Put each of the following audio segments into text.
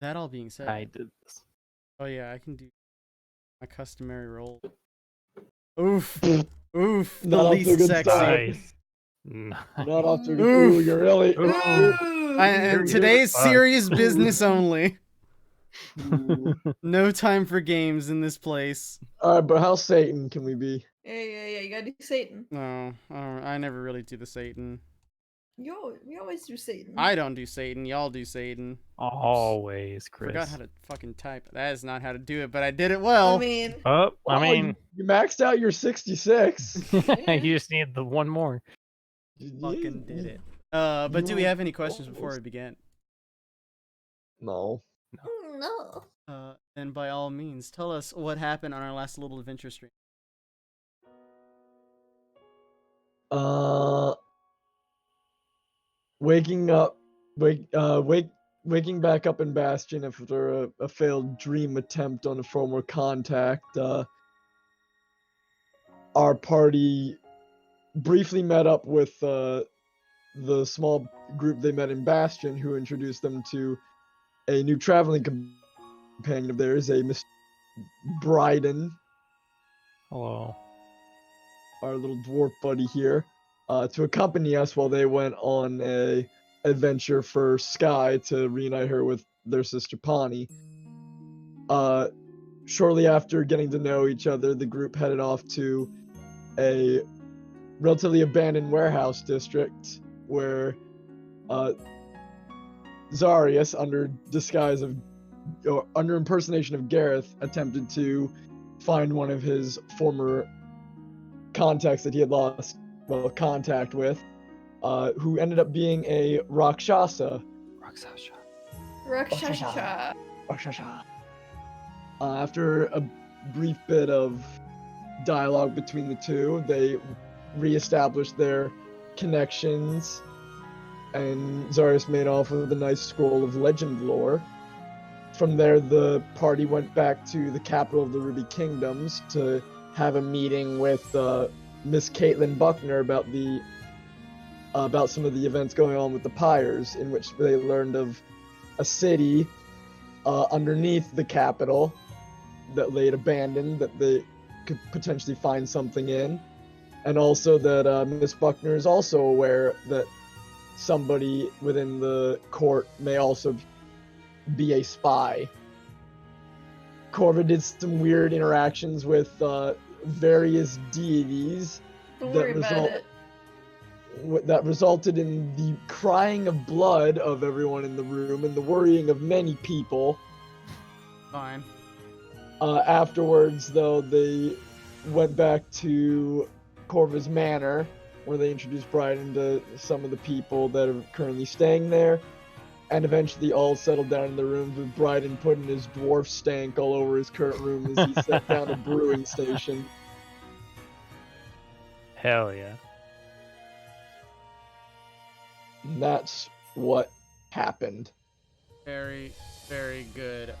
That all being said, I did this. oh yeah, I can do my customary roll. Oof, oof, the Not off to a least good sexy. start. Nice. Nice. Not off to a good. Oof. Ooh, you're really. Ooh. And Serious today's fuck. serious business only. Ooh. No time for games in this place. All right, but how Satan can we be? Yeah. You gotta do Satan. No, I never really do the Satan. We always do Satan. I don't do Satan. Y'all do Satan. Always, Chris. Forgot how to fucking type. That is not how to do it, but I did it well. I mean, Oh, Oh, I mean, you maxed out your 66. you just need the one more. Fucking did it. But do we you- have any questions before we begin? No. no. Then by all means, tell us what happened on our last little adventure stream. Waking back up in Bastion after a failed dream attempt on a former contact. Our party briefly met up with the small group they met in Bastion, who introduced them to a new traveling companion of theirs, a Miss Bryden, Hello. our little dwarf buddy here, to accompany us while they went on a adventure for Sky to reunite her with their sister Pawnee. Shortly after getting to know each other, the group headed off to a relatively abandoned warehouse district where Zarius, under impersonation of Gareth, attempted to find one of his former contacts that he had lost contact with, who ended up being a Rakshasa. Rakshasa. After a brief bit of dialogue between the two, they reestablished their connections, and Zarius made off with a nice scroll of legend lore. From there, the party went back to the capital of the Ruby Kingdoms to have a meeting with Miss Caitlin Buckner about some of the events going on with the Pyres, in which they learned of a city underneath the capital that laid abandoned that they could potentially find something in, and also that Miss Buckner is also aware that somebody within the court may also be a spy. Corva did some weird interactions with various deities Don't worry about it. that resulted in the crying of blood of everyone in the room and the worrying of many people. Fine. Afterwards, though, they went back to Corva's Manor, where they introduced Bryden to some of the people that are currently staying there, and eventually all settled down in the rooms with Bryden putting his dwarf stank all over his current room as he set down a brewing station. Hell yeah. And that's what happened. Very, very good.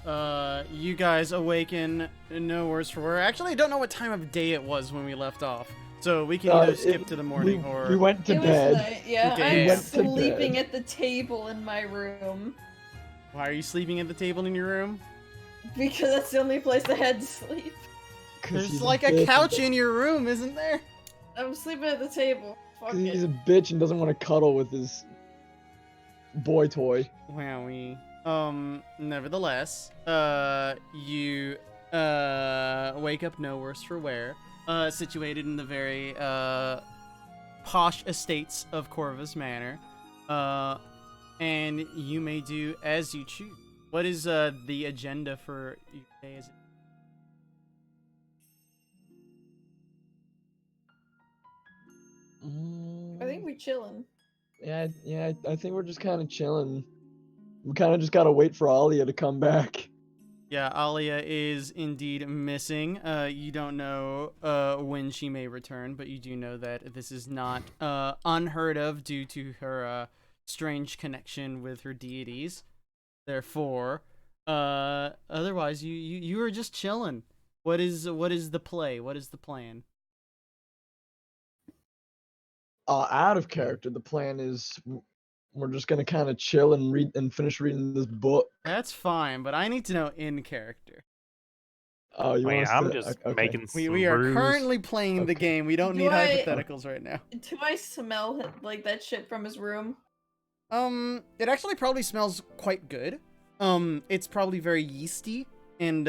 You guys awaken. No worse for wear. Actually, I don't know what time of day it was when we left off, so we can either skip to the morning or we went to It was bed. night. Yeah, Okay. I'm We went to sleeping bed. at the table in my room Why are you sleeping at the table in your room? because that's the only place I had to sleep. 'Cause There's he's like bitch a and couch in your room, isn't there? I'm sleeping at the table. Fuck 'cause he's it. a bitch and doesn't want to cuddle with his boy toy. Wowie. Nevertheless, you wake up no worse for wear, situated in the very posh estates of Corvus Manor, and you may do as you choose. What is the agenda for your day? Is it? I think we're chilling. Yeah, I think we're just kind of chilling. We kind of just gotta wait for Alia to come back. Yeah, Alia is indeed missing. You don't know when she may return, but you do know that this is not unheard of due to her strange connection with her deities. Therefore, otherwise you are just chilling. What is the play? What is the plan? Out of character, the plan is we're just gonna kind of chill and read and finish reading this book. That's fine, but I need to know in character. Oh, you Wait, want us I'm to? just Okay. making We some are brews. currently playing the Okay. game. We don't Do need I- hypotheticals right now. Do I smell like that shit from his room? It actually probably smells quite good. It's probably very yeasty and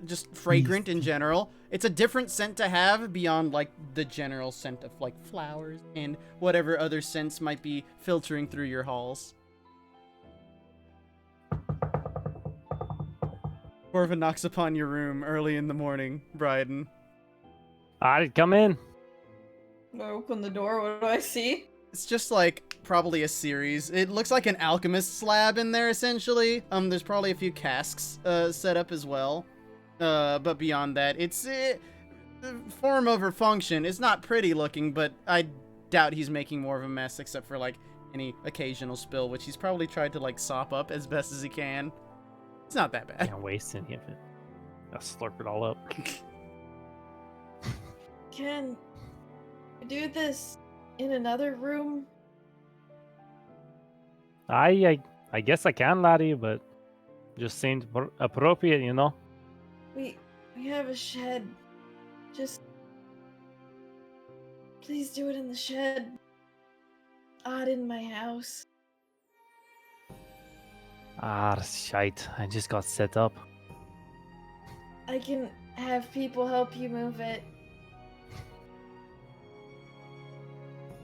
just fragrant in general. It's a different scent to have beyond like the general scent of like flowers and whatever other scents might be filtering through your halls. Corvin knocks upon your room early in the morning, Bryden. I'd come in. I open the door. What do I see? It's just like probably a series. It looks like an alchemist's lab in there essentially. There's probably a few casks set up as well. But beyond that, it's form over function. It's not pretty looking, but I doubt he's making more of a mess except for like any occasional spill, which he's probably tried to like sop up as best as he can. It's not that bad. Can't waste any of it. I'll slurp it all up. Can I do this in another room? I guess I can, laddie, but just seemed appropriate, you know. We have a shed. Just please do it in the shed. Not in my house. Ah, shite. I just got set up. I can have people help you move it.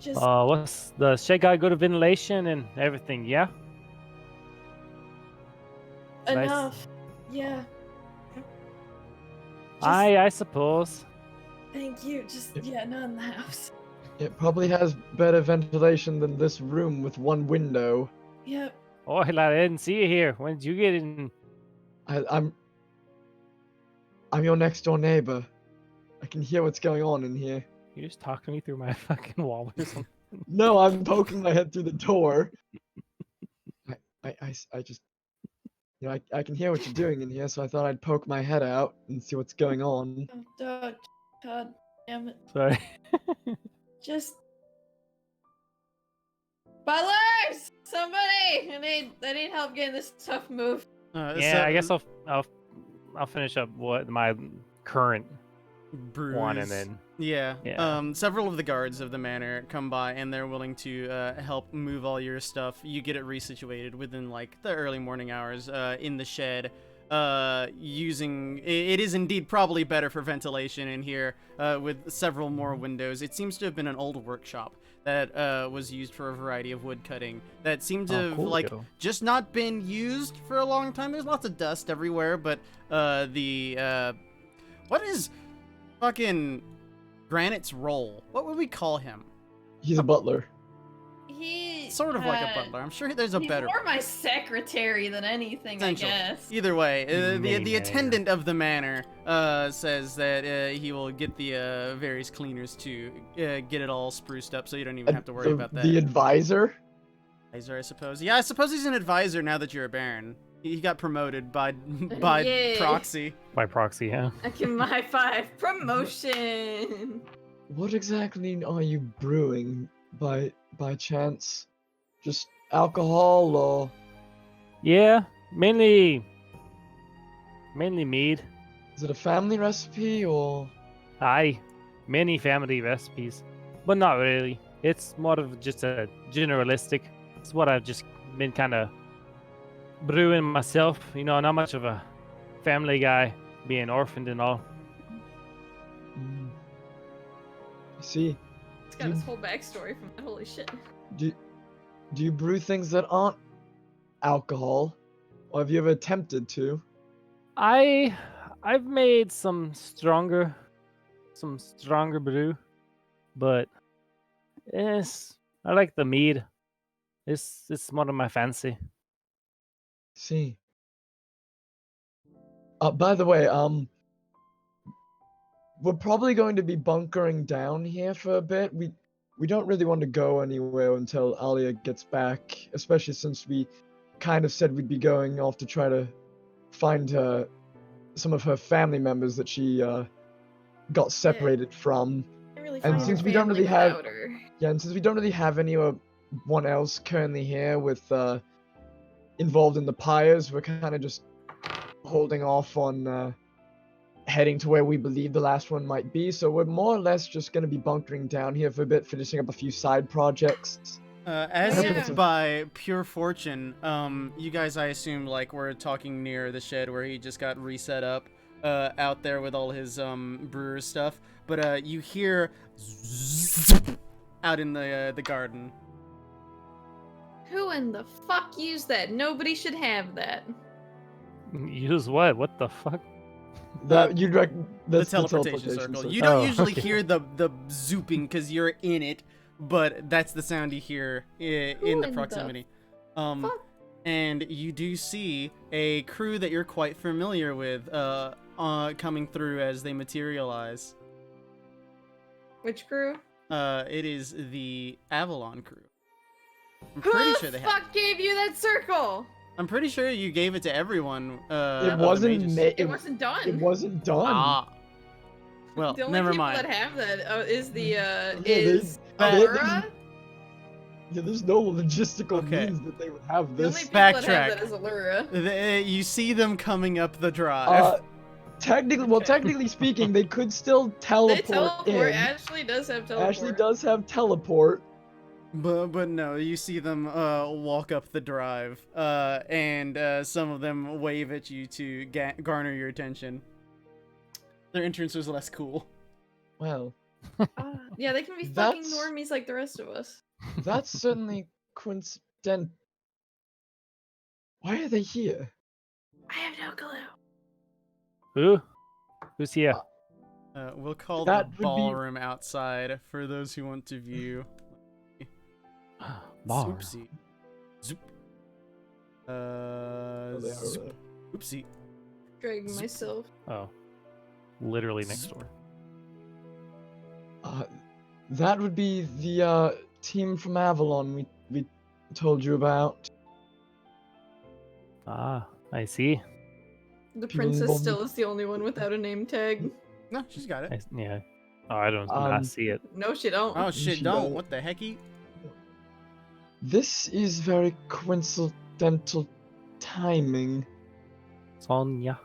Just What's the shed got good ventilation and everything, yeah? nice. enough. Yeah. Just, I suppose. thank you. Just yeah, not in the house. It probably has better ventilation than this room with one window. Yep. Oh, lad, I didn't see you here. When did you get in? I'm your next door neighbor. I can hear what's going on in here. You just talking me through my fucking wall or something. No, I'm poking my head through the door. I just, you know, I can hear what you're doing in here, so I thought I'd poke my head out and see what's going on. Oh, God damn it. Sorry. Just butlers! Somebody! I need help getting this stuff moved. Yeah, I guess I'll finish up what my current Brews. one and then Yeah. Yeah. Several of the guards of the manor come by and they're willing to help move all your stuff. You get it resituated within like the early morning hours in the shed. Using it is indeed probably better for ventilation in here with several more windows. It seems to have been an old workshop that was used for a variety of wood cutting that seemed to have like just not been used for a long time. There's lots of dust everywhere, but what is fucking Granite's role? What would we call him? He's a butler. He Sort of like a butler. I'm sure there's a he's better. more my secretary than anything, I Essentially. guess. Either way, the Mini attendant of the manor says that he will get the various cleaners to get it all spruced up, so you don't even have to worry about that. The advisor? Advisor, I suppose. Yeah, I suppose he's an advisor now that you're a baron. He got promoted by Yay. proxy. by proxy, yeah. I give him a high five. Promotion. What exactly are you brewing by chance? Just alcohol or Yeah, mainly mead. is it a family recipe or Aye, many family recipes, but not really. It's more of just a generalistic. It's what I've just been kind of brewing myself. You know, not much of a family guy, being orphaned and all. I see. It's got his whole backstory from that. Holy shit. Do you brew things that aren't alcohol? Or have you ever attempted to? I've made some stronger brew, but I like the mead. It's more of my fancy. See. By the way, we're probably going to be bunkering down here for a bit. We don't really want to go anywhere until Alia gets back, especially since we kind of said we'd be going off to try to find some of her family members that she got separated from. I really And find since your we don't family really have- without her. Yeah, and since we don't really have everyone else currently here with involved in the pyres. We're kind of just holding off on heading to where we believe the last one might be. So we're more or less just going to be bunkering down here for a bit, finishing up a few side projects. As Yeah. if by pure fortune, you guys, I assume, like, were talking near the shed where he just got reset up, out there with all his, brewer stuff. But, you hear out in the garden. Who in the fuck used that? Nobody should have that. Use what? What the fuck? That you'd that's The teleportation circle. You Oh, don't usually okay. hear the zooping because you're in it, but that's the sound you hear in Who the in the proximity. fuck? And you do see a crew that you're quite familiar with coming through as they materialize. Which crew? It is the Avalon crew. I'm Who pretty the sure they fuck have. gave you that circle? I'm pretty sure you gave it to everyone. It of the wasn't. mages. It wasn't done. It wasn't done. Ah. Well, The only never people mind. that have that is the they- Allura. Yeah, there's no logistical Okay. means that they would have The only this. people that have Backtrack. that is Allura. You see them coming up the drive. Technically speaking, they could still They teleport teleport. in. Ashley does have teleport. Ashley does have teleport. But no, you see them walk up the drive, and some of them wave at you to garner your attention. Their entrance was less cool. Well, Yeah, they can be fucking That's- normies like the rest of us. that's certainly coincidental. Why are they here? I have no clue. Who? Who's here? We'll call That the would be- ballroom outside for those who want to view. Bar. Oopsie. Zoop. they are, Zoop. Oopsie. Dragging myself. Oh, literally next door. That would be the team from Avalon we told you about. Ah, I see. The People princess involved- still is the only one without a name tag. No, she's got it. Yeah. Oh, I don't not see it. No, she don't. Oh shit! She Don't. don't. What the hecky? This is very coincidental timing. Sonya.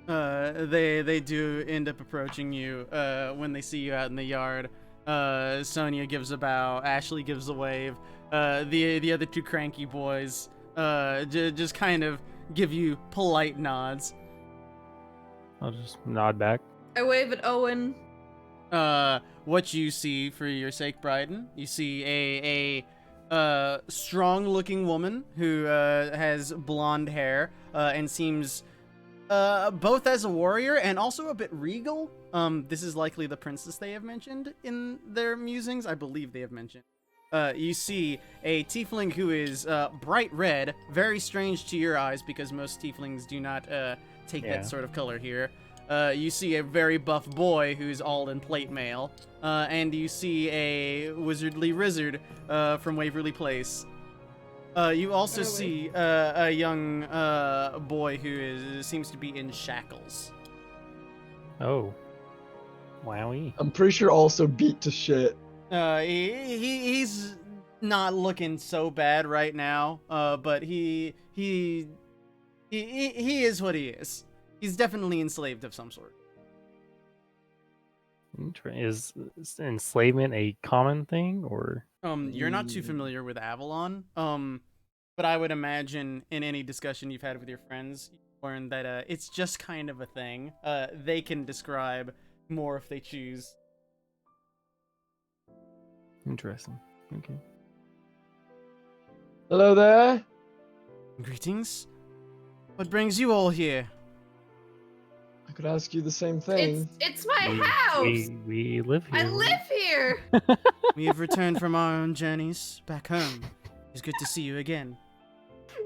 They do end up approaching you when they see you out in the yard. Sonia gives a bow. Ashley gives a wave. The other two cranky boys just kind of give you polite nods. I'll just nod back. I wave at Owen. What you see for your sake, Bryden, you see a strong-looking woman who has blonde hair and seems both as a warrior and also a bit regal. This is likely the princess they have mentioned in their musings. I believe they have mentioned. You see a tiefling who is bright red, very strange to your eyes because most tieflings do not take Yeah. that sort of color here. You see a very buff boy who's all in plate mail, and you see a wizardly wizard from Waverly Place. You also Oh, wait. see a young boy who seems to be in shackles. Oh. Wowie. I'm pretty sure also beat to shit. He's not looking so bad right now, but he is what he is. He's definitely enslaved of some sort. Is enslavement a common thing, or? You're not too familiar with Avalon, but I would imagine in any discussion you've had with your friends, you learn that it's just kind of a thing. They can describe more if they choose. Interesting. Okay. Hello there. Greetings. What brings you all here? I could ask you the same thing. It's my house. We live here. I live here. We have returned from our own journeys back home. It's good to see you again.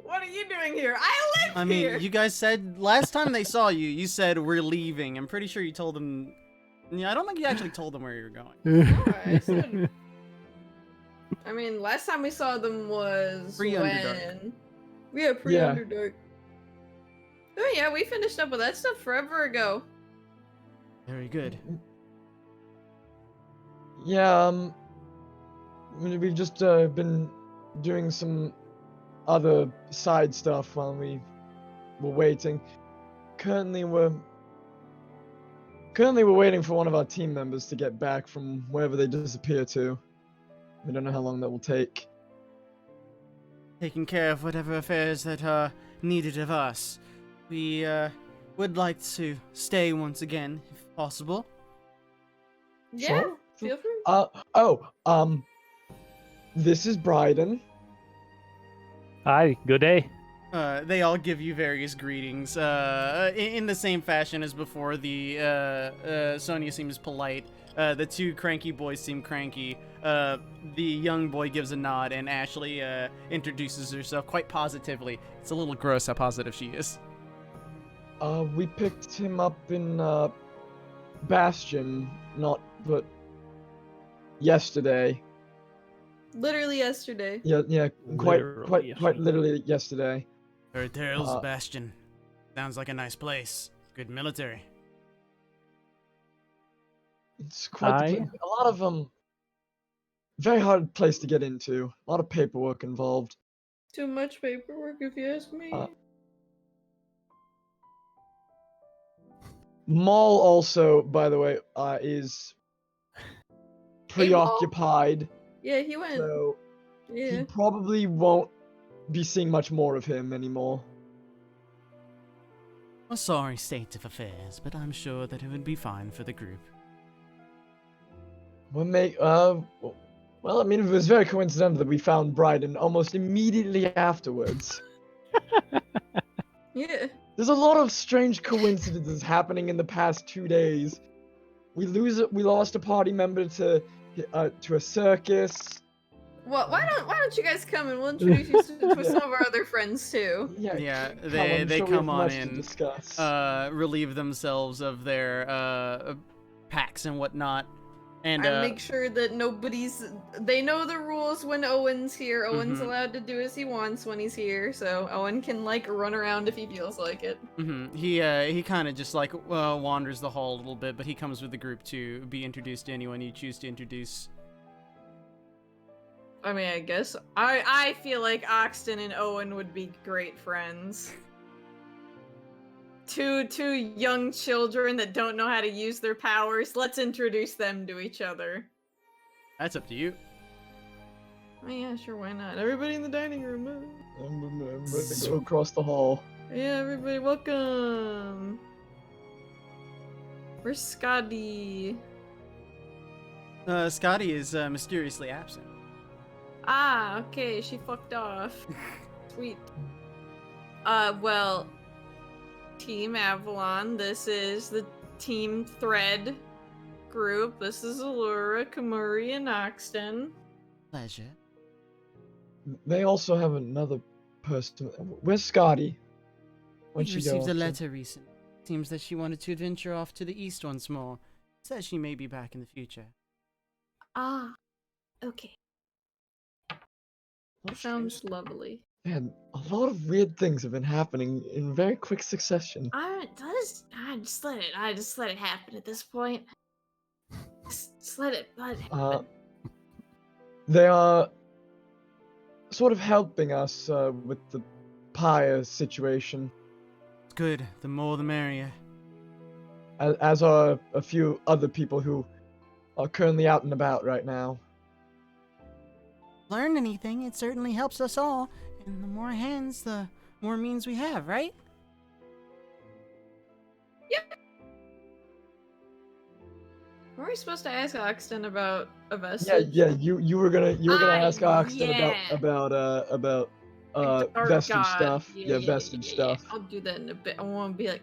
What are you doing here? I live I mean, here. you guys said last time they saw you, you said we're leaving. I'm pretty sure you told them. Yeah, I don't think you actually told them where you were going. No, I said- I mean, last time we saw them was Pre-Underdark. Yeah, pre Yeah. Underdark. Oh yeah, we finished up with that stuff forever ago. Very good. Yeah, we've just been doing some other side stuff while we were waiting. Currently, we're waiting for one of our team members to get back from wherever they disappear to. We don't know how long that will take. Taking care of whatever affairs that are needed of us. We would like to stay once again, if possible. Yeah, Sure. feel free. This is Bryden. Hi, good day. They all give you various greetings. In the same fashion as before, Sonia seems polite. The two cranky boys seem cranky. The young boy gives a nod, and Ashley introduces herself quite positively. It's a little gross how positive she is. We picked him up in Bastion, but yesterday. Literally yesterday. Yeah, quite Literally literally yesterday. Heard tales of Bastion. Sounds like a nice place. Good military. It's quite a lot of very hard place to get into. A lot of paperwork involved. Too much paperwork, if you ask me. Maul also, by the way, is preoccupied. Yeah, he went. So Yeah. he probably won't be seeing much more of him anymore. A sorry state of affairs, but I'm sure that it would be fine for the group. Well, I mean, it was very coincidental that we found Bryden almost immediately afterwards. Yeah. There's a lot of strange coincidences happening in the past 2 days. We lost a party member to a circus. Well, why don't you guys come and we'll introduce you to some of our other friends too. Yeah, I'm they sure we come have on much to in, discuss. relieve themselves of their packs and whatnot, and make sure that they know the rules when Owen's here. Owen's Mhm. allowed to do as he wants when he's here, so Owen can like run around if he feels like it. he kind of just like wanders the hall a little bit, but he comes with the group to be introduced to anyone you choose to introduce. I mean, I guess I feel like Oxton and Owen would be great friends. Two young children that don't know how to use their powers. Let's introduce them to each other. That's up to you. Oh yeah, sure, why not? Everybody in the dining room. I'm going to go across the hall. Yeah, everybody, welcome. Where's Scotty? Scotty is mysteriously absent. Ah, okay, she fucked off. Sweet. Well, Team Avalon, this is the Team Thread group. This is Allura, Kamuri, and Oxton. Pleasure. They also have another person. Where's Scotty? We Where'd she go received a off to? letter recently. Seems that she wanted to adventure off to the east once more. Says she may be back in the future. Ah, okay. Sounds lovely. Man, a lot of weird things have been happening in very quick succession. I just let it happen at this point. Just let it happen. They are sort of helping us with the pyre situation, It's good. The more the merrier. as are a few other people who are currently out and about right now. Learn anything, it certainly helps us all. And the more hands, the more means we have, right? Were we supposed to ask Oxton about a vestige? Yeah. You were gonna ask Oxton yeah. about Dark vestige God. stuff. Yeah, vestige stuff. I'll do that in a bit. I want to be like,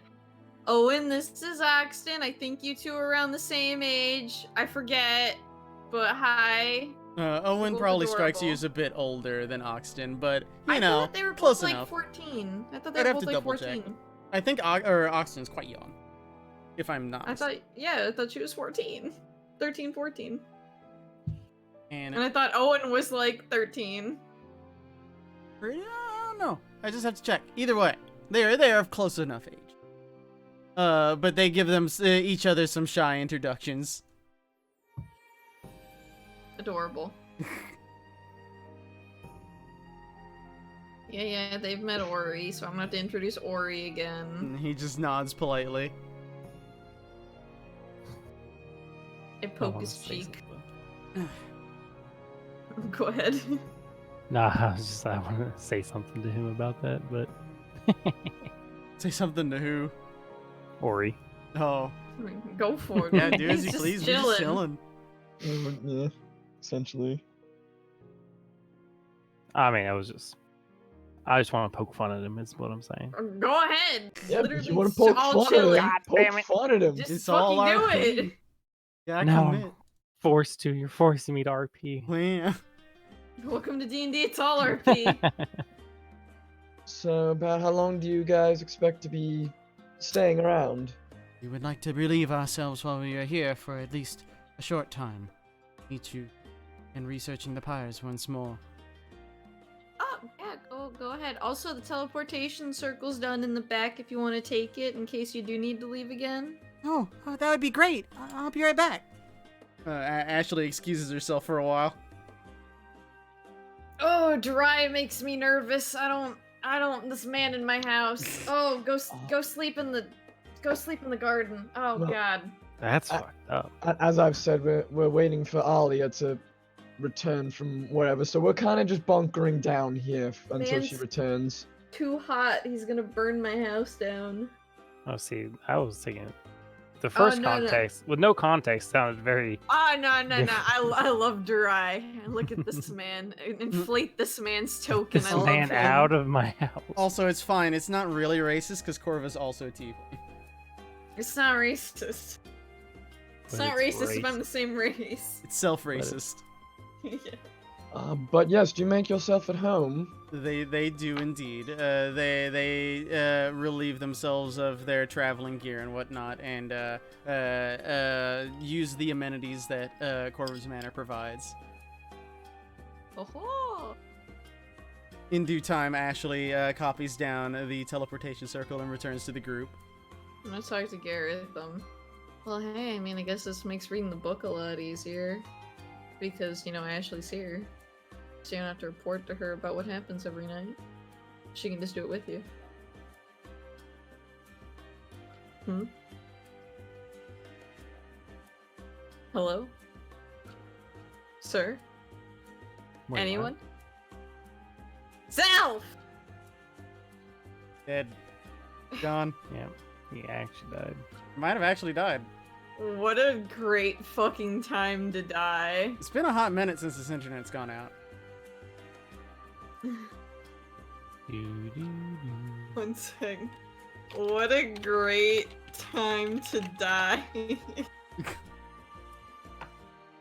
Owen, this is Oxton. I think you two are around the same age. I forget, but hi. Owen Both probably strikes you adorable. as a bit older than Oxton, but I know, thought they were close both like enough. 14. I thought they I'd were have both to like double check. 14. I think Oxton's quite young, if I'm not I mistaken. I thought she was 14. 13, 14. And And I thought Owen was like 13. I don't know. I just have to check. Either way, they are of close enough age. But they give them each other some shy introductions. Adorable. Yeah, they've met Ori, so I'm gonna have to introduce Ori again. And he just nods politely. I I poke wanna his say cheek. something. Go ahead. Nah, I want to say something to him about that, but Say something to who? Ori. Oh. Go for it. Yeah, man. do as you He's please. just We're just chilling. Yeah, essentially. I mean, I just want to poke fun at him. Is what I'm saying. Go ahead. Yeah, but Literally, if you want to poke all fun at chilling. him, poke fun at him. Just It's fucking all do RP. it. Yeah, No. commit. Forced to. You're forcing me to RP. Yeah. Welcome to D&D. It's all RP. So, about how long do you guys expect to be staying around? We would like to relieve ourselves while we are here for at least a short time. Meet you and researching the pyres once more. Oh, yeah, go ahead. Also, the teleportation circle's done in the back if you want to take it in case you do need to leave again. Oh, that would be great. I'll be right back. Ashley excuses herself for a while. Oh, dry makes me nervous. I don't, this man in my house. Oh, go sleep in the garden. Oh, Well, God. That's fucked up. As I've said, we're waiting for Alia to return from wherever, so we're kind of just bunkering down here until she Man's- returns. Too hot. He's gonna burn my house down. Oh, see, I was thinking the first no. context with no context sounded very. Oh, no. I love dry. Look at this man. Inflate this man's token. This I love man him. out of my house. Also, it's fine. It's not really racist because Corva's also a tiefling. It's not racist. It's But not it's racist if I'm racist. the same race. It's self-racist. Yeah. But yes, do you make yourself at home? They do indeed. They relieve themselves of their traveling gear and whatnot, and use the amenities that Corva's Manor provides. Oh. In due time, Ashley copies down the teleportation circle and returns to the group. I'm gonna talk to Gareth. Well, hey, I mean, I guess this makes reading the book a lot easier. Because, Ashley's here. So you don't have to report to her about what happens every night. She can just do it with you. Hello? Sir? Wait, what? Anyone? Self! Dead. Gone. Yeah, he actually died. Might have actually died. What a great fucking time to die. It's been a hot minute since this internet's gone out. One sec. What a great time to die.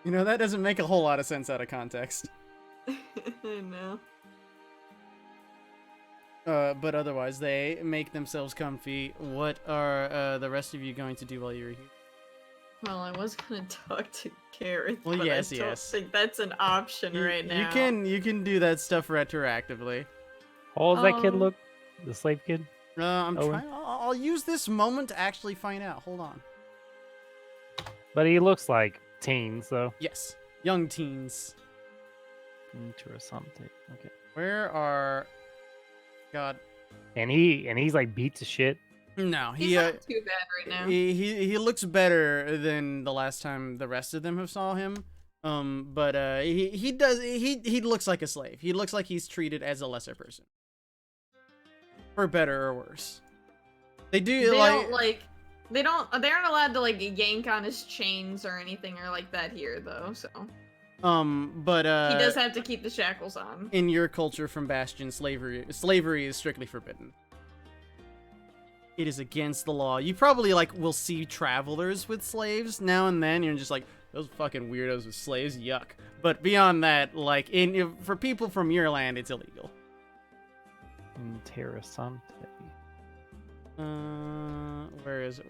That doesn't make a whole lot of sense out of context. I know. But otherwise, they make themselves comfy. What are the rest of you going to do while you're here? Well, I was gonna talk to Gareth, Well, but yes, I don't yes. think that's an option right now. You can do that stuff retroactively. How old does that kid Um, look? The slave kid? I'm Owen? trying. I'll use this moment to actually find out. Hold on. But he looks like teens, though. Yes, young teens. Interessante. Okay. Where are? God. And he's like beat to shit. No, He's not too bad right now. he looks better than the last time the rest of them have saw him. But he looks like a slave. He looks like he's treated as a lesser person. For better or worse. They do They aren't allowed to yank on his chains or anything or like that here though, so. But He does have to keep the shackles on. in your culture from Bastion, slavery is strictly forbidden. It is against the law. You probably will see travelers with slaves now and then. You're just like, those fucking weirdos with slaves, yuck. But beyond that, for people from your land, it's illegal. Interessante. Where is it?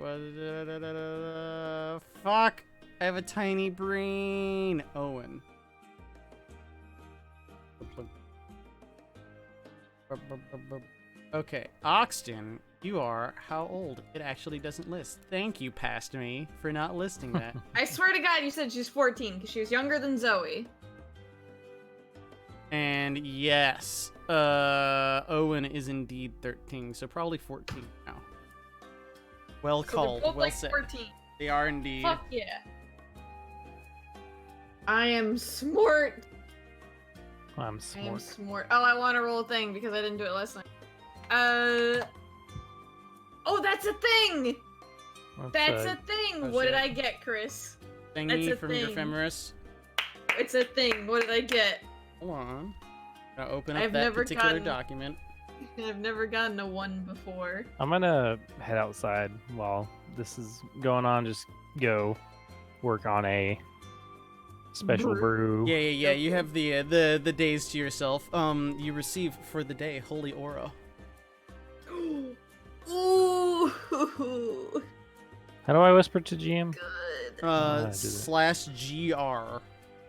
Fuck! I have a tiny brain. Owen. Okay, Oxton, you are how old? It actually doesn't list. Thank you, past me, for not listing that. I swear to God, you said she's 14 because she was younger than Zoe. And yes, Owen is indeed 13, so probably 14 now. Well So called, they're both well like said. 14. They are indeed. Fuck yeah. I am smart. I'm I am smart. smart. Oh, I want to roll a thing because I didn't do it last night. Oh, that's a thing! That's a thing! oh What did shit. I get, Chris? That's Thingy a from your thing. femoris. It's a thing. What did I get? Hold on. Gotta open up I've that never particular gotten- document. I've never gotten a 1 before. I'm gonna head outside while this is going on. Just go work on a special brew. Yeah. You have the days to yourself. You receive for the day holy aura. Ooh, How do I whisper to GM? good. I do that. /GR,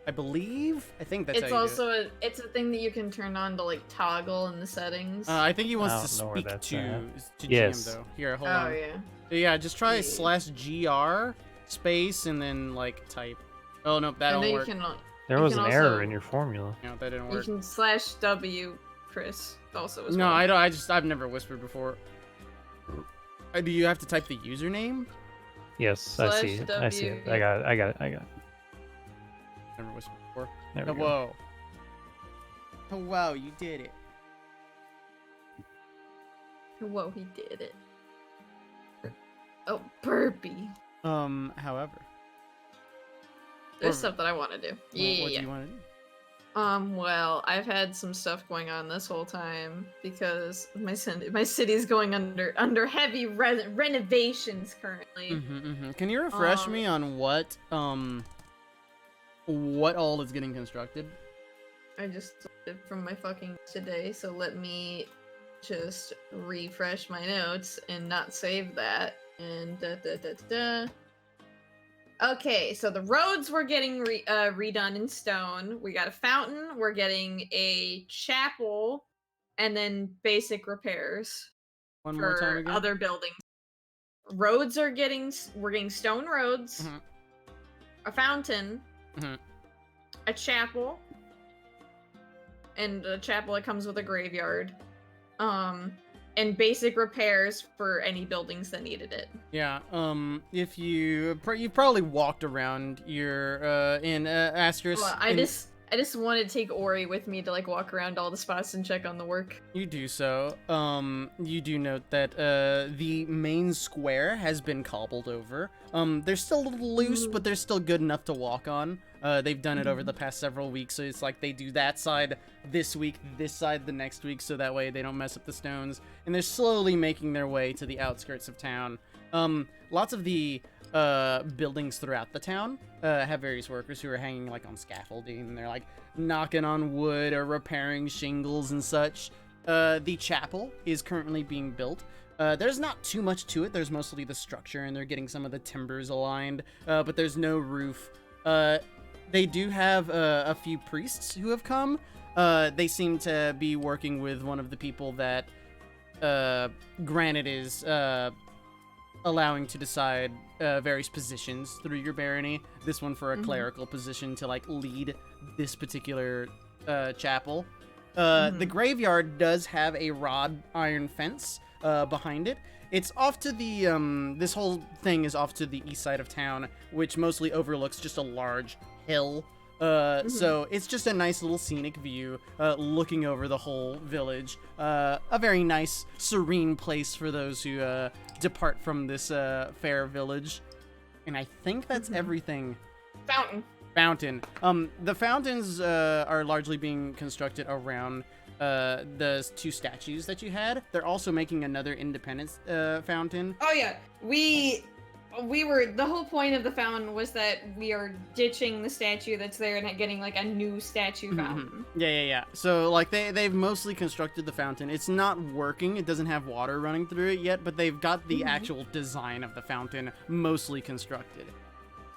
I believe. I think that's It's how you also it's a thing that you can turn on to like toggle in the settings. do it. I think he wants I to don't know where speak that's to at. GM Yes. though. Here, hold oh on. yeah. Yeah, just try Yeah. /GR space and then like type. Oh no, that And don't then work. you can There You was can an error also- in your formula. No, that didn't you work. can /W, Chris. Also as No, well. I don't. I've never whispered before. Do you have to type the username? Yes, I see it. I see it. I got it. Never whispered before. There Oh, we go. whoa. Oh wow, you did it. Whoa, he did it. Oh, burpee. However. There's Or- stuff that I want to do. What do Yeah. you want to do? Well, I've had some stuff going on this whole time because my city's going under heavy renovations currently. Can you refresh me on what all is getting constructed? I just looked it from my fucking today, so let me just refresh my notes and not save that. And Okay, so the roads were getting redone in stone. We got a fountain. We're getting a chapel, and then basic repairs One more time for again. other buildings. Roads are we're getting stone roads, Mhm. a fountain, Mhm. a chapel, and a chapel that comes with a graveyard. And basic repairs for any buildings that needed it. Yeah. If you've probably walked around your in Asterisk. Well, I just wanted to take Ori with me to like walk around all the spots and check on the work. You do so. You do note that the main square has been cobbled over. They're still a little loose, but they're still good enough to walk on. They've done it over the past several weeks, so it's like they do that side this week, this side the next week, so that way they don't mess up the stones. And they're slowly making their way to the outskirts of town. Lots of the buildings throughout the town have various workers who are hanging like on scaffolding, and they're like knocking on wood or repairing shingles and such. The chapel is currently being built. There's not too much to it. There's mostly the structure, and they're getting some of the timbers aligned, but there's no roof. They do have a few priests who have come. They seem to be working with one of the people that Granite is allowing to decide various positions through your barony. This one for a clerical position to like lead this particular chapel. The graveyard does have a wrought iron fence behind it. It's off to the this whole thing is off to the east side of town, which mostly overlooks just a large hill. So it's just a nice little scenic view looking over the whole village. A very nice, serene place for those who depart from this fair village. And I think that's everything. Fountain. The fountains are largely being constructed around the two statues that you had. They're also making another independence fountain. Oh yeah, we were the whole point of the fountain was that we are ditching the statue that's there and getting like a new statue fountain. Yeah. So like they've mostly constructed the fountain. It's not working. It doesn't have water running through it yet, but they've got the actual design of the fountain mostly constructed.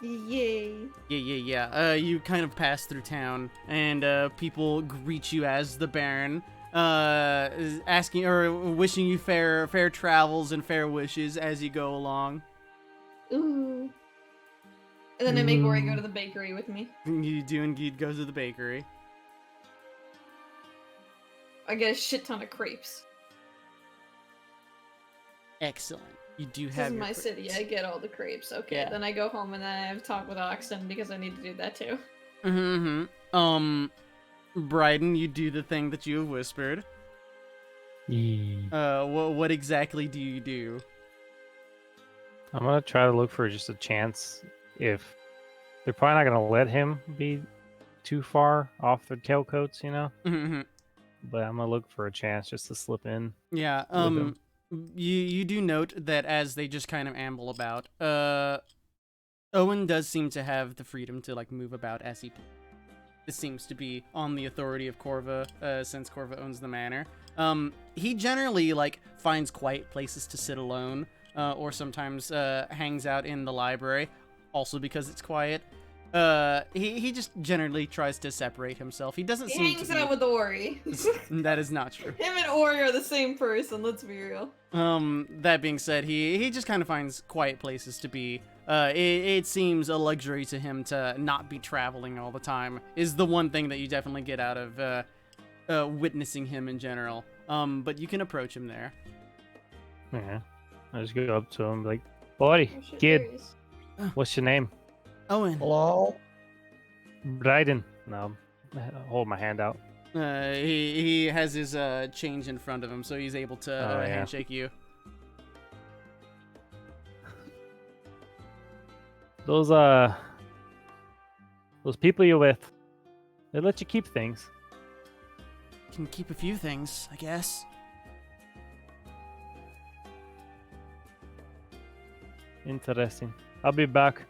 Yay. Yeah. You kind of pass through town, and people greet you as the Baron, asking or wishing you fair travels and fair wishes as you go along. Ooh. And then I make Ori go to the bakery with me. You do indeed go to the bakery. I get a shit ton of crepes. Excellent. You do This have is your my city. crepes. I get all the crepes. Okay, Yeah. then I go home and then I have a talk with Oxen because I need to do that too. Bryden, you do the thing that you have whispered. What exactly do you do? I'm gonna try to look for just a chance. If they're probably not gonna let him be too far off their tailcoats, you know. But I'm gonna look for a chance just to slip in. Yeah. With him. You do note that as they just kind of amble about, Owen does seem to have the freedom to like move about as he pleases. This seems to be on the authority of Corva, since Corva owns the manor. He generally like finds quiet places to sit alone, or sometimes hangs out in the library, also because it's quiet. He just generally tries to separate himself. He doesn't He seem hangs to be... out with Ori. That is not true. Him and Ori are the same person, let's be real. That being said, he just kind of finds quiet places to be. It seems a luxury to him to not be traveling all the time, is the one thing that you definitely get out of witnessing him in general. But you can approach him there. Yeah. I just go up to him like, "Boy, Oh, shit, kid, there he is. what's your name?" Owen. Hello? Bryden. No, hold my hand out. He has his change in front of him, so he's able to Yeah. handshake you. Those people you're with, they let you keep things. Can keep a few things, I guess. Interesting. I'll be back.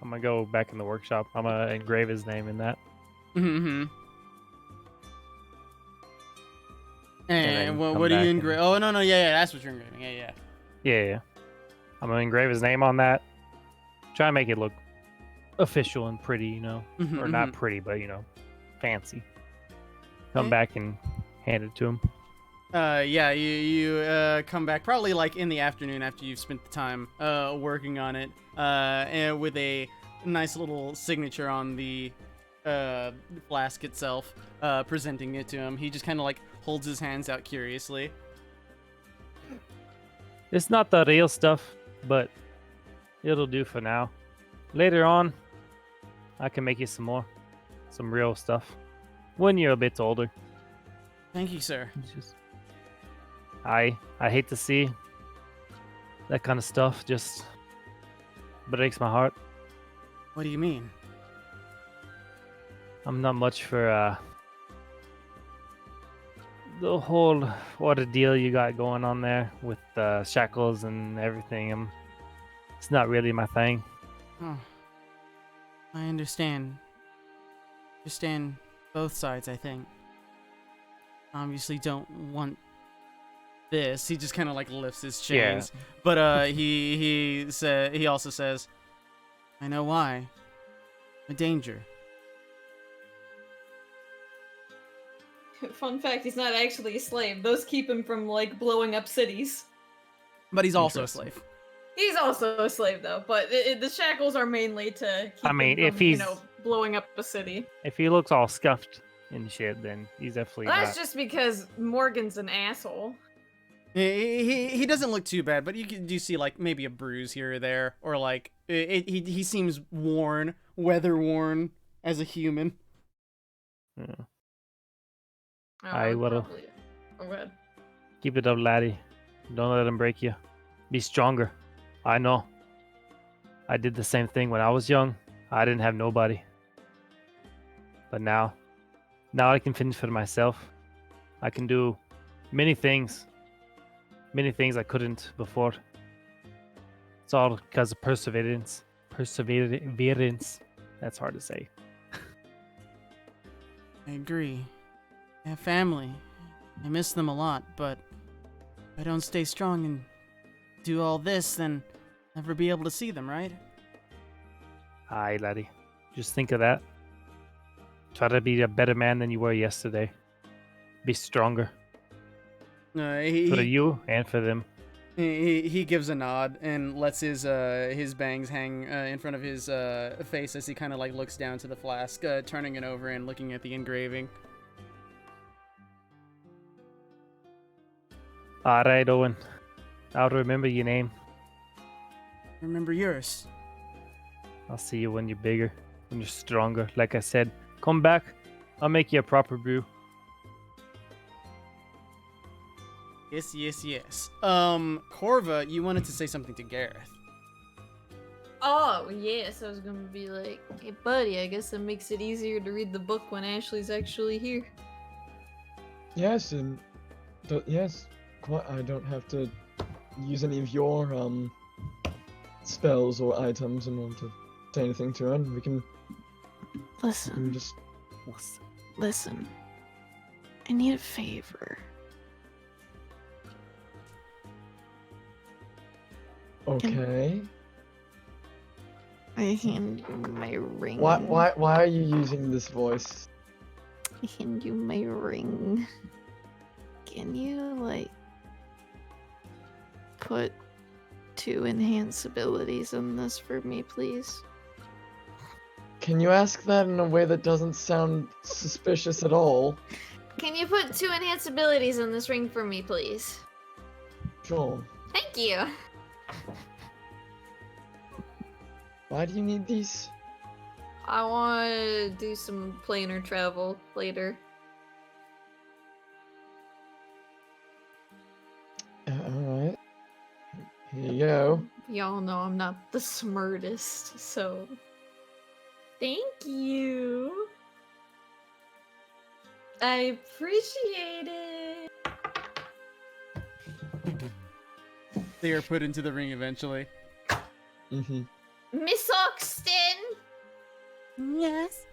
I'm gonna go back in the workshop. I'm gonna engrave his name in that. Mm-hmm. then And come what do you back engrave? and- Oh, no, yeah, that's what you're engraving. Yeah. Yeah. I'm gonna engrave his name on that. Try and make it look official and pretty, you know, Mhm, or not pretty, but you know, fancy. Come Okay. back and hand it to him. Yeah, you come back probably like in the afternoon after you've spent the time working on it, and with a nice little signature on the flask itself, presenting it to him. He just kind of like holds his hands out curiously. It's not the real stuff, but it'll do for now. Later on, I can make you some real stuff. When you're a bit older. Thank you, sir. It's just, I hate to see that kind of stuff. Just breaks my heart. What do you mean? I'm not much for the whole ordeal you got going on there with shackles and everything. It's not really my thing. Oh, I understand. Understand both sides, I think. Obviously don't want this. He just kind of like lifts his chains. Yeah. But he also says, I know why. A danger. Fun fact, he's not actually a slave. Those keep him from, like, blowing up cities. But he's also a Interesting. slave. He's also a slave, though, but the shackles are mainly to keep I mean, him if from, he's- blowing up a city. If he looks all scuffed and shit, then he's definitely That's not. just because Morgan's an asshole. He doesn't look too bad, but you do see like maybe a bruise here or there, or like he seems worn, weather worn as a human. Yeah. Oh, I will. probably- Oh, go ahead. Keep it up, laddie. Don't let him break you. Be stronger. I know. I did the same thing when I was young. I didn't have nobody. But now I can fend for myself. I can do many things. Many things I couldn't before. It's all because of perseverance. Perseverance. That's hard to say. I agree. I have family. I miss them a lot, but if I don't stay strong and do all this, then I'll never be able to see them, right? Aye, laddie. Just think of that. Try to be a better man than you were yesterday. Be stronger. For you and for them. He gives a nod and lets his bangs hang in front of his face as he kind of like looks down to the flask, turning it over and looking at the engraving. Alright, Owen. I'll remember your name. Remember yours. I'll see you when you're bigger, when you're stronger. Like I said, come back. I'll make you a proper brew. Yes, yes, yes. Corva, you wanted to say something to Gareth. Oh, yes, I was gonna be like, hey buddy, I guess it makes it easier to read the book when Ashley's actually here. Yes, and yes, I don't have to use any of your spells or items in order to say anything to her. We can Listen, just listen. I need a favor. okay. I hand you my ring. Why are you using this voice? I hand you my ring. Can you, like, put 2 enhance abilities in this for me, please? Can you ask that in a way that doesn't sound suspicious at all? Can you put 2 enhanced abilities in this ring for me, please? Sure. Thank you. Why do you need these? I want to do some planar travel later. Alright. Here you go. Y'all know I'm not the smartest, so... Thank you! I appreciate it! They are put into the ring eventually. Mm-hmm. Miss Oxton! Yes.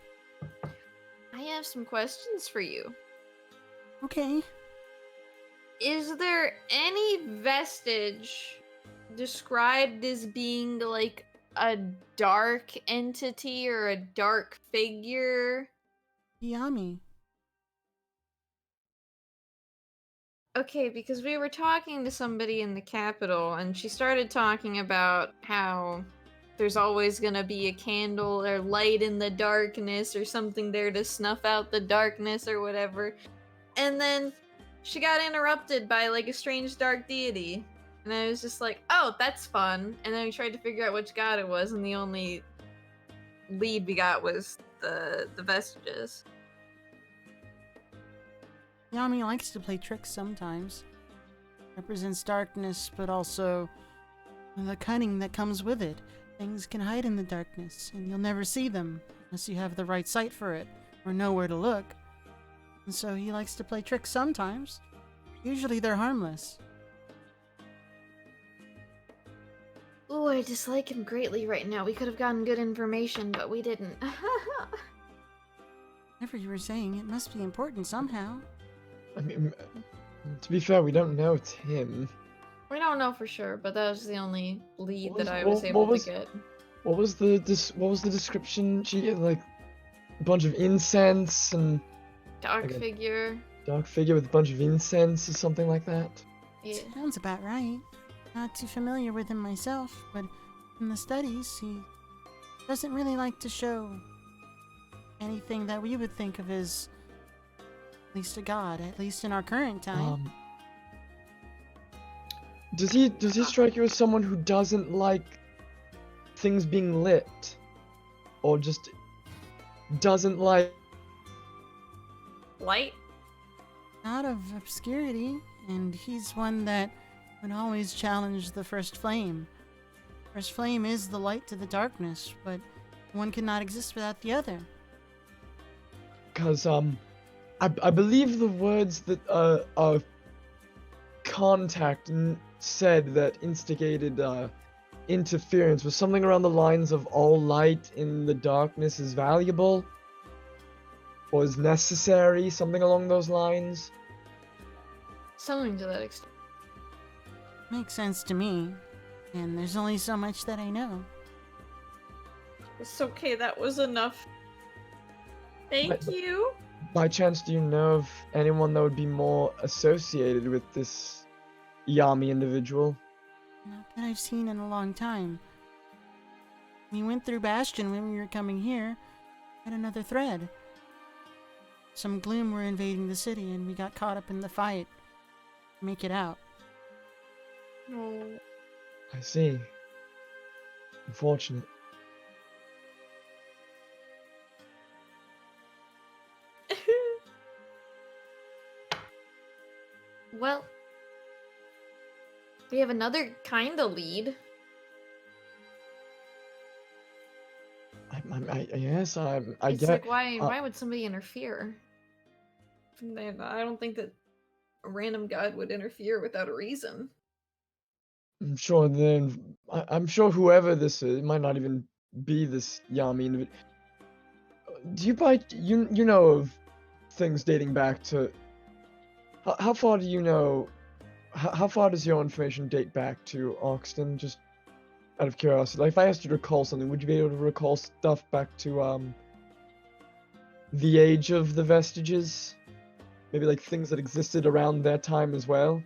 I have some questions for you. Okay. Is there any vestige described as being like a dark entity or a dark figure? Yummy. Okay, because we were talking to somebody in the Capitol and she started talking about how there's always gonna be a candle or light in the darkness or something there to snuff out the darkness or whatever. And then she got interrupted by like a strange dark deity. And I was just like, oh, that's fun. And then we tried to figure out which god it was, and the only lead we got was the vestiges. Yami likes to play tricks sometimes. Represents darkness, but also the cunning that comes with it. Things can hide in the darkness, and you'll never see them unless you have the right sight for it, or know where to look. And so he likes to play tricks sometimes. Usually they're harmless. Ooh, I dislike him greatly right now. We could have gotten good information, but we didn't. Whatever you were saying, it must be important somehow. I mean, to be fair, we don't know it's him. We don't know for sure, but that was the only lead What that was- I was what- able what was- to get. What was the description? She had like a bunch of incense and Dark Okay. figure. dark figure with a bunch of incense or something like that. Yeah. Sounds about right. Not too familiar with him myself, but in the studies, he doesn't really like to show anything that we would think of as at least a god, at least in our current time. Does he strike you as someone who doesn't like things being lit, or just doesn't like? Light? Out of obscurity, and he's one that would always challenge the first flame. First flame is the light to the darkness, but one cannot exist without the other. Because I believe the words that contact said that instigated interference was something around the lines of all light in the darkness is valuable or is necessary, something along those lines. Something to that extent. Makes sense to me, and there's only so much that I know. It's okay, that was enough. Thank But- you. By chance, do you know of anyone that would be more associated with this Yami individual? Not that I've seen in a long time. We went through Bastion when we were coming here, and another thread. Some gloom were invading the city, and we got caught up in the fight. Make it out. Oh. I see. Unfortunate. Well, we have another kind of lead. Yes, I It's get. like, why would somebody interfere? I don't think that a random god would interfere without a reason. I'm sure then. I'm sure whoever this is, it might not even be this Yamin. But do you know of things dating back to? How far do you know? How far does your information date back to Oxton? Just out of curiosity. Like, if I asked you to recall something, would you be able to recall stuff back to the age of the vestiges? Maybe like things that existed around that time as well?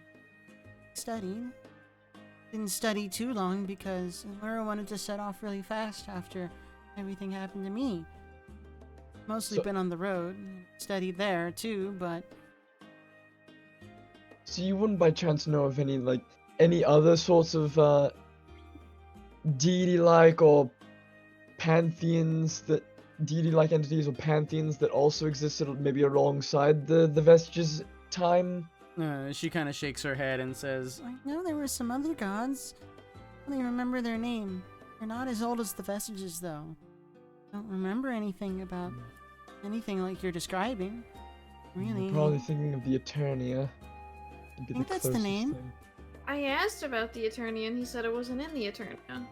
Studied. Didn't study too long because Laura wanted to set off really fast after everything happened to me. Mostly So- been on the road. Studied there too, but So you wouldn't by chance know of any other sorts of deity-like or pantheons that deity-like entities or pantheons that also existed maybe alongside the vestiges time? she kind of shakes her head and says, I know there were some other gods. I don't even remember their name. They're not as old as the vestiges, though. I don't remember anything about anything like you're describing. Really. You're probably thinking of the Eternia. I think that's the name. Thing. I asked about the Eternia and he said it wasn't in the Eternia.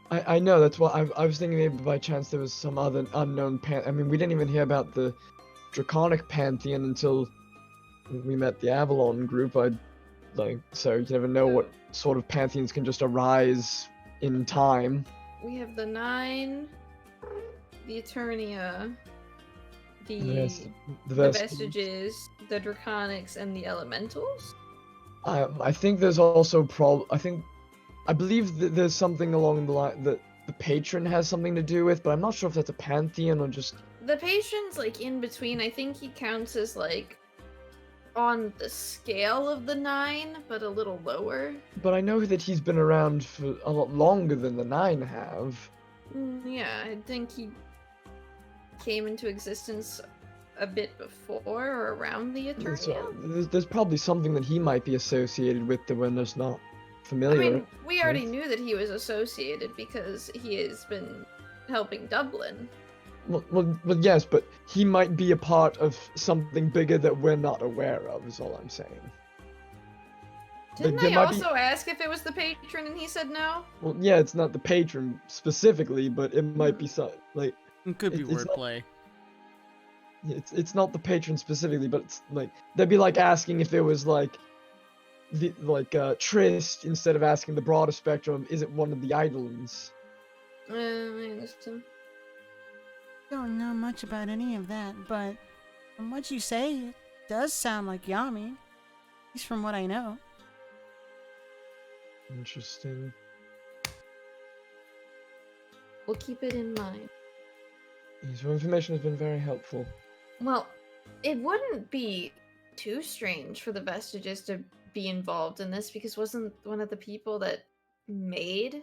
I know, that's why I was thinking maybe by chance there was some other unknown I mean, we didn't even hear about the Draconic Pantheon until we met the Avalon group. So you never know what sort of pantheons can just arise in time. We have the 9, the Eternia, Yes, the the Vestiges, the Draconics, and the Elementals. I think there's also I believe that there's something along the line that the patron has something to do with, but I'm not sure if that's a pantheon or just. The Patron's like in between. I think he counts as like on the scale of the 9, but a little lower. But I know that he's been around for a lot longer than the 9 have. Yeah, I think he came into existence a bit before or around the Eternia. So there's probably something that he might be associated with that we're just not I familiar. mean, we already with. knew that he was associated because he has been helping Dublin. Well, yes, but he might be a part of something bigger that we're not aware of, is all I'm saying. Didn't there I might be- also ask if it was the patron and he said no? Well, yeah, it's not the patron specifically, but it might be some like It could be it's not- wordplay. it's not the patron specifically, but it's like that'd be like asking if it was like Trist instead of asking the broader spectrum. Is it one of the Eidolons? I understand. Don't know much about any of that, but from what you say, it does sound like Yami. At least from what I know. Interesting. We'll keep it in mind. Your information has been very helpful. Well, it wouldn't be too strange for the Vestiges to be involved in this because wasn't one of the people that made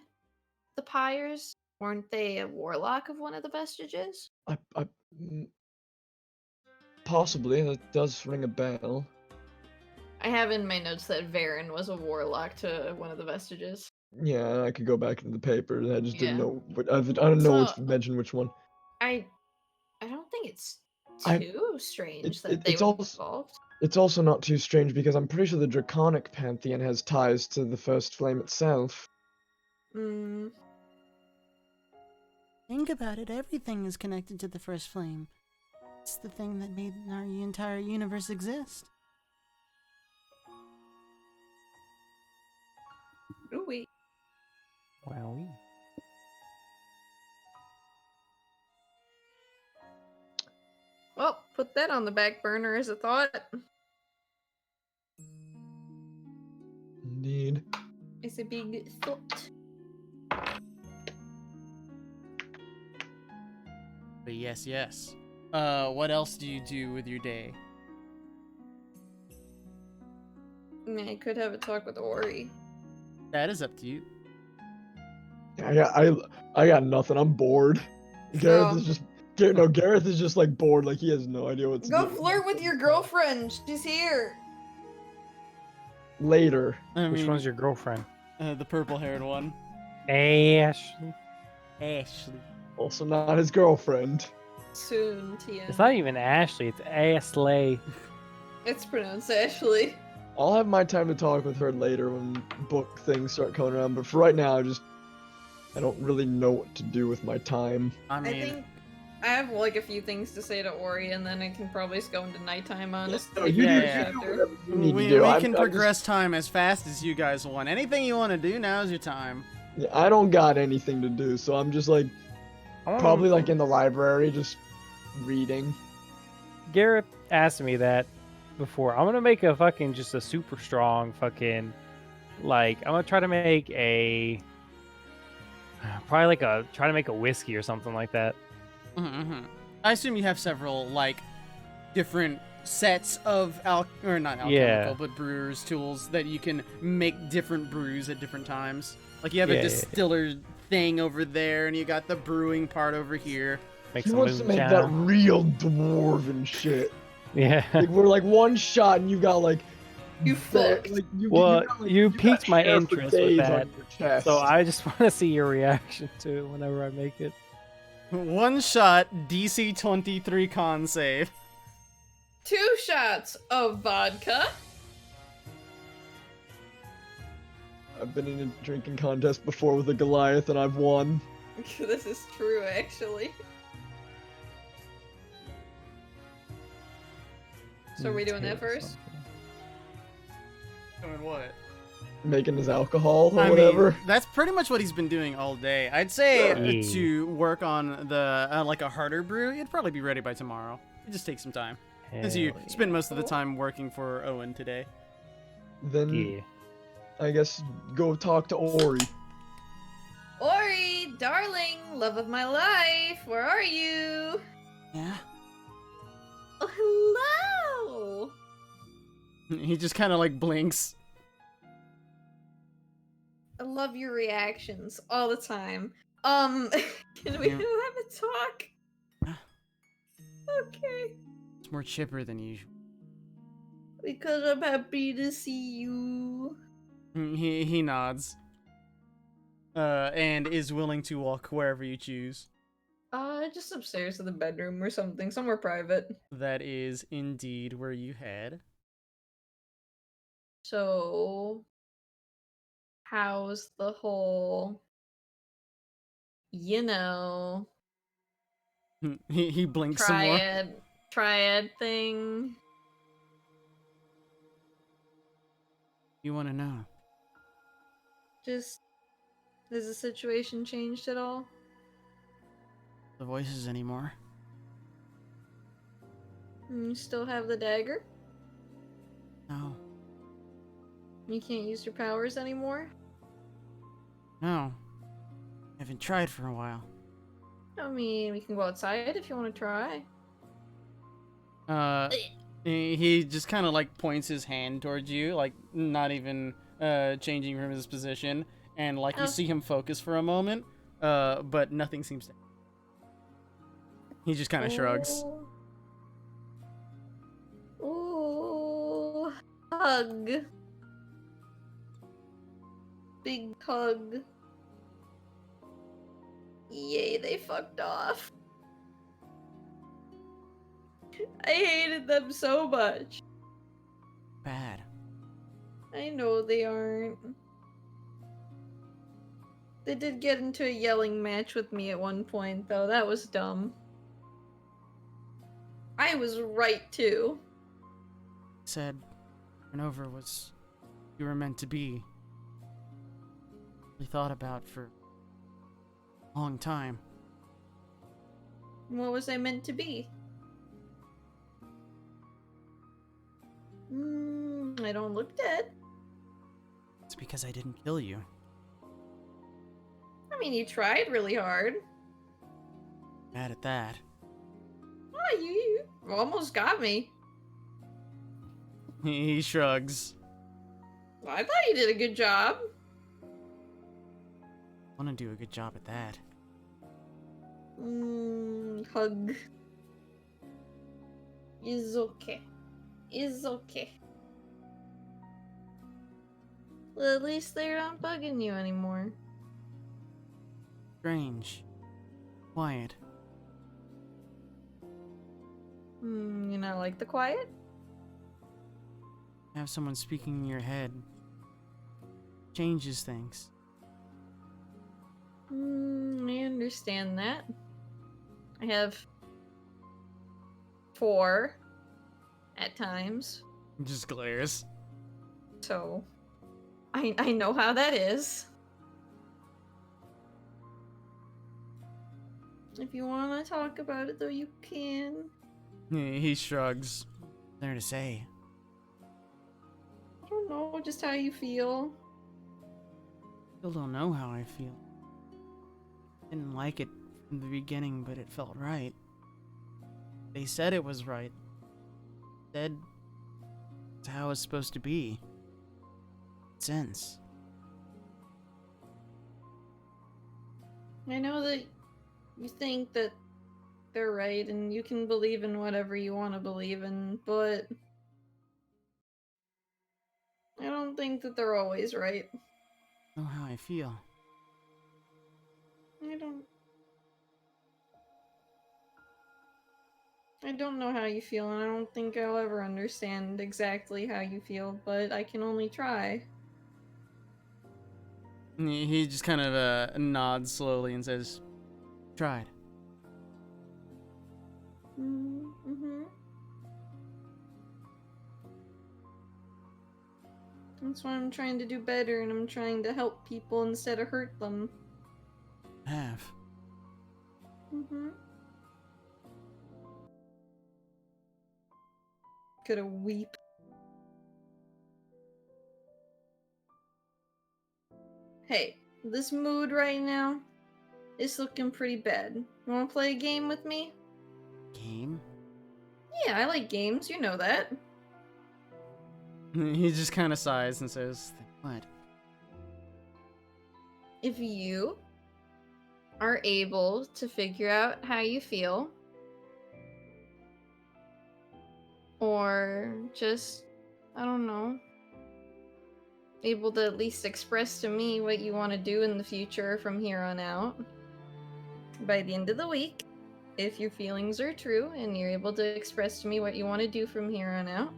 the pyres? Weren't they a warlock of one of the Vestiges? Mm, possibly, that does ring a bell. I have in my notes that Varen was a warlock to one of the Vestiges. Yeah, I could go back into the paper. I just didn't Yeah. know. But I don't know So- which mention which one. I don't think it's I- too strange it- that they it's were also- involved. It's also not too strange because I'm pretty sure the Draconic Pantheon has ties to the First Flame itself. Mm, Think about it, everything is connected to the first flame. It's the thing that made our entire universe exist. ooh wee. Wow. Well, put that on the back burner as a thought. Indeed. It's a big thought. But yes. What else do you do with your day? I mean, I could have a talk with Ori. That is up to you. I got nothing. I'm bored. Gareth So- is just Gareth is just like bored. Like he has no idea what to Go do. flirt with your girlfriend. She's here. Later. I Which mean, one's your girlfriend? the purple-haired one. Ashley. Ashley. Also not his girlfriend. Soon, Tia. It's not even Ashley. It's Ashley. It's pronounced Ashley. I'll have my time to talk with her later when book things start coming around. But for right now, I don't really know what to do with my time. I I mean, think I have like a few things to say to Ori, and then I can probably just go into nighttime. Honestly, No, you Yeah, do yeah. whatever you need we to do. I'm can just- progress time as fast as you guys want. Anything you want to do, now's your time. Yeah, I don't got anything to do, so I'm just like probably like in the library, just reading. Garrett asked me that before. I'm gonna make a fucking just a super strong fucking like I'm gonna try to make a probably like a try to make a whiskey or something like that. Mm-hmm. I assume you have several like different sets of not alchemical, Yeah. but brewers tools that you can make different brews at different times. Like you have Yeah, a yeah, yeah. distiller thing over there, and you got the brewing part over here. Make He some wants to make that moonshine. real dwarven shit. Yeah. Like we're like one shot and you got like You ba- fucked. like, you, Well, got, like, you got piqued my hair for interest with days on that, your chest. So I just want to see your reaction to it whenever I make it. One shot DC 23 con save. 2 shots of vodka. I've been in a drinking contest before with a Goliath and I've won. This is true, actually. So are we doing that first? Doing what? Making his alcohol or I whatever. mean, that's pretty much what he's been doing all day. I'd say Yeah. to work on the like a harder brew, it'd probably be ready by tomorrow. It just takes some time. Since you Hell spend most of the time working for Owen today. Then yeah. I guess go talk to Ori. Ori, darling, love of my life, where are you? Yeah. Oh, hello. He just kind of like blinks. I love your reactions all the time. Can we Yeah. have a talk? Okay. It's more chipper than usual. Because I'm happy to see you. He nods. And is willing to walk wherever you choose. Just upstairs to the bedroom or something, somewhere private. That is indeed where you head. So, how's the whole, He blinks some more. triad thing? You want to know? Just, has the situation changed at all? The voices anymore? You still have the dagger? No. You can't use your powers anymore? No. I haven't tried for a while. I mean, we can go outside if you want to try. He just kind of like points his hand towards you, like not even changing from his position, and like you Oh. see him focus for a moment, but nothing seems to. He just kind of shrugs. Ooh, hug. Big hug. Yay, they fucked off. I hated them so much. Bad. I know they aren't. They did get into a yelling match with me at one point, though. That was dumb. I was right, too. Said, over was you were meant to be. We thought about for a long time. What was I meant to be? I don't look dead. It's because I didn't kill you. I mean, you tried really hard. Bad at that. Oh, you almost got me. He shrugs. Well, I thought you did a good job. want to do a good job at that. Hug. Is okay. Is okay. Well, at least they're not bugging you anymore. Strange. Quiet. You not like the quiet? Have someone speaking in your head. Changes things. I understand that. I have 4 at times, Just glares. so I know how that is. If you want to talk about it, though, you can. He shrugs. There to say. I don't know, just how you feel. Still don't know how I feel. Didn't like it from the beginning, but it felt right. They said it was right. Said it's how it's supposed to be. Sense. I know that you think that they're right and you can believe in whatever you want to believe in, but I don't think that they're always right. Know how I feel. I don't know how you feel, and I don't think I'll ever understand exactly how you feel, but I can only try. He just kind of nods slowly and says, "Tried." Mm-hmm. That's why I'm trying to do better, and I'm trying to help people instead of hurt them. Have. Mm-hmm. Coulda weep. Hey, this mood right now is looking pretty bad. You wanna play a game with me? Game? Yeah, I like games, you know that. He just kind of sighs and says, "What?" If you are able to figure out how you feel, or just, I don't know, able to at least express to me what you want to do in the future from here on out, by the end of the week, if your feelings are true and you're able to express to me what you want to do from here on out,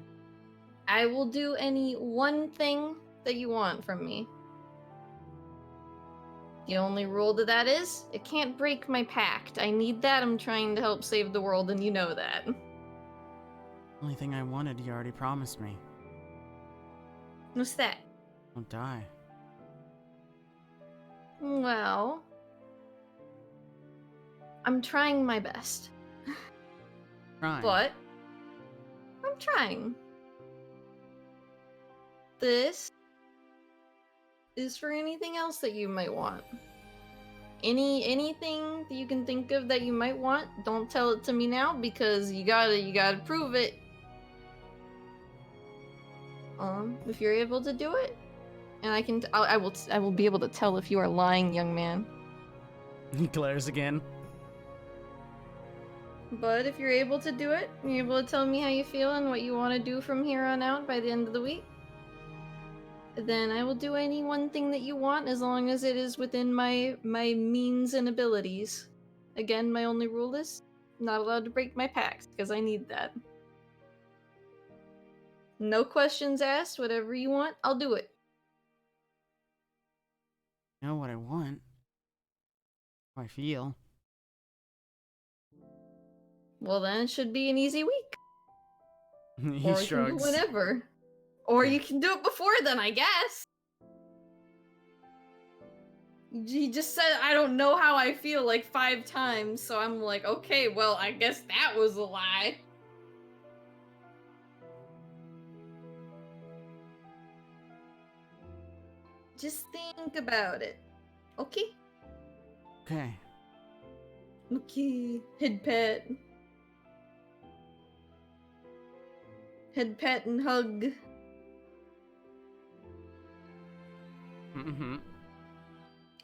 I will do any one thing that you want from me. The only rule to that is, it can't break my pact. I need that. I'm trying to help save the world, and you know that. Only thing I wanted, you already promised me. What's that? Don't die. Well, I'm trying my best. Trying. But I'm trying. This is for anything else that you might want. Anything that you can think of that you might want, don't tell it to me now because you gotta prove it. If you're able to do it, and I will be able to tell if you are lying, young man. He glares again. But if you're able to do it, you're able to tell me how you feel and what you want to do from here on out by the end of the week, then I will do any one thing that you want as long as it is within my means and abilities. Again, my only rule is not allowed to break my pact because I need that. No questions asked. Whatever you want, I'll do it. I know what I want. How I feel. Well, then it should be an easy week. He Or shrugs. you can do whenever. Or you can do it before then, I guess. He just said, I don't know how I feel like 5 times, so I'm like, okay, well, I guess that was a lie. Just think about it. Okay? Okay. Okay. Head pat. Head pat and hug. Mm-hmm.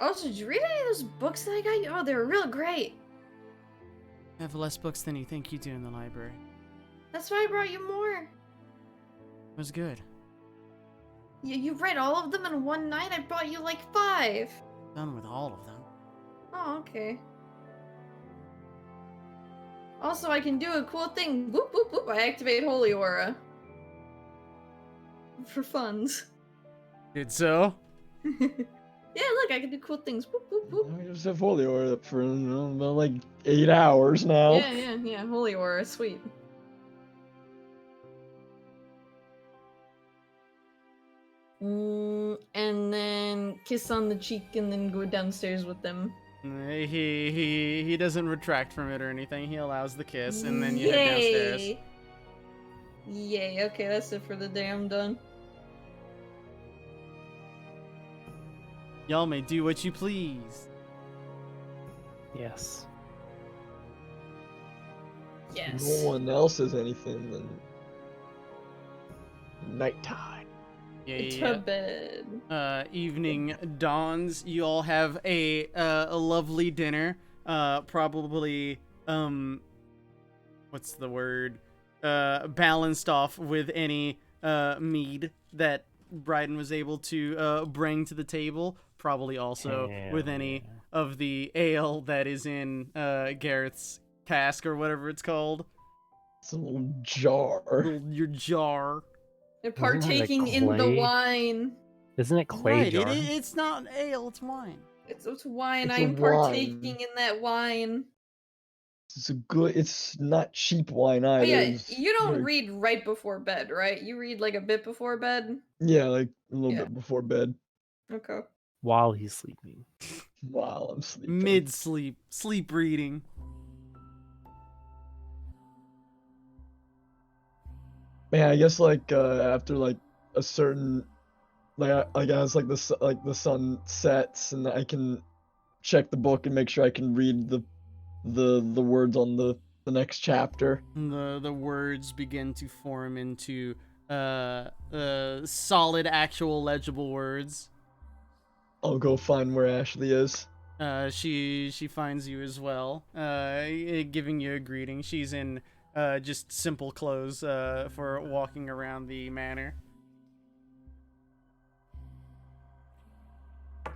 Also, did you read any of those books that I got you? Oh, they were real great. I have less books than you think you do in the library. That's why I brought you more. It was good. You read all of them in one night? I brought you like 5. Done with all of them. Oh, okay. Also, I can do a cool thing. Boop, boop, boop. I activate Holy Aura. For funds. Did so? Yeah, look, I can do cool things. Boop, boop, boop. I just have Holy Aura up for about like 8 hours now. Yeah. Holy Aura, sweet. And then kiss on the cheek and then go downstairs with them. He doesn't retract from it or anything. He allows the kiss, and then you head downstairs. Yay, okay, that's it for the day. I'm done. Y'all may do what you please. Yes. Yes. No one else says anything, then nighttime. To bed. Evening dawns. You all have a lovely dinner. Probably what's the word? Balanced off with any mead that Bryden was able to bring to the table. Probably also with any of the ale that is in Gareth's cask or whatever it's called. It's a little jar. Your jar. They're partaking in the wine. Isn't it clay Right, jar? it's not ale, it's wine. It's wine. It's a I'm wine. partaking in that wine. It's not cheap wine Oh either. yeah, It's you don't very- read right before bed, right? You read like a bit before bed? Yeah, like a little Yeah. bit before bed. Okay. While he's sleeping. While I'm sleeping. Mid-sleep. Sleep reading. Man, I guess like after like a certain like as like the sun sets and I can check the book and make sure I can read the words on the next chapter. The words begin to form into solid, actual, legible words. I'll go find where Ashley is. She finds you as well, giving you a greeting. She's in just simple clothes for walking around the manor.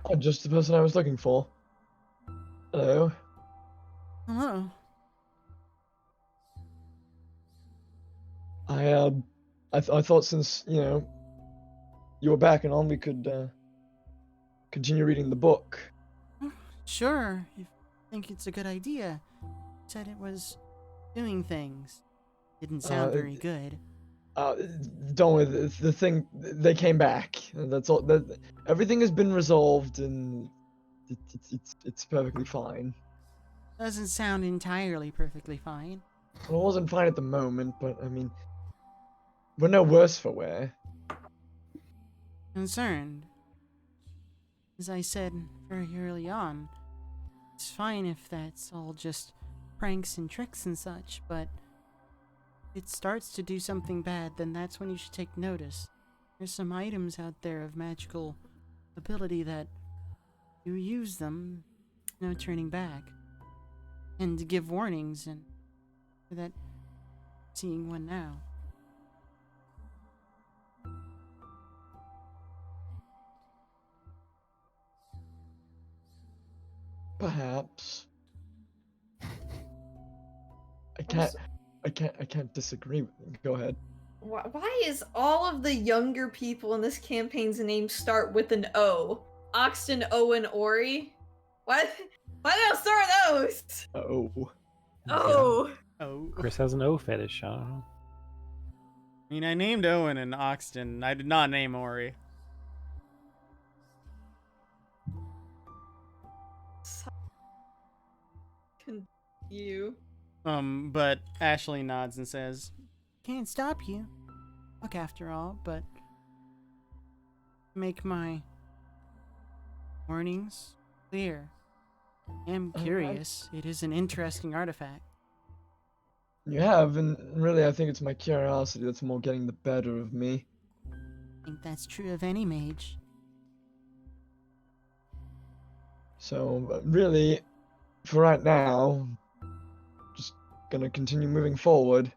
Oh, just the person I was looking for. Hello. Hello. I thought since you were back and on, we could continue reading the book. Sure, if you think it's a good idea. Said it was doing things. Didn't sound very good. Don't worry. The thing, they came back. That's all. That everything has been resolved, and it's perfectly fine. Doesn't sound entirely perfectly fine. Well, it wasn't fine at the moment, but I mean, we're no worse for wear. Concerned. As I said very early on, it's fine if that's all just pranks and tricks and such, but if it starts to do something bad, then that's when you should take notice. There's some items out there of magical ability that you use them, no turning back. And to give warnings, and for that, seeing one now. Perhaps. I can't disagree with you. Go ahead. Why is all of the younger people in this campaign's name start with an O? Oxton, Owen, Ori? Why not start with O's? Oh. Oh. Oh. Chris has an O fetish. I don't know. I mean, I named Owen and Oxton. I did not name Ori. You. But Ashley nods and says, "Can't stop you. Look, after all, but make my warnings clear. I am curious. It is an interesting artifact. You have, and really, I think it's my curiosity that's more getting the better of me. I think that's true of any mage. So really, for right now, just gonna continue moving forward.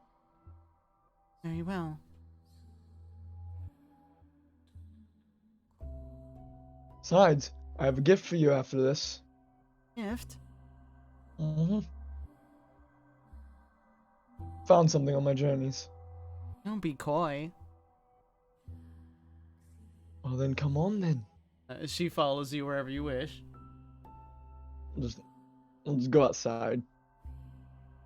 Very well. Besides, I have a gift for you after this. Gift? Mm-hmm. Found something on my journeys. Don't be coy. Well then, come on then. She follows you wherever you wish. We'll just go outside.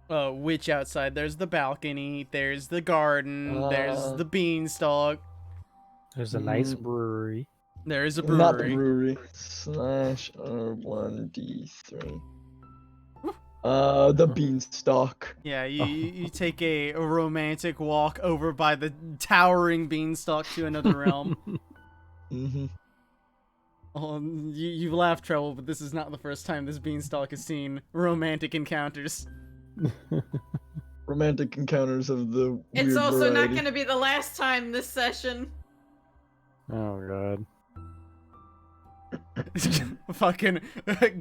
Which outside? There's the balcony, there's the garden, there's the beanstalk, There's a nice brewery. there's a Not the brewery. brewery. Slash R1D3. The beanstalk. Yeah, you take a romantic walk over by the towering beanstalk to another realm. Mm-hmm. You laugh, Treble, but this is not the first time this beanstalk has seen romantic encounters. Romantic encounters of the It's weird also not variety. going to be the last time this session. Oh god. Fucking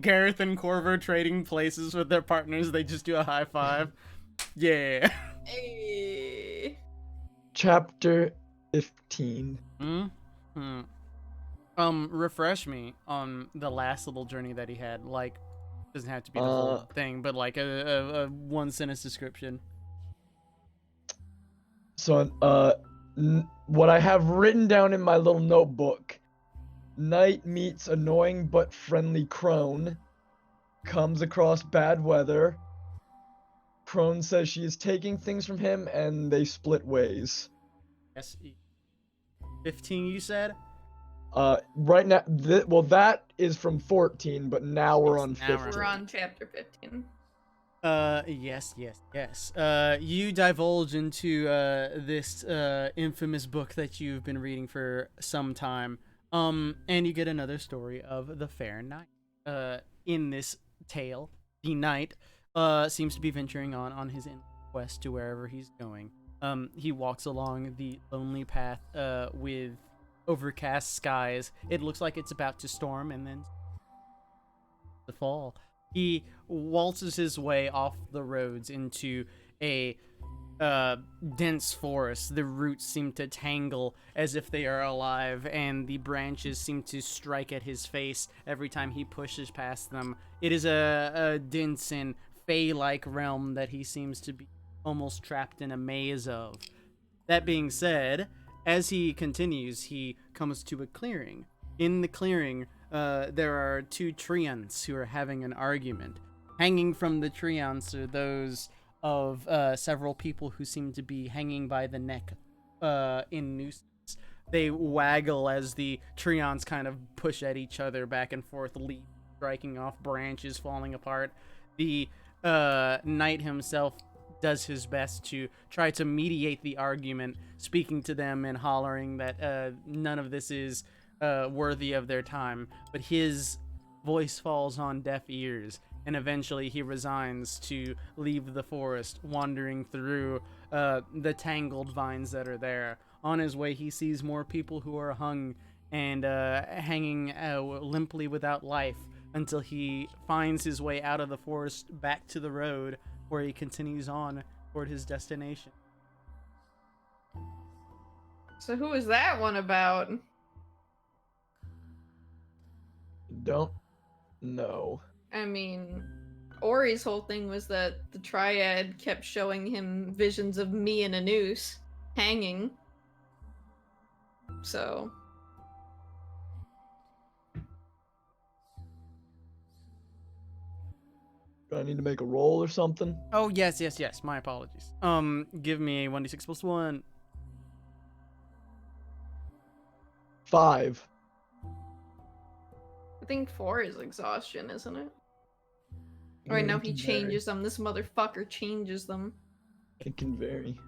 Gareth and Corver trading places with their partners. They just do a high five. Yeah. Hey. Chapter 15. Hmm. Refresh me on the last little journey that he had. Like, doesn't have to be the whole thing, but like a one sentence description. So, what I have written down in my little notebook: Knight meets annoying but friendly crone, comes across bad weather. Crone says she is taking things from him, and they split ways. Yes. 15, you said? Right now, well, that is from 14, but now we're on Now we're 15. We're on chapter 15. Yes. You divulge into this infamous book that you've been reading for some time. And you get another story of the fair knight. In this tale, the knight seems to be venturing on his quest to wherever he's going. He walks along the lonely path with overcast skies. It looks like it's about to storm and then the fall. He waltzes his way off the roads into a dense forest. The roots seem to tangle as if they are alive, and the branches seem to strike at his face every time he pushes past them. It is a dense and fey-like realm that he seems to be almost trapped in a maze of. That being said, as he continues, he comes to a clearing. In the clearing, there are two treants who are having an argument. Hanging from the treants are those of several people who seem to be hanging by the neck in nooses. They waggle as the treants kind of push at each other back and forth, leaves striking off, branches falling apart. The knight himself does his best to try to mediate the argument, speaking to them and hollering that none of this is worthy of their time, but his voice falls on deaf ears, and eventually he resigns to leave the forest, wandering through the tangled vines that are there. On his way, he sees more people who are hung and hanging limply without life, until he finds his way out of the forest back to the road, where he continues on toward his destination. So who is that one about? Don't know. I mean, Ori's whole thing was that the Triad kept showing him visions of me in a noose, hanging. So... Do I need to make a roll or something? Oh, yes. My apologies. Give me a 1d6 plus 1. 5. I think 4 is exhaustion, isn't it? Right now It he can changes them. This motherfucker changes them. vary. It can vary.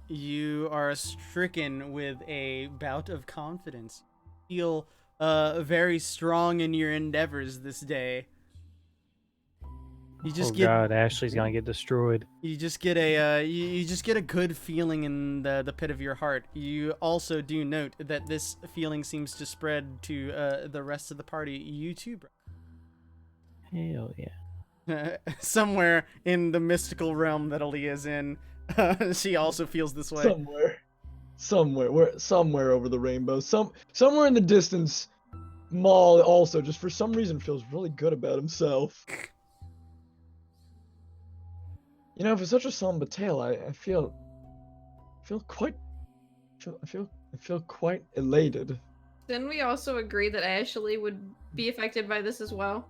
You are stricken with a bout of confidence. You feel very strong in your endeavors this day. You just Oh get god, Ashley's gonna get destroyed. you just get a you just get a good feeling in the pit of your heart. You also do note that this feeling seems to spread to the rest of the party. You too, bro. Hell yeah. Somewhere in the mystical realm that Aaliyah's in, she also feels this way. Somewhere over the rainbow, somewhere in the distance, Maul also just for some reason feels really good about himself. You know, for such a somber tale, I feel quite elated. Didn't we also agree that Ashley would be affected by this as well?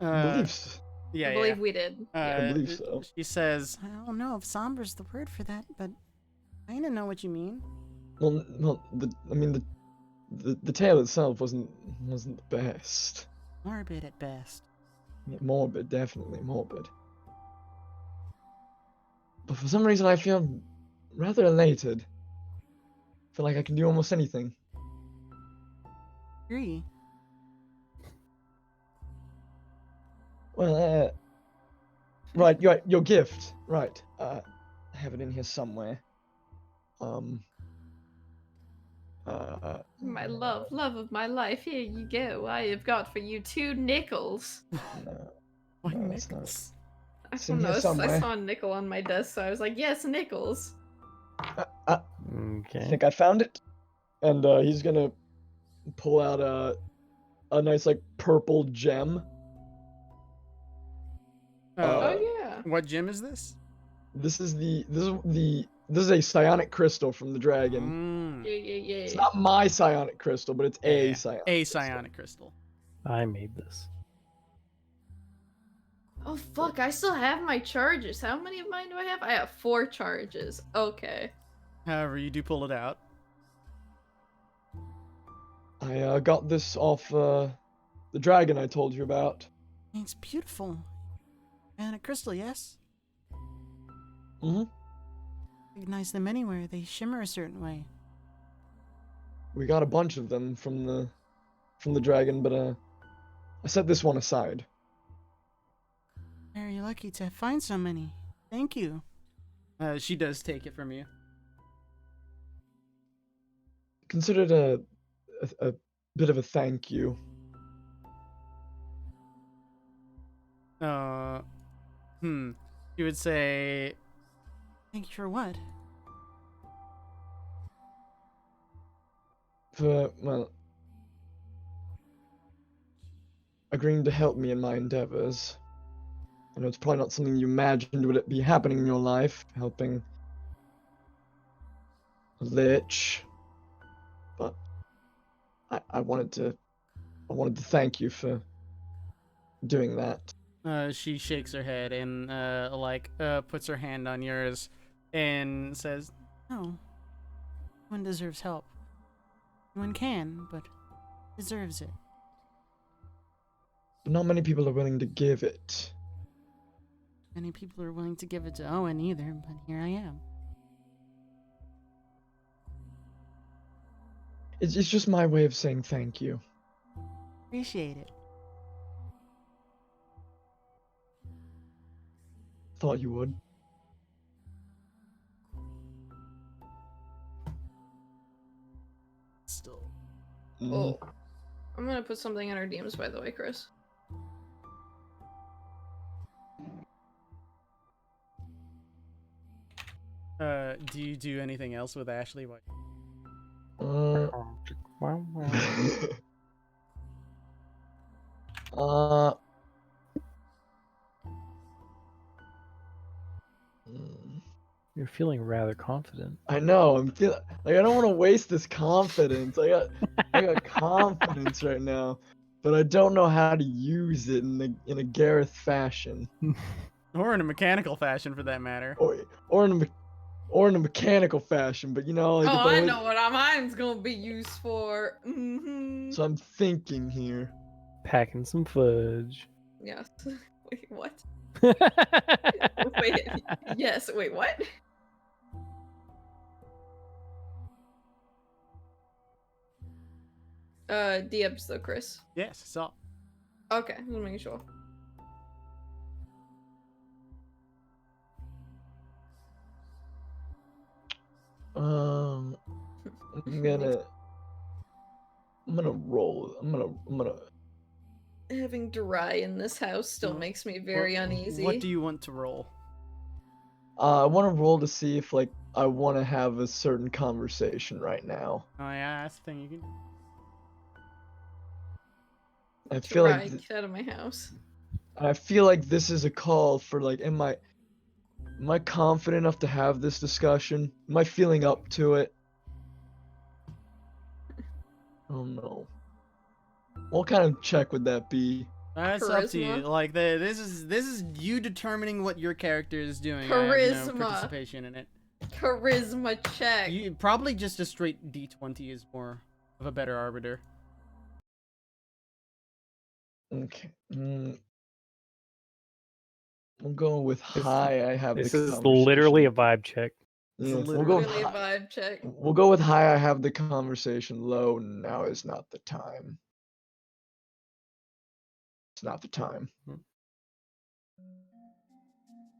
I believe so. Yeah, I believe we did. I believe so. She says, "I don't know if somber's the word for that, but I kind of know what you mean." Well, the tale itself wasn't the best. Morbid at best. Yeah, morbid, definitely morbid. But for some reason, I feel rather elated. I feel like I can do almost anything. Agree. Well, right, your gift, right? I have it in here somewhere. My love of my life, here you go. I have got for you 2 nickels. No, Why no, that's not. nickels? I It's in don't know. here I somewhere. saw a nickel on my desk, so I was like, yes, nickels. I Okay. think I found it, and he's gonna pull out a nice like purple gem. Oh yeah. What gem is this? This is a psionic crystal from the dragon. Mm, Yeah. It's not my psionic crystal, but it's a yeah, psionic. a psionic crystal. I made this. Oh fuck, I still have my charges. How many of mine do I have? I have 4 charges. Okay. However, you do pull it out. I got this off the dragon I told you about. It's beautiful. And a crystal, yes? Mhm. Recognize them anywhere. They shimmer a certain way. We got a bunch of them from the dragon, but I set this one aside. Very lucky to find so many. Thank you. She does take it from you. Consider it a bit of a thank you. She would say, "Thank you for what?" For, well, agreeing to help me in my endeavors. I know it's probably not something you imagined would be happening in your life, helping a lich, but I wanted to thank you for doing that. She shakes her head and puts her hand on yours and says, "No, one deserves help. One can, but deserves it." But not many people are willing to give it. Many people are willing to give it to Owen either, but here I am. It's just my way of saying thank you. Appreciate it. Thought you would. Still. Oh. I'm gonna put something in our DMs, by the way, Chris. Do you do anything else with Ashley? What? Uh, You're feeling rather confident. I know. I'm feeling like I don't want to waste this confidence. I got confidence right now, but I don't know how to use it in a Gareth fashion, Or in a mechanical fashion, for that matter. or in a mechanical fashion. But you know, like if Oh, I was- know what mine's gonna be used for. So I'm thinking here. Packing some fudge. Yes. Wait, what? Wait, yes, wait, what? DMs though, Chris. Yes, so. Okay, just making sure. I'm gonna roll. I'm gonna. Having dry in this house still makes me very uneasy. What do you want to roll? I want to roll to see if like I want to have a certain conversation right now. Oh yeah, that's the thing you can do. I feel Dry, like get out of my house. I feel like this is a call for like, am I confident enough to have this discussion? Am I feeling up to it? Oh no. What kind of check would that be? That's up to you. Charisma. Like this is you determining what your character is doing. I have no Charisma. participation in it. Charisma check. You probably just a straight D20 is more of a better arbiter. Okay. We'll go with high. I have This the is conversation. literally a vibe check. Yeah, It's we'll go with Literally a high. vibe check. We'll go with high. I have the conversation. Low. Now is not the time. It's not the time.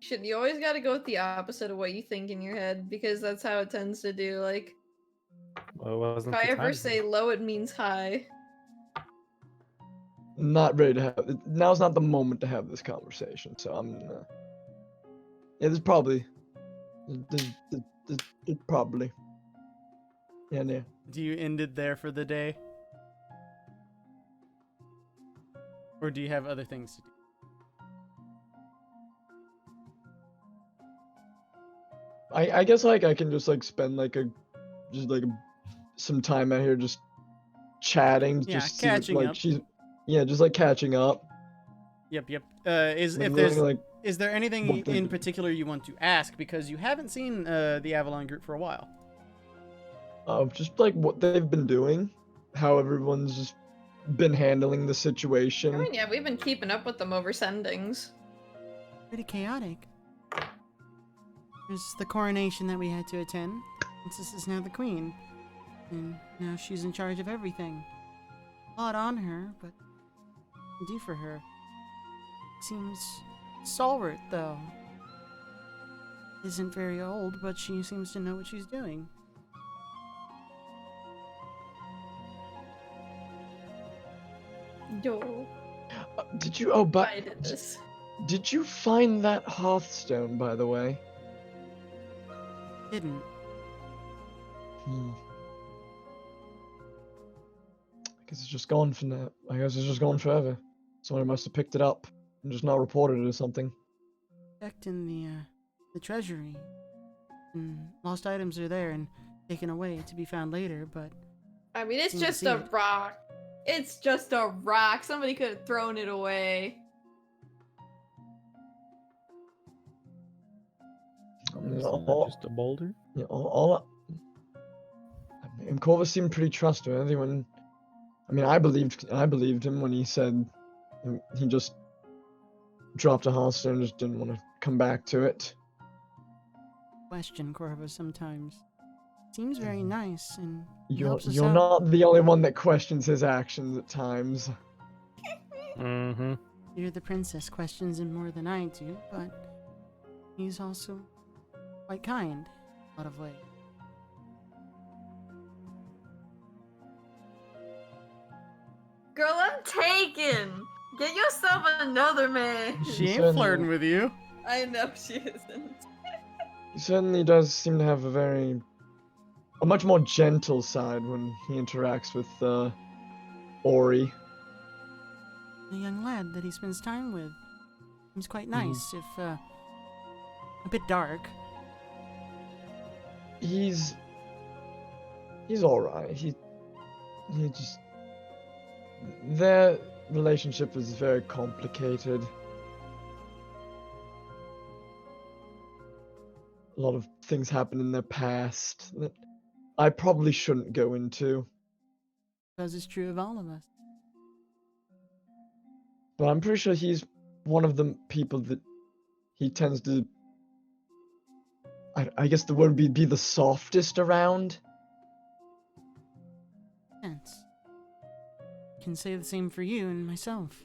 Shit, you always gotta go with the opposite of what you think in your head, because that's how it tends to do. Like, Well, it wasn't if I the ever time. say low, it means high. Not ready to have. Now's not the moment to have this conversation. So I'm. Yeah, there's probably. There's probably. Yeah, yeah. Do you end it there for the day? Or do you have other things to do? I guess like I can just like spend like some time out here just chatting, Yeah, just see what, catching like up. she's just like catching up. Yep. Like, learning, like Is there anything what they in do. particular you want to ask? Because you haven't seen the Avalon group for a while. just like what they've been doing, how everyone's just been handling the I situation. mean, yeah, we've been keeping up with them over sendings. Pretty chaotic. There's the coronation that we had to attend. Princess is now the queen. And now she's in charge of everything. A lot on her, but what can do for her. Seems stalwart, though. Isn't very old, but she seems to know what she's doing. Yo, Did you? Oh, but I did this. did you find that Hearthstone, by the way? Didn't. I guess it's just gone for now. I guess it's just gone forever. Somebody must have picked it up and just not reported it or something. Checked in the treasury. And lost items are there and taken away to be found later, but I mean, it's Didn't just see a it. rock. It's just a rock. Somebody could have thrown it away. Isn't that all- just a boulder? Yeah, I mean, Corvus seemed pretty trustworthy when. I mean, I believed him when he said he just dropped a Hearthstone, just didn't want to come back to it. question Corvus sometimes. Seems very nice and he You're helps us you're out. not the only one that questions his actions at times. Mm-hmm. You're the princess questions him more than I do, but he's also quite kind in a lot of ways. Girl, I'm taken. Get yourself another man. She ain't Certainly. flirting with you. I know she isn't. He certainly does seem to have a much more gentle side when he interacts with Ori. The young lad that he spends time with seems quite nice, if a bit dark. He's all right. He just their relationship is very complicated. A lot of things happen in their past that I probably shouldn't go into, Because it's true of all of us. but I'm pretty sure he's one of the people that he tends to. I guess the word would be the softest around. Sense. Can say the same for you and myself.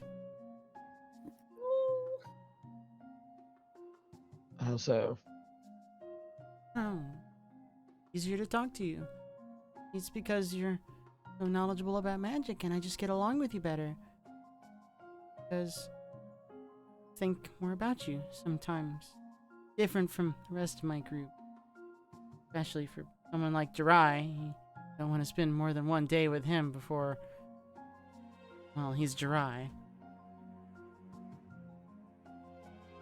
How so? Oh. easier to talk to you. It's because you're so knowledgeable about magic and I just get along with you better. Because I think more about you sometimes. Different from the rest of my group. Especially for someone like Jirai. You don't want to spend more than one day with him before, well, he's Jirai.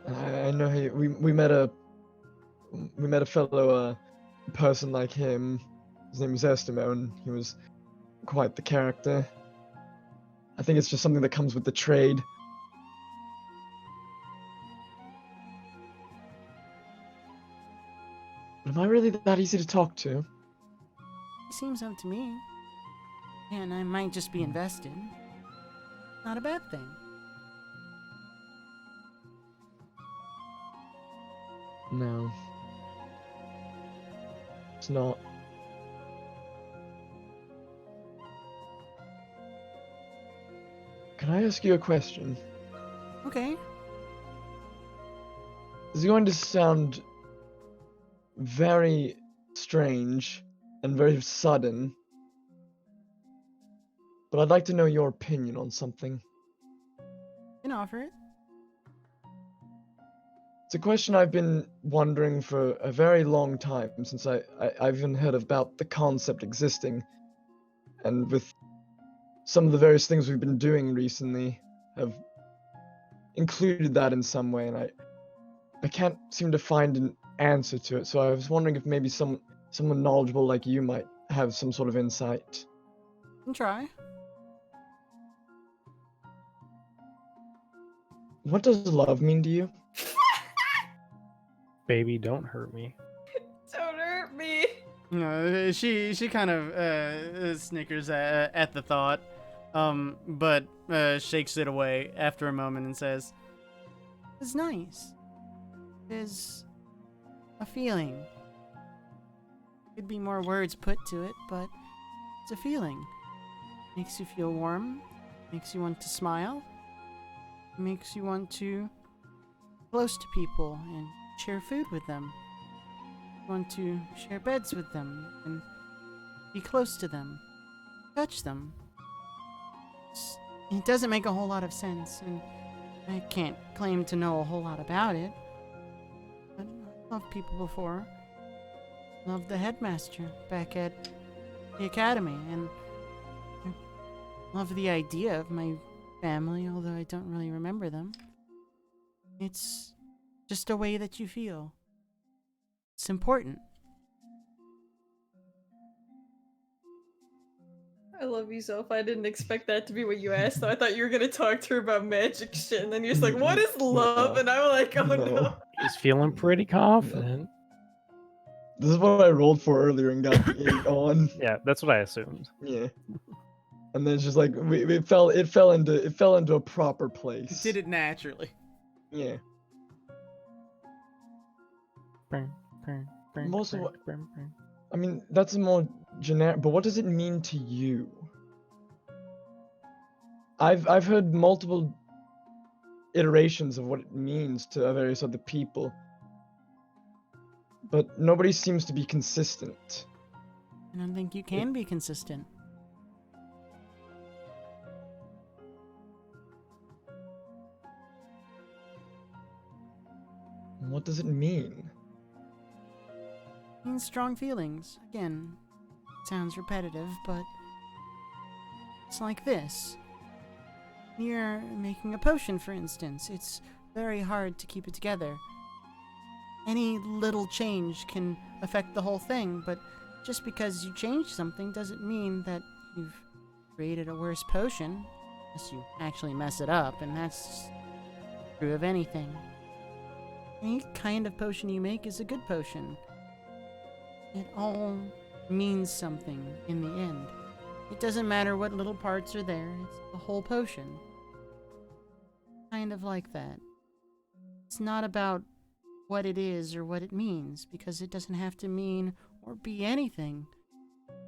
I know we met a fellow person like him. His name was Estimo, and he was quite the character. I think it's just something that comes with the trade. But am I really that easy to talk to? He seems up to me. And I might just be invested. Not a bad thing. No. It's not. Can I ask you a question? Okay. This is going to sound very strange and very sudden, but I'd like to know your opinion on something. You can offer it. It's a question I've been wondering for a very long time, since I've even heard about the concept existing, and with some of the various things we've been doing recently have included that in some way, and I can't seem to find an answer to it, so I was wondering if maybe someone knowledgeable like you might have some sort of insight. You can try. What does love mean to you? Baby, don't hurt me. Don't hurt me. No, she kind of snickers at the thought, but shakes it away after a moment and says, "It's nice. There's a feeling. Could be more words put to it, but it's a feeling. Makes you feel warm. Makes you want to smile. Makes you want to be close to people and share food with them. Want to share beds with them and be close to them, touch them. It doesn't make a whole lot of sense, and I can't claim to know a whole lot about it. But I've loved people before. Loved the headmaster back at the academy, and I love the idea of my family, although I don't really remember them. It's just a way that you feel. It's important." I love you, Soph. I didn't expect that to be what you asked, though. I thought you were gonna talk to her about magic shit, and then you're just like, what is love? No. And I'm like, oh no. He's feeling pretty confident. This is what I rolled for earlier and got the 8 on. Yeah, that's what I assumed. Yeah. And then it's just like it fell into a proper place. Did it naturally. Yeah. Most of what- I mean, that's a more generic, but what does it mean to you? I've heard multiple iterations of what it means to various other people, but nobody seems to be consistent. I don't think you can be consistent. What does it mean? Means strong feelings. Again, sounds repetitive, but it's like this. You're making a potion, for instance. It's very hard to keep it together. Any little change can affect the whole thing, but just because you change something doesn't mean that you've created a worse potion, unless you actually mess it up, and that's true of anything. Any kind of potion you make is a good potion. It all means something in the end. It doesn't matter what little parts are there, it's the whole potion. Kind of like that. It's not about what it is or what it means, because it doesn't have to mean or be anything.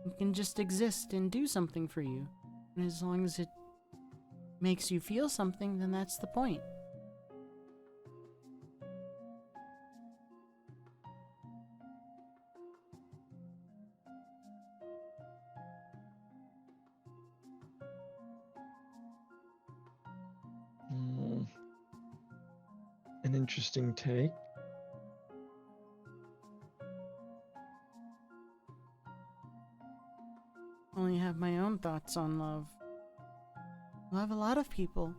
It can just exist and do something for you. And as long as it makes you feel something, then that's the point. An interesting take. I only have my own thoughts on love. I love a lot of people.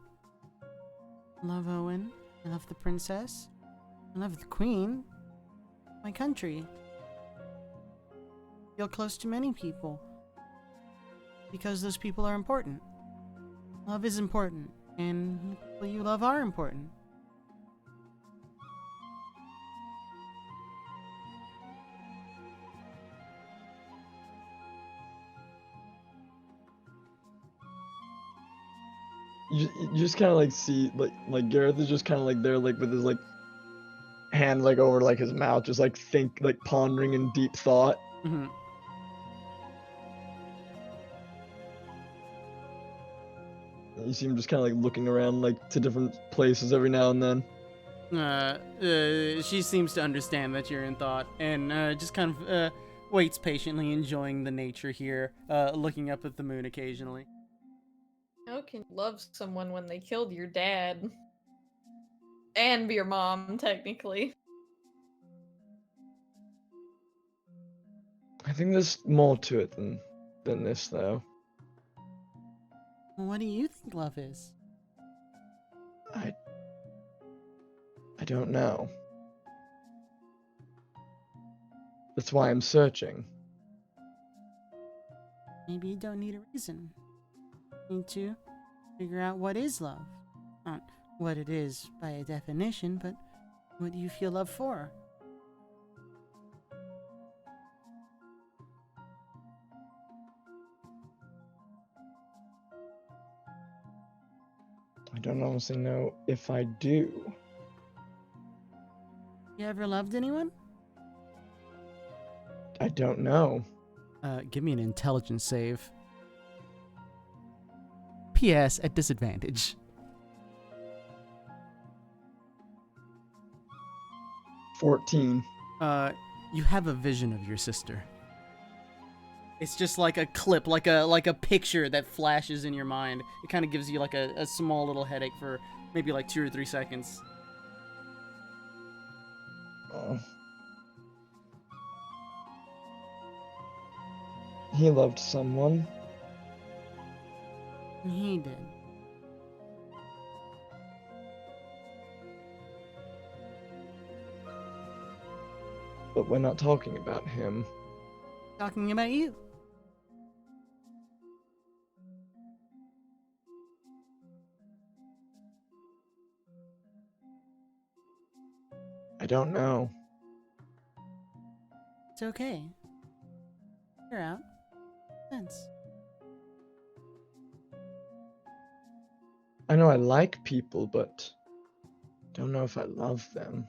I love Owen. I love the princess. I love the queen. My country. I feel close to many people. Because those people are important. Love is important. And the people you love are important. You just kind of like see like Gareth is just kind of like there like with his like hand like over like his mouth, just like pondering in deep thought. Mm-hmm. You see him just kind of like looking around like to different places every now and then. She seems to understand that you're in thought and just kind of waits patiently, enjoying the nature here, looking up at the moon occasionally. How can you love someone when they killed your dad? And your mom, technically. I think there's more to it than this though. What do you think love is? I don't know. That's why I'm searching. Maybe you don't need a reason. You need to figure out what is love. Not what it is by a definition, but what do you feel love for? I don't honestly know if I do. You ever loved anyone? I don't know. Give me an intelligence save. P.S. at disadvantage. 14. You have a vision of your sister. It's just like a clip, like a picture that flashes in your mind. It kind of gives you like a small little headache for maybe like 2 or 3 seconds. Oh. He loved someone. He did. But we're not talking about him. Talking about you. I don't know. It's okay. You're out. Thanks. I know I like people, but don't know if I love them.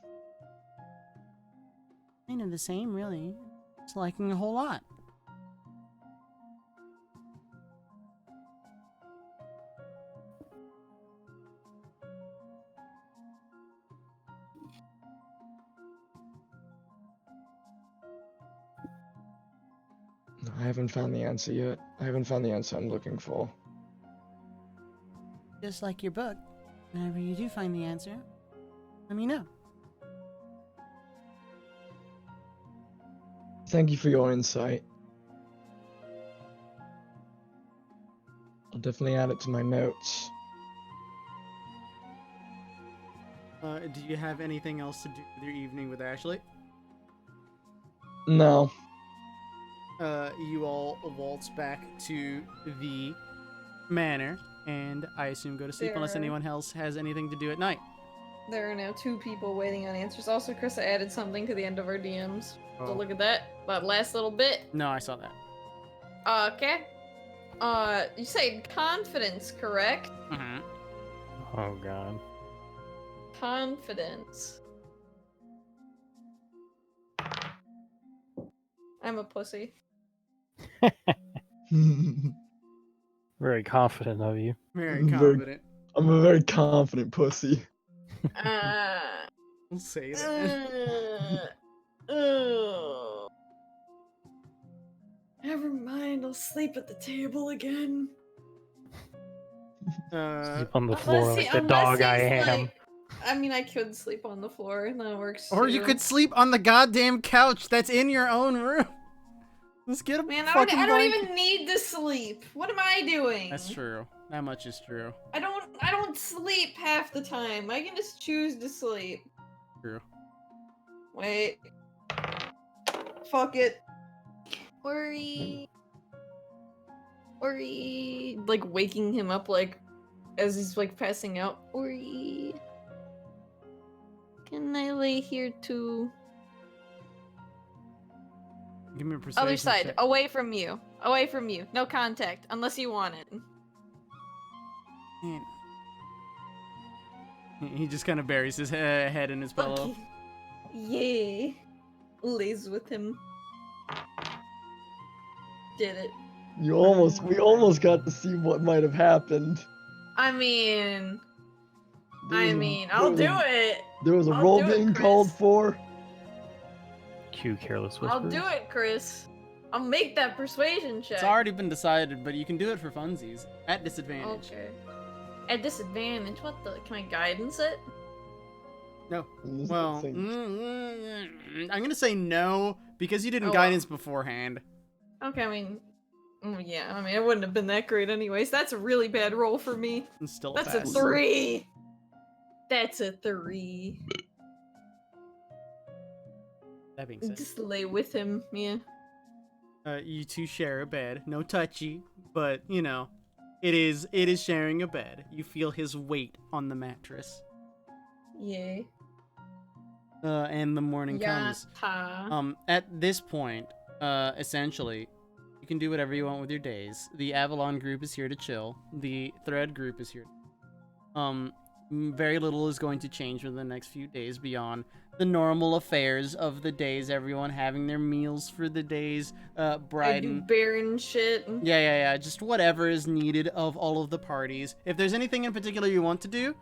Kind of the same, really. It's liking a whole lot. I haven't found the answer yet. I haven't found the answer I'm looking for. Just like your book. Whenever you do find the answer, let me know. Thank you for your insight. I'll definitely add it to my notes. Do you have anything else to do with your evening with Ashley? No. You all waltz back to the manor, and I assume go to sleep unless There. anyone else has anything to do at night. There are now 2 people waiting on answers. Also, Chris added something to the end of our DMs. So look at that. That last little bit. No, I saw that. Okay. You said confidence, correct? Mm-hmm. Oh god. Confidence. I'm a pussy. Very confident of you. Very Very- confident. I'm a very confident pussy. We'll say that. Never mind, I'll sleep at the table again. Sleep on the floor like the dog I am. I mean, I could sleep on the floor, and that works. Or you too. could sleep on the goddamn couch that's in your own room. Let's get a Man, fucking I don't blanket. even need to sleep. What am I doing? That's true. That much is true. I don't sleep half the time. I can just choose to sleep. True. Wait. Fuck it. Ori. Like waking him up like as he's like passing out. Ori. Can I lay here too? Give me a persuasion Other side, check. away from you. Away from you. No contact, unless you want it. Man. He just kind of buries his head in his pillow. Yeah. Lays with him. Did it. We almost got to see what might have happened. I mean, There I'll was do a- it. There was a I'll roll do it, being Chris. called for. Cue careless I'll whispers. do it, Chris. I'll make that persuasion check. It's already been decided, but you can do it for funsies at disadvantage. Okay. At disadvantage, what the? Can I guidance it? No. And this is Well, insane. I'm gonna say no because you didn't Oh, guidance beforehand. Okay, I mean, yeah, I mean, it wouldn't have been that great anyways. That's a really bad roll for me. And still That's pass. a 3. That's a 3. That being said, Just lay with him, yeah. you two share a bed. No touchy, but you know, it is sharing a bed. You feel his weight on the mattress. Yay. And the morning comes. Yatta. At this point, essentially, you can do whatever you want with your days. The Avalon group is here to chill. The Thread group is here. Very little is going to change within the next few days beyond the normal affairs of the days. Everyone having their meals for the days. I do Bryden. barren shit. Yeah. Just whatever is needed of all of the parties. If there's anything in particular you want to do,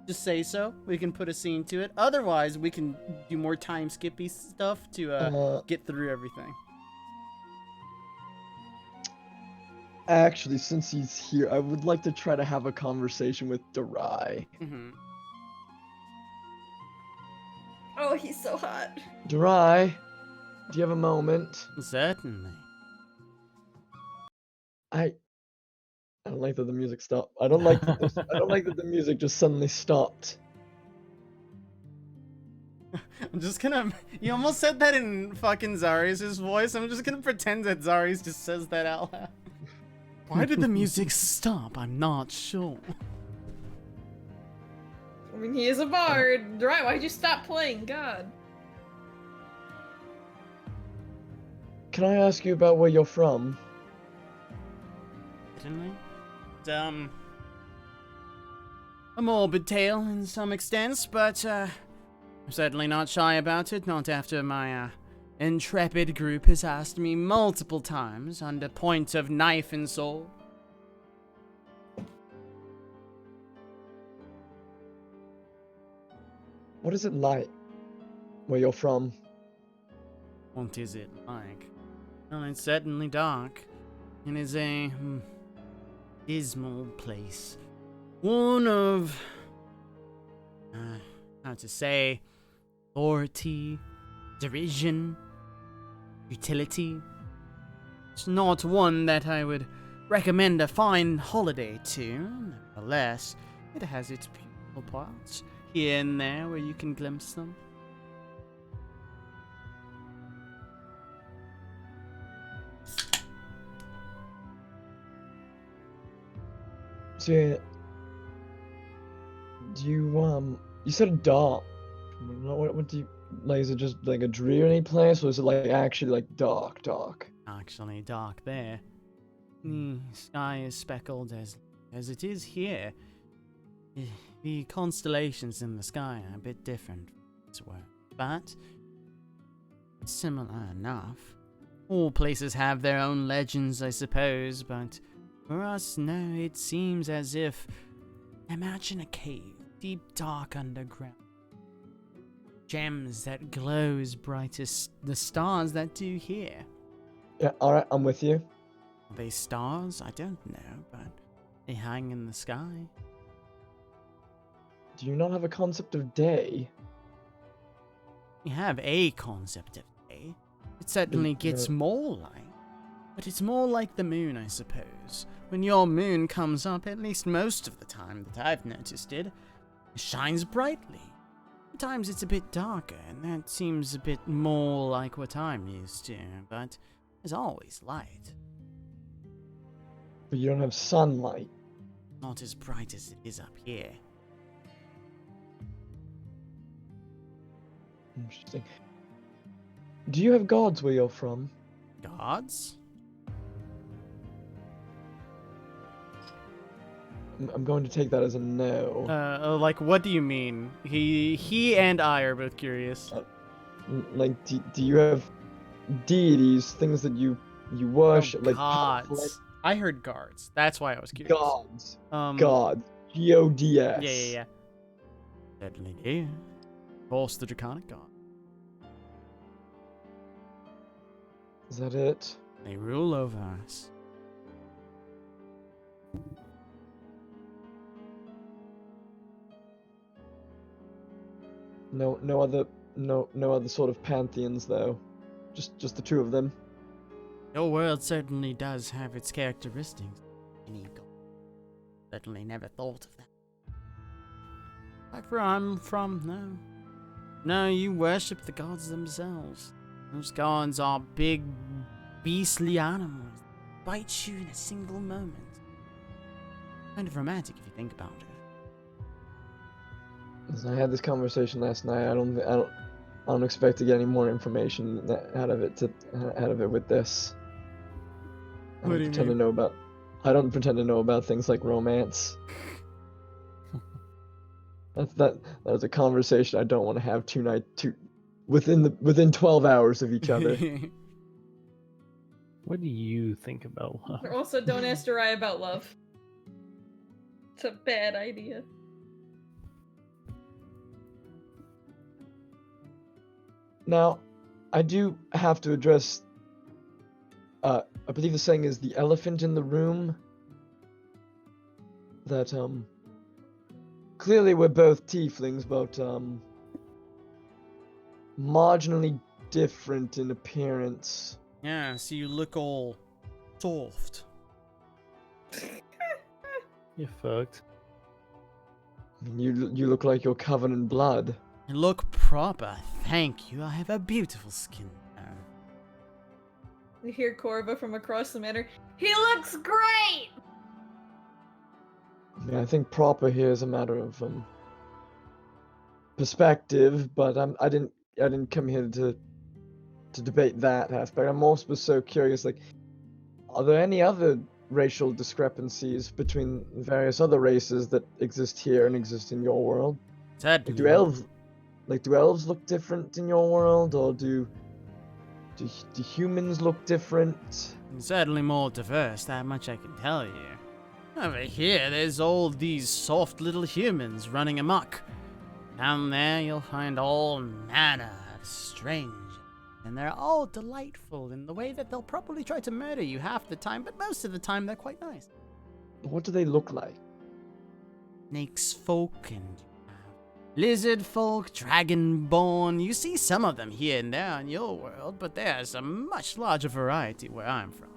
just say so. We can put a scene to it. Otherwise, we can do more time skippy stuff to get through everything. Actually, since he's here, I would like to try to have a conversation with Darai. Mm-hmm. Oh, he's so hot. Darai, do you have a moment? Certainly. I don't like that the music stopped. I don't like that I don't like that the music just suddenly stopped. I'm just gonna. You almost said that in fucking Zarius' voice. I'm just gonna pretend that Zarius just says that out loud. Why did the music stop? I'm not sure. I mean, he is a bard. Right, why'd you stop playing? God. Can I ask you about where you're from? Certainly. A morbid tale in some extents, but I'm certainly not shy about it. Not after my intrepid group has asked me multiple times under point of knife and sword. What is it like where you're from? What is it like? Well, it's certainly dark. It is a dismal place. One of, how to say, authority, derision, utility. It's not one that I would recommend a fine holiday to. Nevertheless, it has its beautiful parts here and there where you can glimpse them. So, do you said dark. What do you, like, is it just like a dreary place, or is it like actually like dark? Actually dark there. The sky is speckled as it is here. The constellations in the sky are a bit different from its world, but similar enough. All places have their own legends, I suppose, but for us, no, it seems as if, imagine a cave, deep dark underground. Gems that glow as bright as the stars that do here. Yeah, alright, I'm with you. Are they stars? I don't know, but they hang in the sky. Do you not have a concept of day? We have a concept of day. It certainly gets more light. But it's more like the moon, I suppose. When your moon comes up, at least most of the time that I've noticed it shines brightly. Sometimes it's a bit darker, and that seems a bit more like what I'm used to, but there's always light. But you don't have sunlight. Not as bright as it is up here. Interesting. Do you have gods where you're from? Gods? I'm going to take that as a no. Like, what do you mean? He and I are both curious. Like, do you have deities, things that you worship, Oh, like gods. I heard guards. That's why I was curious. gods? Um, Gods. Gods. Yeah. Deadly do. Of course, the draconic god. Is that it? They rule over us. No other sort of pantheons though. Just the two of them. Your world certainly does have its characteristics. Any god. Certainly never thought of that. Like where I'm from, no. No, you worship the gods themselves. Those gods are big, beastly animals. Bite you in a single moment. Kind of romantic if you think about it. As I had this conversation last night, I don't expect to get any more information out of it with this. I What don't do you pretend to mean? know about. I don't pretend to know about things like romance. That was a conversation I don't want to have within 12 hours of each other. What do you think about love? Also, don't ask Durai about love. It's a bad idea. Now, I do have to address. I believe the saying is the elephant in the room. That clearly we're both tieflings, but marginally different in appearance. Yeah, so you look all soft. You're fucked. I mean, you look like you're covered in blood. You look proper, thank you. I have a beautiful skin. You hear Corva from across the manor. He looks great! I mean, I think proper here is a matter of perspective, but I didn't come here to debate that aspect. I'm also so curious, like, are there any other racial discrepancies between various other races that exist here and exist in your world? Like, Certainly. do elves look different in your world, or do humans look different? Certainly more diverse, that much I can tell you. Over here, there's all these soft little humans running amok. Down there, you'll find all manner of strange. And they're all delightful in the way that they'll probably try to murder you half the time, but most of the time they're quite nice. What do they look like? Snakes folk and lizard folk, dragonborn. You see some of them here and there in your world, but there's a much larger variety where I'm from.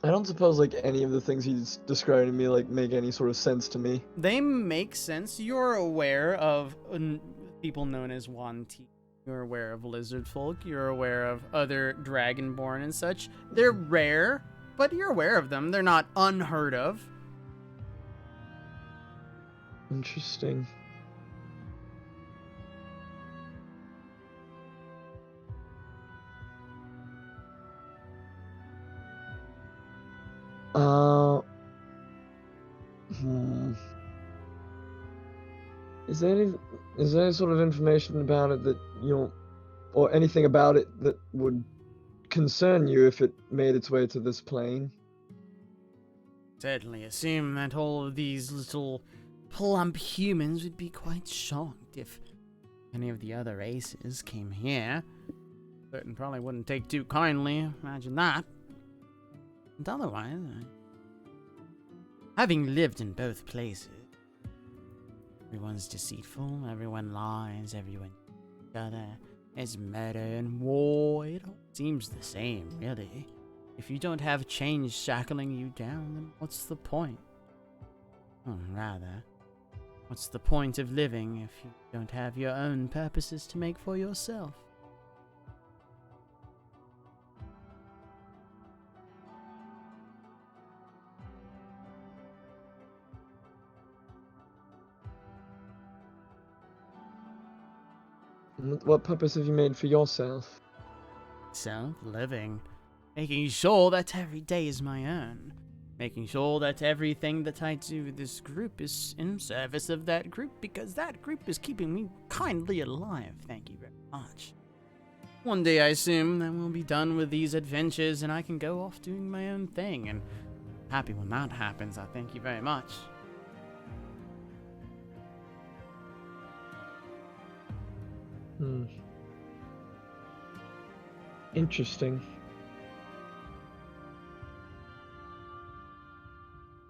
I don't suppose like any of the things he's describing to me like make any sort of sense to me. They make sense. You're aware of people known as Wanti. You're aware of lizard folk. You're aware of other dragonborn and such. They're rare, but you're aware of them. They're not unheard of. Interesting. Is there any sort of information about it that or anything about it that would concern you if it made its way to this plane? Certainly assume that all of these little plump humans would be quite shocked if any of the other races came here. Certain probably wouldn't take too kindly, imagine that. And otherwise, having lived in both places, everyone's deceitful, everyone lies, everyone each other. There's murder and war. It all seems the same, really. If you don't have change shackling you down, then what's the point? Or rather, what's the point of living if you don't have your own purposes to make for yourself? What purpose have you made for yourself? Living. Making sure that every day is my own. Making sure that everything that I do with this group is in service of that group, because that group is keeping me kindly alive. Thank you very much. One day, I assume, that we'll be done with these adventures and I can go off doing my own thing, and happy when that happens. I thank you very much. Interesting.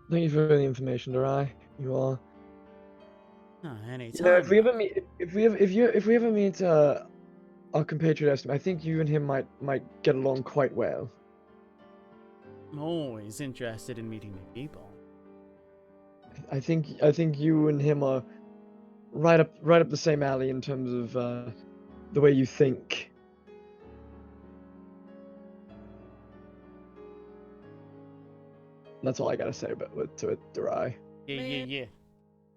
Thank you for the information, Durai. You are. Oh, anytime. You know, if we ever meet our compatriot Estim, I think you and him might get along quite well. I'm always interested in meeting new people. I think you and him are right up the same alley in terms of the way you think. That's all I gotta say about it, Durai. Yeah.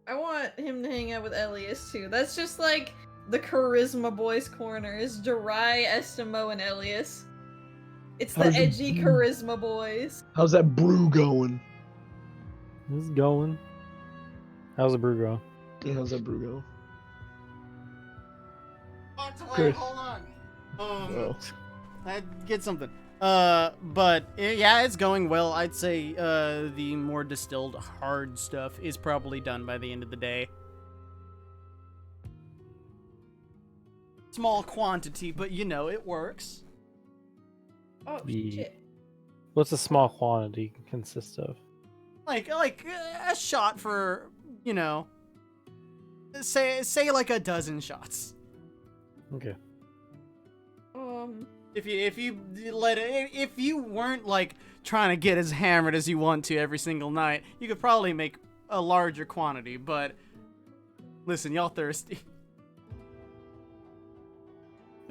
I want him to hang out with Elias too. That's just like the charisma boys corner is Jirai, Estimo, and Elias. It's the How's your edgy brew? charisma boys. How's that brew going? It's going. How's the brew going? Yeah, how's that brew going? Wait, hold on. Well, I'd get something. But yeah, it's going well. I'd say the more distilled hard stuff is probably done by the end of the day. Small quantity, but you know, it works. Oh The- shit. What's a small quantity consist of? Like a shot for, you know, say like a dozen shots. Okay. If you weren't like trying to get as hammered as you want to every single night, you could probably make a larger quantity, but listen, y'all thirsty.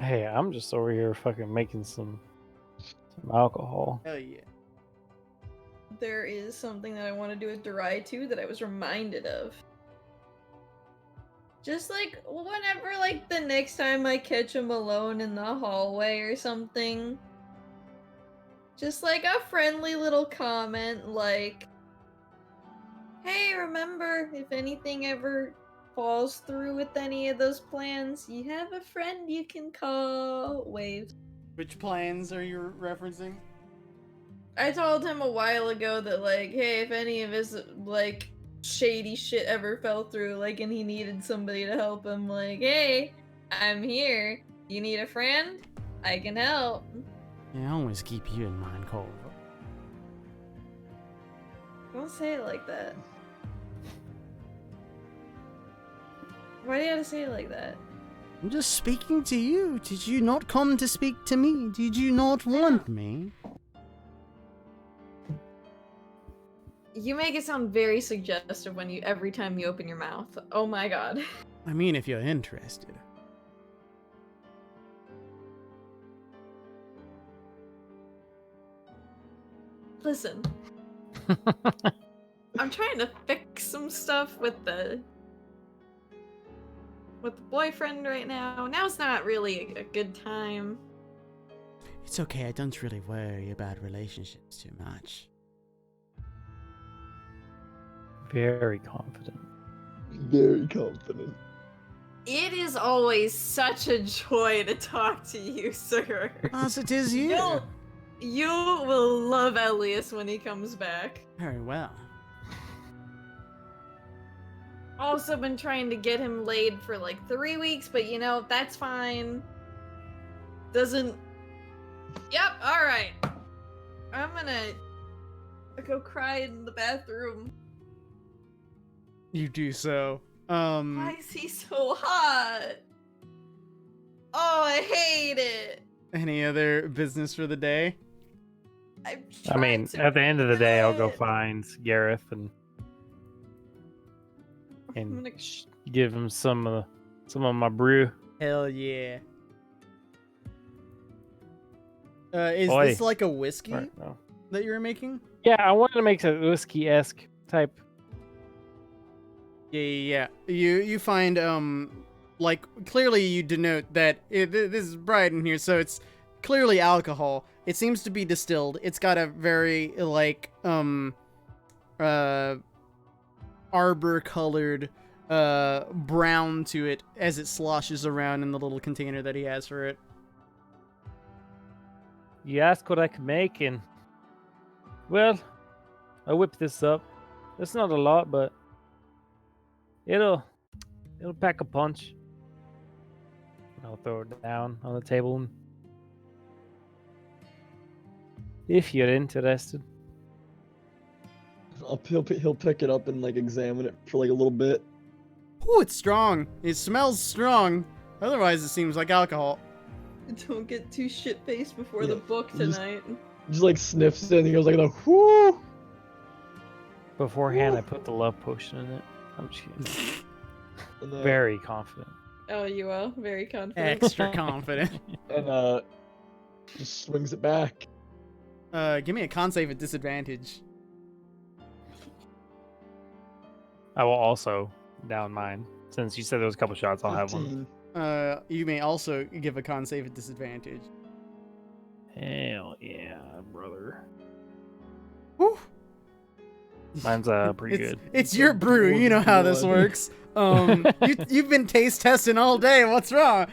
Hey, I'm just over here fucking making some alcohol. Hell yeah. There is something that I want to do with Durai too that I was reminded of. Just like whenever, like the next time I catch him alone in the hallway or something, just like a friendly little comment like, hey, remember, if anything ever falls through with any of those plans, you have a friend you can call. Wave. Which plans are you referencing? I told him a while ago that, like, hey, if any of his, like, shady shit ever fell through, like, and he needed somebody to help him, like, hey, I'm here. You need a friend? I can help. Yeah, I always keep you in mind, Cole. Don't say it like that. Why do you gotta say it like that? I'm just speaking to you. Did you not come to speak to me? Did you not want me? You make it sound very suggestive when every time you open your mouth. Oh my god. I mean, if you're interested. Listen. I'm trying to fix some stuff with the boyfriend right now. Now's not really a good time. It's okay, I don't really worry about relationships too much. Very confident. very confident. It is always such a joy to talk to you, sir. As it is you. You will love Elias when he comes back. Very well. Also been trying to get him laid for like 3 weeks, but you know, that's fine. Doesn't... Yep, alright. I'm gonna go cry in the bathroom You do so. Why is he so hot? Oh, I hate it. Any other business for the day? I mean, at the end of the day, I'll go find Gareth and I'm gonna give him some of my brew. Hell yeah. Is Oi. this like a whiskey Or- no. that you're making? Yeah, I wanted to make a whiskey-esque type. Yeah. You find like clearly you denote that this is bright in here, so it's clearly alcohol. It seems to be distilled. It's got a very like arbor colored brown to it as it sloshes around in the little container that he has for it. You ask what I can make, and well, I whip this up. It's not a lot, but it'll pack a punch. I'll throw it down on the table, and if you're interested. He'll pick it up and like examine it for like a little bit. Ooh, it's strong. It smells strong. Otherwise, it seems like alcohol. Don't get too shit-faced before Yeah, the book just- tonight. Just like sniffs it and he goes like the whoo. Beforehand, Ooh. I put the love potion in it. I'm just kidding. And, uh, Very confident. Oh, you are very confident. Extra confident. and just swings it back. Give me a con save at disadvantage. I will also down mine. Since you said there was a couple shots, I'll have one. 15. You may also give a con save at disadvantage. Hell yeah, brother. Whew. Mine's pretty It's, good. it's your brew. You know how this Blood. works. You've been taste testing all day. What's wrong?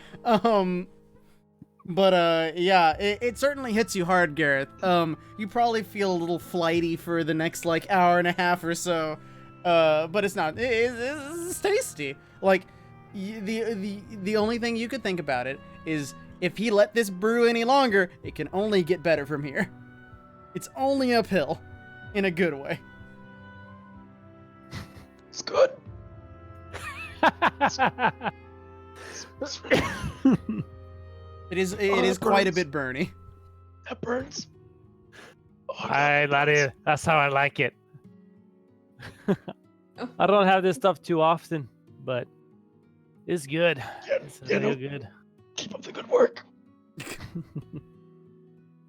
Yeah, it certainly hits you hard, Gareth. You probably feel a little flighty for the next like hour and a half or so. But it's not. It's tasty. Like the only thing you could think about it is if he let this brew any longer, it can only get better from here. It's only uphill, in a good way. It's good. It is it quite a burns. bit burny. That burns. Oh, God, Aye, that laddie, burns. that's how I like it. I don't have this stuff too often, but it's good. Yeah, It's yeah, real no, good. keep up the good work.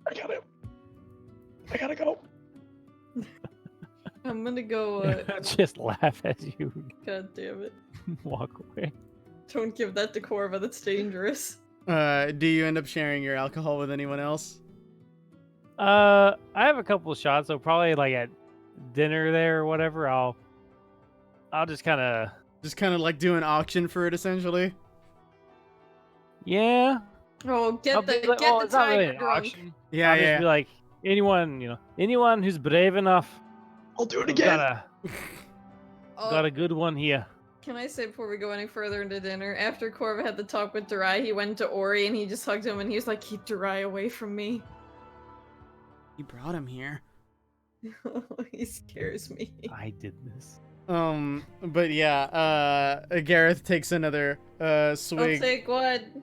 I gotta go. I'm gonna go. Just laugh as you God damn it! walk away. Don't give that to Corva. That's dangerous. Do you end up sharing your alcohol with anyone else? I have a couple of shots, so probably like at dinner there or whatever. I'll just kind of Just kind of like do an auction for it, essentially. yeah. Oh, get I'll the be like, get well, the it's not really tiger an drunk. auction. Yeah, I'll just be like anyone who's brave enough. I'll do it who's again. Oh, got a good one here. can I say before we go any further into dinner, after Corva had the talk with Durai, he went to Ori and he just hugged him and he was like, "Keep Durai away from me." You brought him here. He scares me. I did this. But yeah, Gareth takes another I'll swig. take one.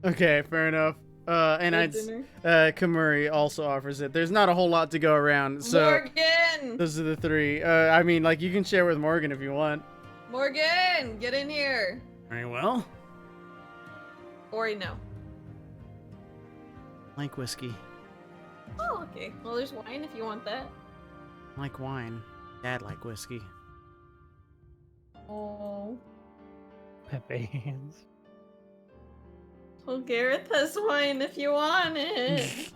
Okay, fair enough. And Good I'd dinner. Kamuri also offers it. There's not a whole lot to go around, so Morgan! those are the three. I mean, like you can share with Morgan if you want. Morgan! Get in here! Very well. Ori, no. Like whiskey, Oh, okay. Well, there's wine if you want that. like wine. Dad like whiskey. Oh. Pepe hands. Well, Gareth has wine if you want it.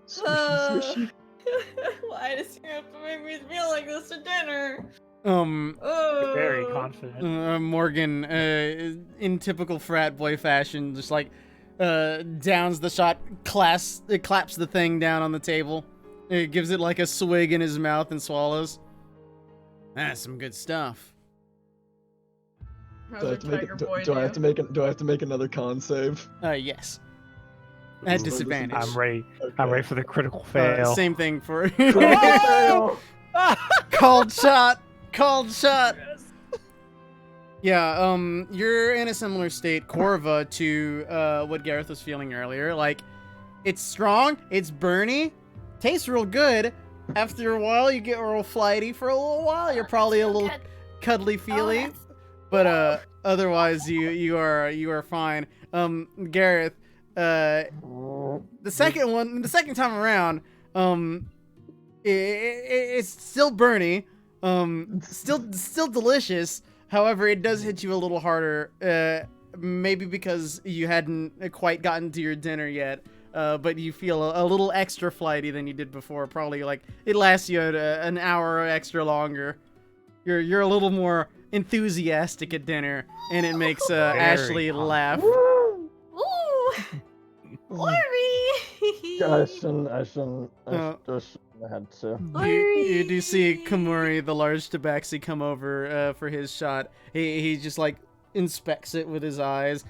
Swishy, swishy. Why does you have to make me feel like this at dinner? Oh. Very confident. Morgan, in typical frat boy fashion, just like downs the shot, claps the thing down on the table. It gives it like a swig in his mouth and swallows. That's some good stuff. How's Do I your have to make tiger it, boy do I have to make it, do I have to make another con save? Yes. At Ooh, disadvantage. I'm ready. I'm Okay. ready for the critical fail. Same thing for Critical fail. called shot. Called shot. Yeah, you're in a similar state, Corva, to what Gareth was feeling earlier. Like, it's strong, it's burny, tastes real good. After a while, you get real flighty. For a little while, you're probably a little cuddly feely, but otherwise, you are fine. Gareth, the second time around, it's still burny, still delicious. However, it does hit you a little harder, maybe because you hadn't quite gotten to your dinner yet, but you feel a little extra flighty than you did before. Probably like it lasts you an hour extra longer. You're a little more enthusiastic at dinner, and it makes Ashley laugh. Ooh! Ori! I shouldn't have had to. You do see Kamuri, the large tabaxi, come over for his shot. He just like inspects it with his eyes,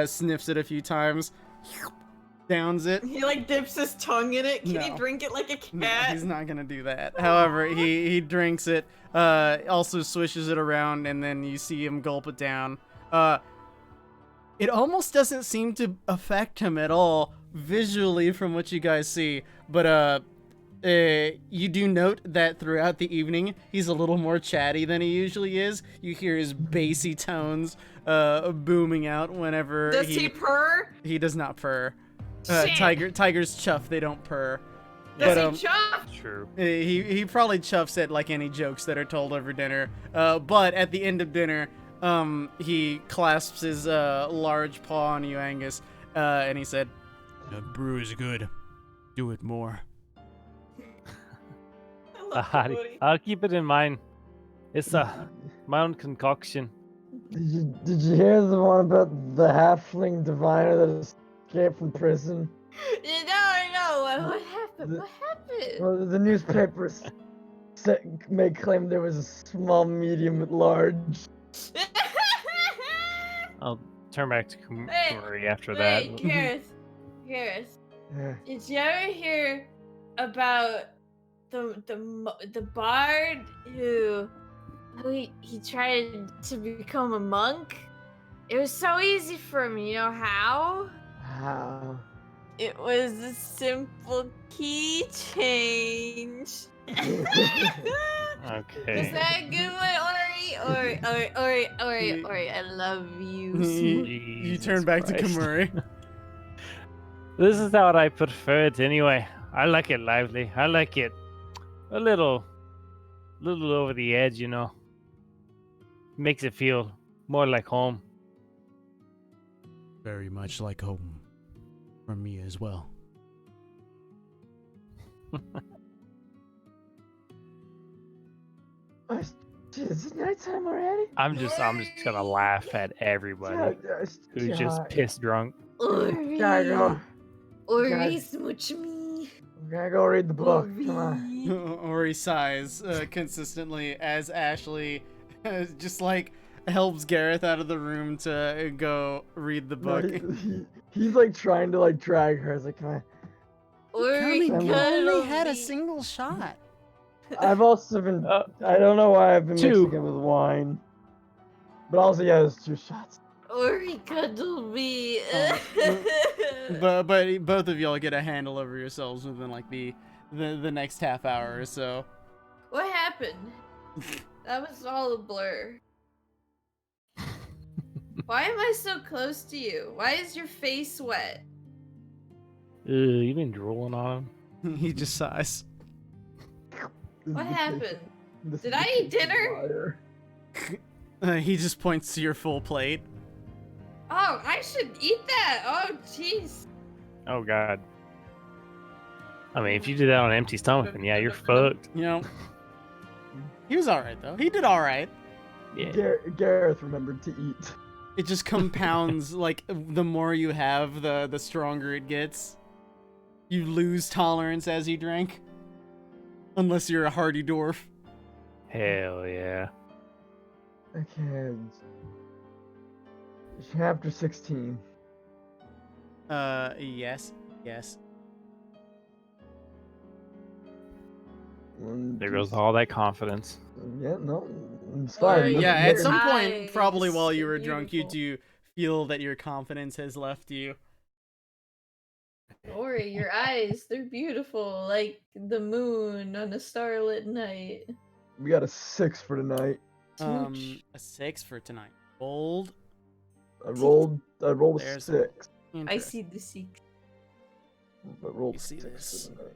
sniffs it a few times, downs it. He like dips his tongue in it. Can he No. drink it like a cat? No, he's not gonna do that. However, he drinks it, also swishes it around, and then you see him gulp it down. It almost doesn't seem to affect him at all visually from what you guys see, but you do note that throughout the evening he's a little more chatty than he usually is. You hear his bassy tones booming out whenever Does he purr? He does not purr. Shit. Tigers chuff, they don't purr. Does But, he chuff? True. He probably chuffs at like any jokes that are told over dinner. But at the end of dinner, he clasps his large paw on you, Angus, and he said, "The brew is good. Do it more." I'll keep it in mind. It's my own concoction. Did you hear the one about the halfling diviner that escaped from prison? I know. What happened? What happened? Well, the newspapers may claim there was a small, medium, large. I'll turn back to Wait, Kumari after that. Wait, Gareth. Yeah. Did you ever hear about the bard who he tried to become a monk? It was so easy for him. You know how? How? It was a simple key change. Okay. Is that a good one, Ori? Ori, I love you. You turn back to Kamuri. This is how I prefer it anyway. I like it lively. I like it a little over the edge, you know. Makes it feel more like home. Very much like home for me as well. Is it nighttime already? I'm just gonna laugh at everybody who's just piss drunk. Ori, Gotta go. Ori, smooch me. We gotta go read the book. Come on. Ori sighs consistently as Ashley just like helps Gareth out of the room to go read the book. He's like trying to like drag her. It's like, come on. Ori, Come on. cuddle me. single shot. I've also been. I don't know why I've been Two. mixing it with wine. But also, yeah, there's 2 shots. Ori, cuddle me. But both of y'all get a handle over yourselves within like the next half hour or so. What happened? That was all a blur. Why am I so close to you? Why is your face wet? You been drooling on him? He just sighs. What happened? Did I eat dinner? He just points to your full plate. Oh, I should eat that. Oh, jeez. Oh god. I mean, if you do that on an empty stomach, then yeah, you're fucked. You know, he was all right though. He did all right. Yeah. Gareth remembered to eat. It just compounds. Like the more you have, the stronger it gets. You lose tolerance as you drink, unless you're a hardy dwarf. Hell yeah. Okay. Chapter 16. Yes. There goes all that confidence. Yeah, no, it's Or fine. Yeah, at some Eyes, point, probably while you they're were drunk, you beautiful. do feel that your confidence has left you. Ori, your eyes, they're beautiful, like the moon on a starlit night. We got a 6 for tonight. Smooch. A 6 for tonight. Bold. I rolled a There's 6. I Interesting. see the seek. But rolled You see 6 this. for tonight.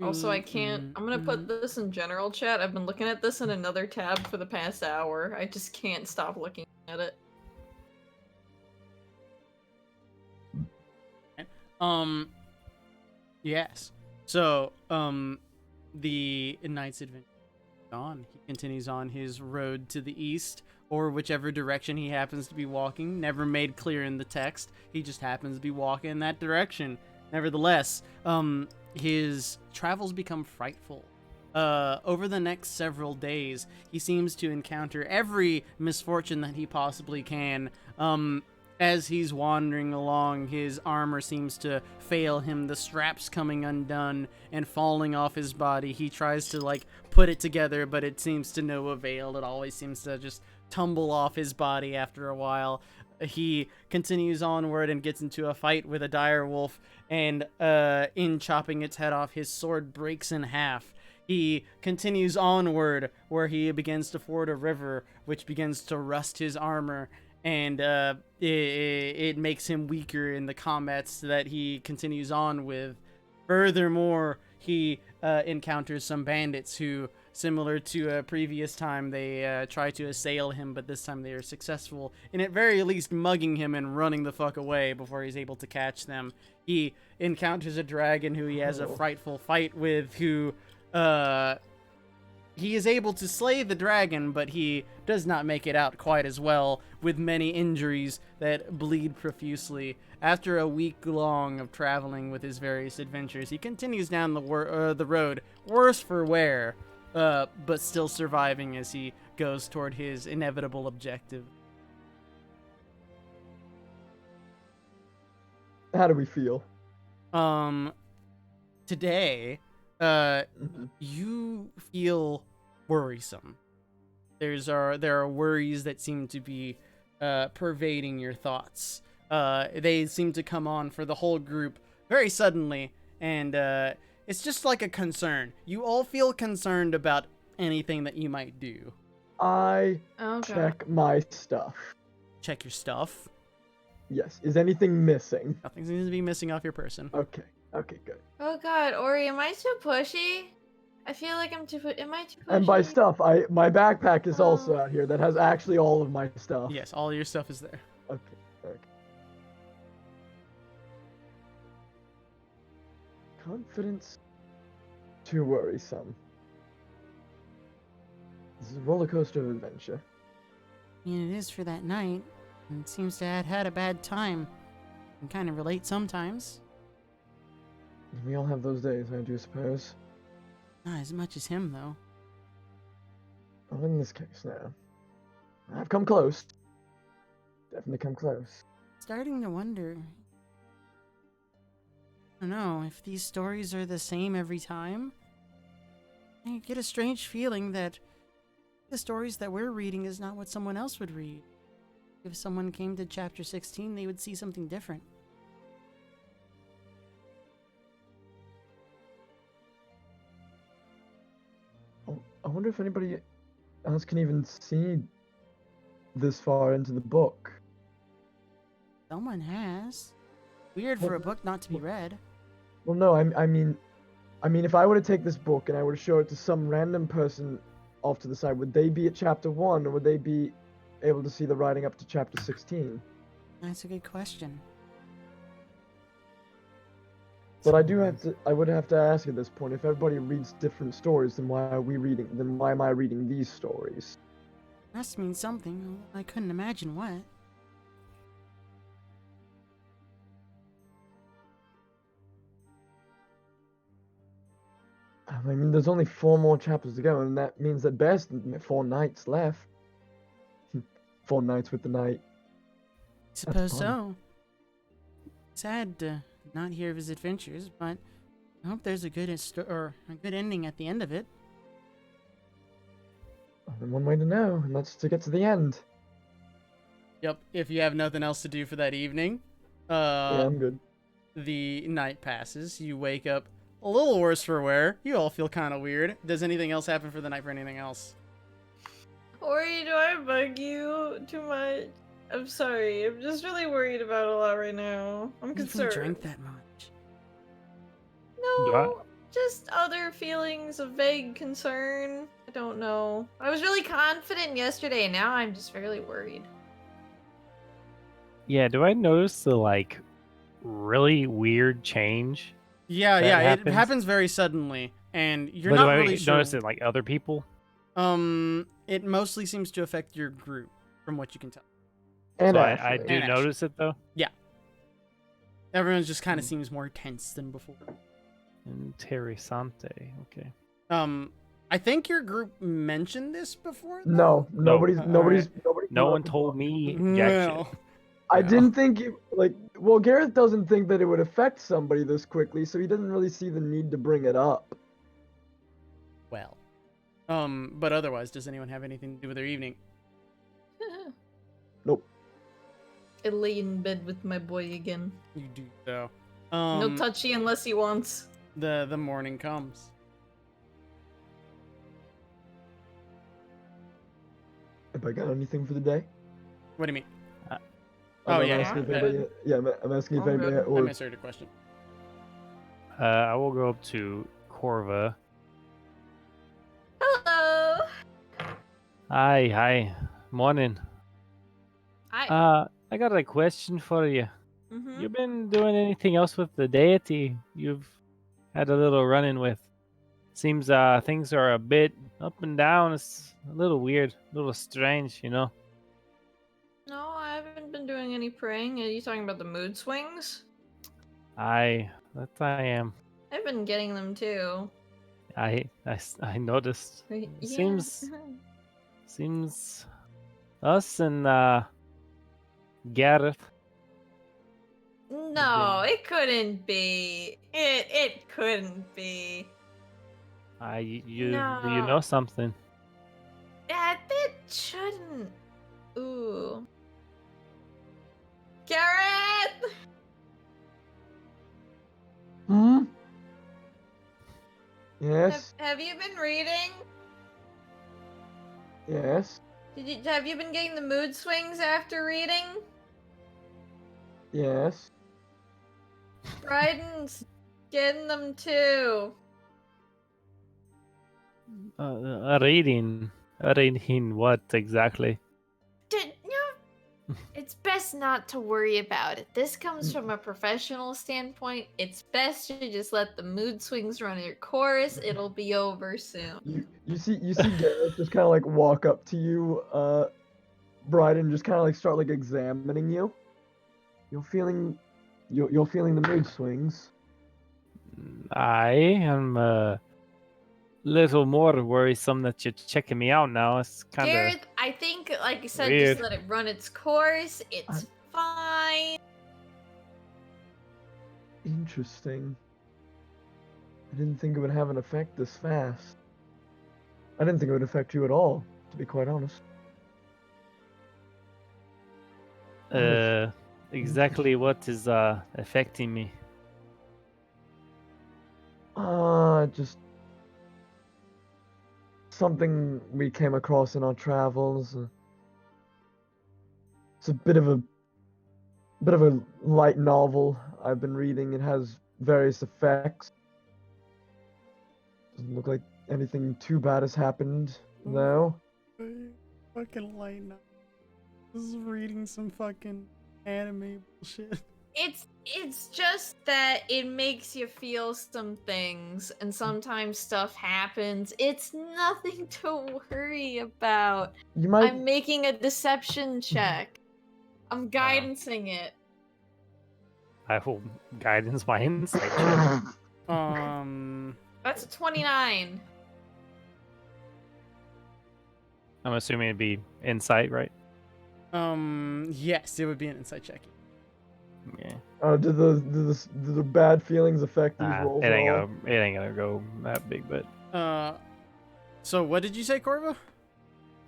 Also, I can't. I'm gonna put this in general chat. I've been looking at this in another tab for the past hour. I just can't stop looking at it. Yes. So, the knight's adventure is on. He continues on his road to the east, or whichever direction he happens to be walking. Never made clear in the text. He just happens to be walking in that direction. Nevertheless, his travels become frightful. Over the next several days, he seems to encounter every misfortune that he possibly can. As he's wandering along, his armor seems to fail him, the straps coming undone and falling off his body. He tries to, like, put it together, but it seems to no avail. It always seems to just tumble off his body after a while. He continues onward and gets into a fight with a dire wolf, and in chopping its head off, his sword breaks in half. He continues onward, where he begins to ford a river, which begins to rust his armor, and it makes him weaker in the combats that he continues on with. Furthermore, he encounters some bandits who, similar to a previous time, they try to assail him, but this time they are successful in at very least mugging him and running the fuck away before he's able to catch them. He encounters a dragon who he has a frightful fight with, who he is able to slay the dragon, but he does not make it out quite as well, with many injuries that bleed profusely. After a week long of traveling with his various adventures, he continues down the road, worse for wear, but still surviving as he goes toward his inevitable objective. How do we feel? Today, you feel worrisome. There are worries that seem to be pervading your thoughts. They seem to come on for the whole group very suddenly, and it's just like a concern. You all feel concerned about anything that you might do. I Okay. check my stuff. Check your stuff. Yes. Is anything missing? Nothing seems to be missing off your person. Okay. Okay, good. Oh god, Ori, am I too pushy? I feel like am I too pushy? And by stuff, my backpack is also out here that has actually all of my stuff. Yes, all your stuff is there. Okay. Okay. Confidence too worrisome. This is a roller coaster of adventure. I mean, it is for that night, and it seems to have had a bad time. Can kind of relate sometimes. We all have those days, I do suppose. Not as much as him, though. Not in this case, now. I've come close. Definitely come close. Starting to wonder. I don't know if these stories are the same every time. I get a strange feeling that the stories that we're reading is not what someone else would read. If someone came to chapter 16, they would see something different. I wonder if anybody else can even see this far into the book. Someone has. Weird for a book not to be read. Well, no, I mean, if I were to take this book and I were to show it to some random person off to the side, would they be at chapter 1, or would they be able to see the writing up to chapter 16? That's a good question. But I would have to ask at this point, if everybody reads different stories, then why am I reading these stories? Must mean something. I couldn't imagine what. I mean, there's only 4 more chapters to go, and that means at best 4 nights left. 4 nights with the night. Suppose fun. so. Sad to not hear of his adventures, but I hope there's a good or a good ending at the end of it. Only one way to know, and that's to get to the end. Yep. If you have nothing else to do for that evening, Yeah, I'm good. the night passes. You wake up a little worse for wear. You all feel kind of weird. Does anything else happen for the night for anything else? Ori, do I bug you too much? I'm sorry. I'm just really worried about a lot right now. I'm You even concerned. drank that much. No, just other feelings of vague concern. I don't know. I was really confident yesterday, and now I'm just really worried. Yeah, do I notice the like really weird change? Yeah, That yeah. It happens? happens very suddenly, and you're But not do I really sure. notice it like other people? It mostly seems to affect your group, from what you can tell. And So Ashley. I do And notice it though. Everyone just kind of seems more tense than before. Interessante. Okay. I think your group mentioned this before. No, No. nobody's Alright. nobody's No brought one up the told book. me Though. jack Well, shit. I Well. didn't think it well, Gareth doesn't think that it would affect somebody this quickly, so he doesn't really see the need to bring it up. well. But otherwise, does anyone have anything to do with their evening? Nope. I lay in bed with my boy again. You do so. No touchy unless he wants. The morning comes. Have I got anything for the day? What do you mean? I'm Oh, yeah, asking if yeah. anybody, I'm asking if Oh, anybody good. I or misheard your question. I will go up to Corva. Hello. Hi. Morning. Hi. I got a question for you. Mhm. You been doing anything else with the deity you've had a little run-in with? Seems things are a bit up and down. It's a little weird, a little strange, you know? No, I haven't been doing any praying. Are you talking about the mood swings? I am. I've been getting them too. I noticed. Yeah. Seems us and Gareth. No, it couldn't be. It couldn't be. You No. know something? That it shouldn't. Ooh. Garrett! Hmm? Yes. Have you been reading? Yes. Have you been getting the mood swings after reading? Yes. Bryden's getting them too. Reading what exactly? No, it's best not to worry about it. This comes from a professional standpoint. It's best to just let the mood swings run your course. It'll be over soon. You see Gareth just kind of like walk up to you, Bryden, just kind of like start like examining you. You're feeling the mood swings. I am a little more worrisome that you're checking me out now. It's kind of Gareth, I think, like you said, weird. just let it run its course. It's fine. Interesting. I didn't think it would have an effect this fast. I didn't think it would affect you at all, to be quite honest. exactly what is affecting me. Just something we came across in our travels. It's a bit of a light novel I've been reading. It has various effects. Doesn't look like anything too bad has happened, though. Fucking light now. This is reading some fucking anime bullshit. It's just that it makes you feel some things, and sometimes stuff happens. It's nothing to worry about. You might. I'm making a deception check. I'm guidancing it. I will guidance my insight check. That's a 29. I'm assuming it'd be insight, right? Yes, it would be an insight check. Yeah. Do the bad feelings affect these rolls it at ain't all? gonna go that big, but So what did you say, Corvo?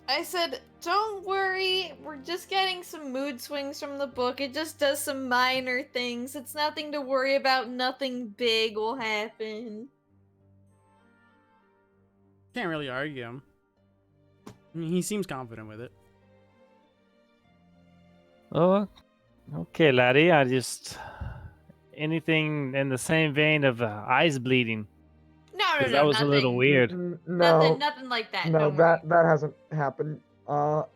I said, don't worry, we're just getting some mood swings from the book. It just does some minor things. It's nothing to worry about. Nothing big will happen. Can't really argue him. I mean, he seems confident with it. oh, okay, laddie. I just anything in the same vein of eyes bleeding. No, 'Cause that was nothing. a little weird. No, Nothing like that. no, Don't worry. that hasn't happened. All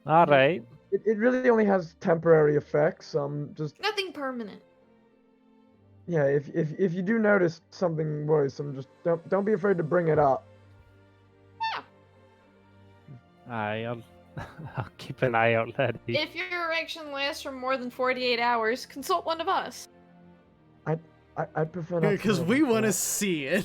right. It really only has temporary effects. Just Nothing permanent. yeah. If you do notice something worrisome, just don't be afraid to bring it up. I'll keep an eye out, laddie. If your erection lasts for more than 48 hours, consult one of us. I prefer not. Because to we want to to. see it.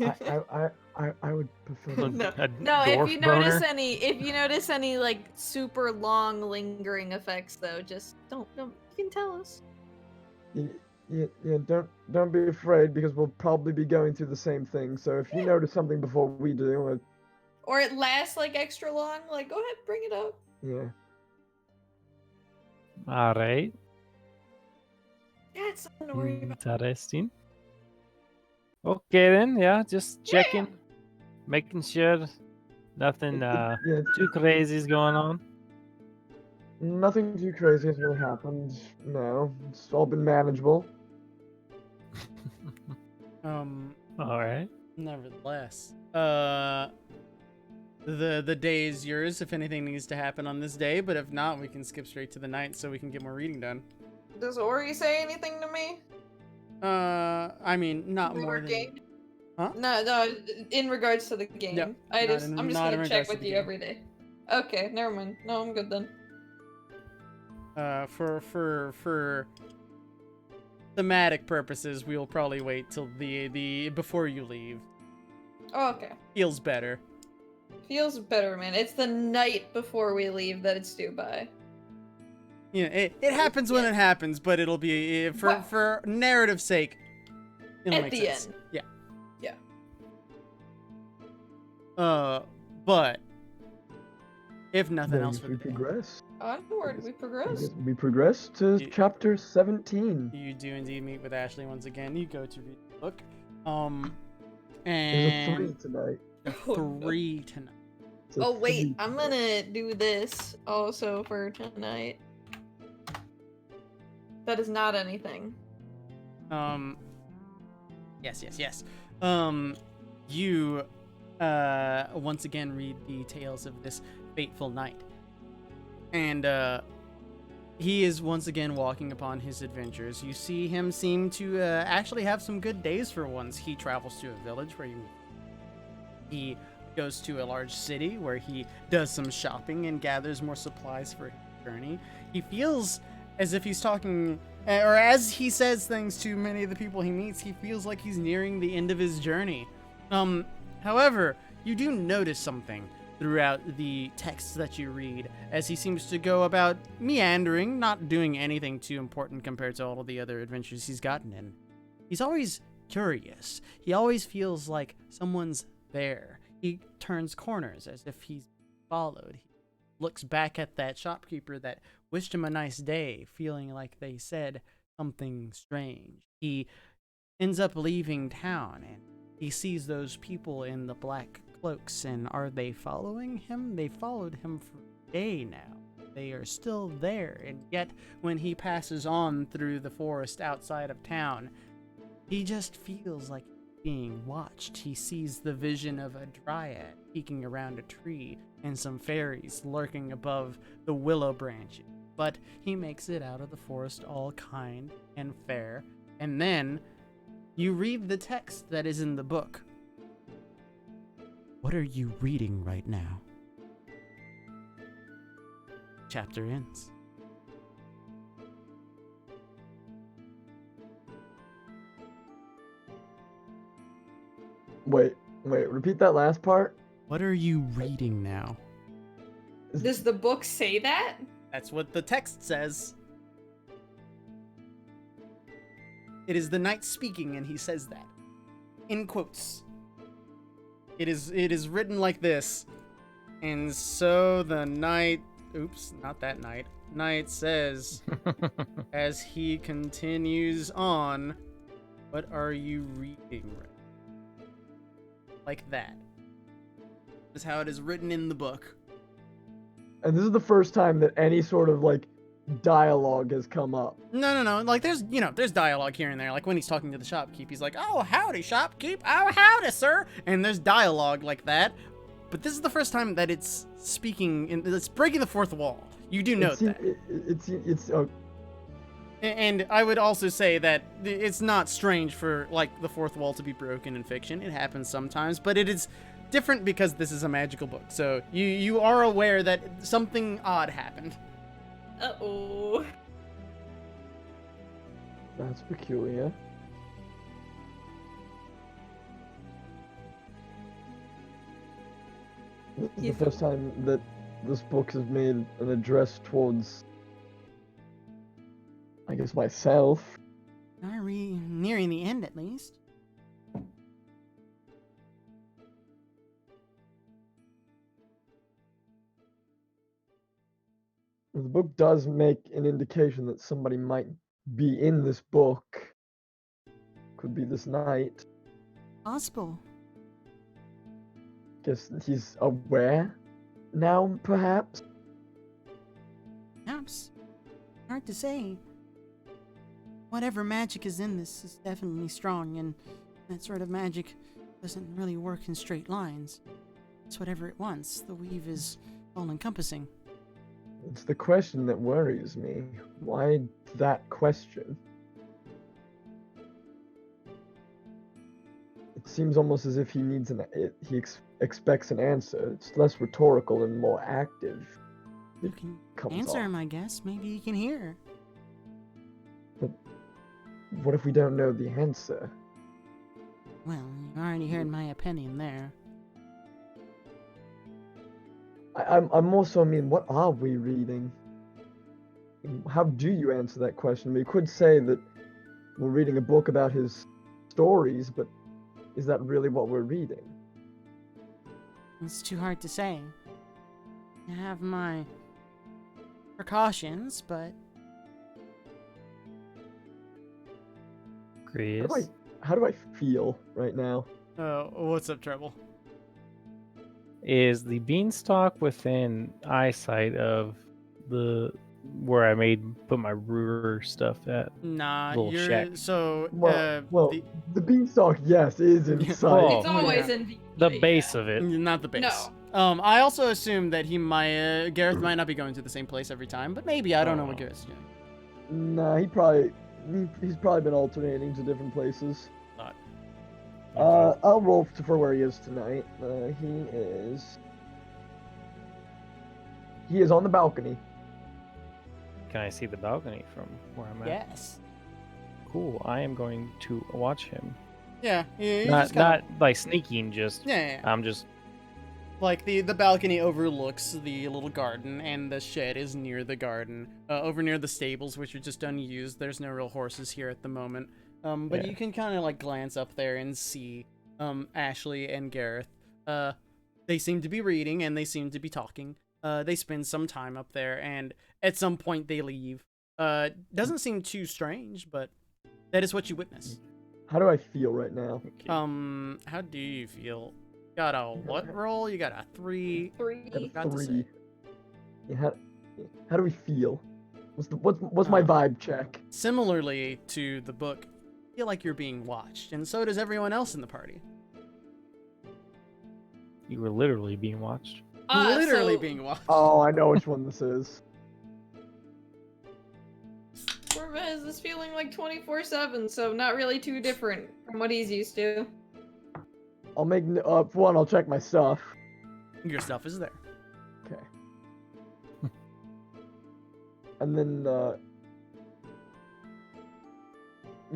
I would prefer. No. A No, if dwarf you notice boner? any like super long lingering effects though, just don't you can tell us. Yeah, don't be afraid because we'll probably be going through the same thing. So if you notice something before we do, Or it lasts like extra long, like go ahead, bring it up. yeah. All right. Yeah, it's nothing to worry about. Interesting. Okay then, yeah, just Yeah. checking, making sure nothing Yeah, too crazy is going on. nothing too crazy has really happened. No, it's all been manageable. All right. Nevertheless, the day is yours if anything needs to happen on this day, but if not, we can skip straight to the night so we can get more reading done. Does Ori say anything to me? I mean, not We more were than. game? Huh? No, in regards to the game. No, I'm not just in gonna regards check to with the you game. every day. Okay, never mind. No, I'm good then. For thematic purposes, we'll probably wait till the before you leave. Oh, okay. Feels better. Feels better, man. It's the night before we leave that it's due by. You know, it happens when Yeah. it happens, but it'll be What? for narrative sake. It'll At make the sense. end. Yeah. Yeah. But if nothing else for we the day, progress. Onward, we I progress. guess we progress to You- chapter 17. you do indeed meet with Ashley once again. You go to read the book. There's a 3 And tonight. Oh, no. 3 tonight. It's a Oh wait, 3 I'm tonight. gonna do this also for tonight. That is not anything. Yes. You once again read the tales of this fateful night. And he is once again walking upon his adventures. You see him seem to actually have some good days for once. He travels to a village where he goes to a large city where he does some shopping and gathers more supplies for his journey. He feels as if he's talking, or as he says things to many of the people he meets, he feels like he's nearing the end of his journey. However, you do notice something throughout the texts that you read as he seems to go about meandering, not doing anything too important compared to all of the other adventures he's gotten in. He's always curious. He always feels like someone's there. He turns corners as if he's followed. He looks back at that shopkeeper that wished him a nice day, feeling like they said something strange. He ends up leaving town and he sees those people in the black cloaks, and are they following him? They followed him for a day now. They are still there, and yet when he passes on through the forest outside of town, he just feels like being watched. He sees the vision of a dryad peeking around a tree and some fairies lurking above the willow branches. But he makes it out of the forest all kind and fair, and then you read the text that is in the book. What are you reading right now? Chapter ends. Wait, repeat that last part. What are you reading now? Does the book say that? That's what the text says. It is the knight speaking, and he says that. In quotes. It is written like this. And so the knight... Oops, not that knight. Knight says, as he continues on, what are you reading? Like that. This is how it is written in the book. And this is the first time that any sort of like dialogue has come up. No. Like there's dialogue here and there. Like when he's talking to the shopkeep, he's like, "Oh, howdy, shopkeep. Oh, howdy, sir." And there's dialogue like that. But this is the first time that it's speaking. It's breaking the fourth wall. You do note that. It's And I would also say that it's not strange for like the fourth wall to be broken in fiction. It happens sometimes, but it is different because this is a magical book. So you are aware that something odd happened. Uh-oh. That's peculiar. This is the first time that this book has made an address towards, I guess, myself. Are we nearing the end at least? The book does make an indication that somebody might be in this book. Could be this knight. Possible. Guess he's aware now, perhaps? Perhaps. Hard to say. Whatever magic is in this is definitely strong, and that sort of magic doesn't really work in straight lines. It's whatever it wants. The weave is all-encompassing. It's the question that worries me. Why that question? It seems almost as if he needs expects an answer. It's less rhetorical and more active. You can Comes answer off. him, I guess. Maybe you can hear. But what if we don't know the answer? Well, you already heard my opinion there. I'm also, I mean, what are we reading? How do you answer that question? We could say that we're reading a book about his stories, but is that really what we're reading? It's too hard to say. I have my precautions, but Chris. How do I feel right now? What's up, Treble? Is the beanstalk within eyesight of the where I put my ruler stuff at? Nah, Little you're shack. so Well, the beanstalk, yes, is inside. Well, It's always in The base of it. not the base. No. I also assume that he might Gareth might not be going to the same place every time, but maybe I don't know what Oh. Gareth's doing. Nah, he's probably been alternating to different places. Okay. I'll roll for where he is tonight. He is on the balcony. Can I see the balcony from where I'm at? Yes. Cool. I am going to watch him. Yeah. You Not just kinda, like sneaking. Just yeah. I'm just Like the balcony overlooks the little garden, and the shed is near the garden, over near the stables, which are just unused. There's no real horses here at the moment. But Yeah. you can kind of like glance up there and see Ashley and Gareth. They seem to be reading and they seem to be talking. They spend some time up there, and at some point they leave. Doesn't seem too strange, but that is what you witness. How do I feel right now? okay. How do you feel? Got a what roll? You got a 3. Three. Got to say. 3. Yeah, how do we feel? What's my vibe check? Similarly to the book, you feel like you're being watched, and so does everyone else in the party. You were literally being watched. Literally So being watched. Oh, I know which one this is. Corvette is this feeling like 24/7, so not really too different from what he's used to. I'll make for one. I'll check my stuff. Your stuff is there. Okay. And then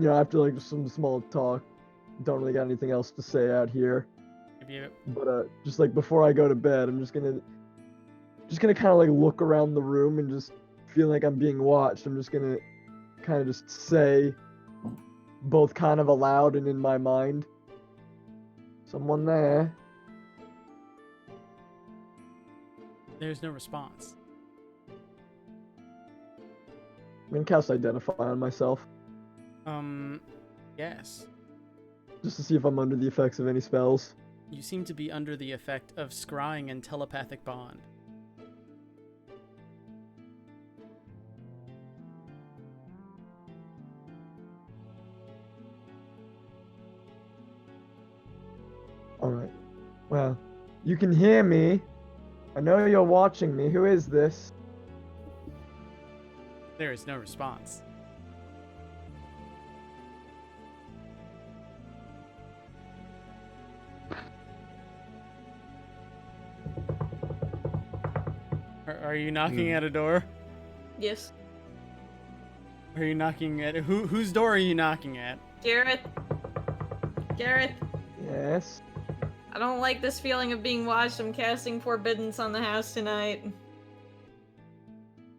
after like some small talk, don't really got anything else to say out here. Maybe But just like before I go to bed, I'm just gonna kind of like look around the room and just feeling like I'm being watched, I'm just gonna kind of just say, both kind of aloud and in my mind, someone there. There's no response. I'm gonna cast Identify on myself, Yes. just to see if I'm under the effects of any spells. You seem to be under the effect of scrying and telepathic bond. Alright. Well, you can hear me. I know you're watching me. Who is this? There is no response. Are you knocking at a door? Yes. Are you knocking at whose door are you knocking at? Gareth. Gareth. Yes. I don't like this feeling of being watched. I'm casting Forbiddance on the house tonight.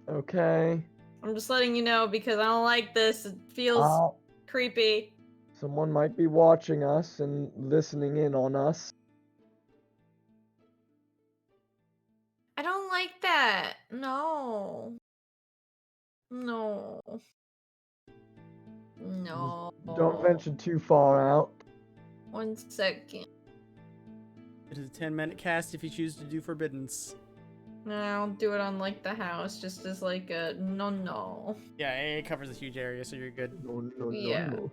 Okay. I'm just letting you know because I don't like this. It feels creepy. Someone might be watching us and listening in on us. I don't like that. No. No. No. Don't venture too far out. 1 second. It is a 10-minute cast if you choose to do forbiddance. No, I'll do it on like the house, just as like a no. Yeah, it covers a huge area, so you're good. No, Yeah. no.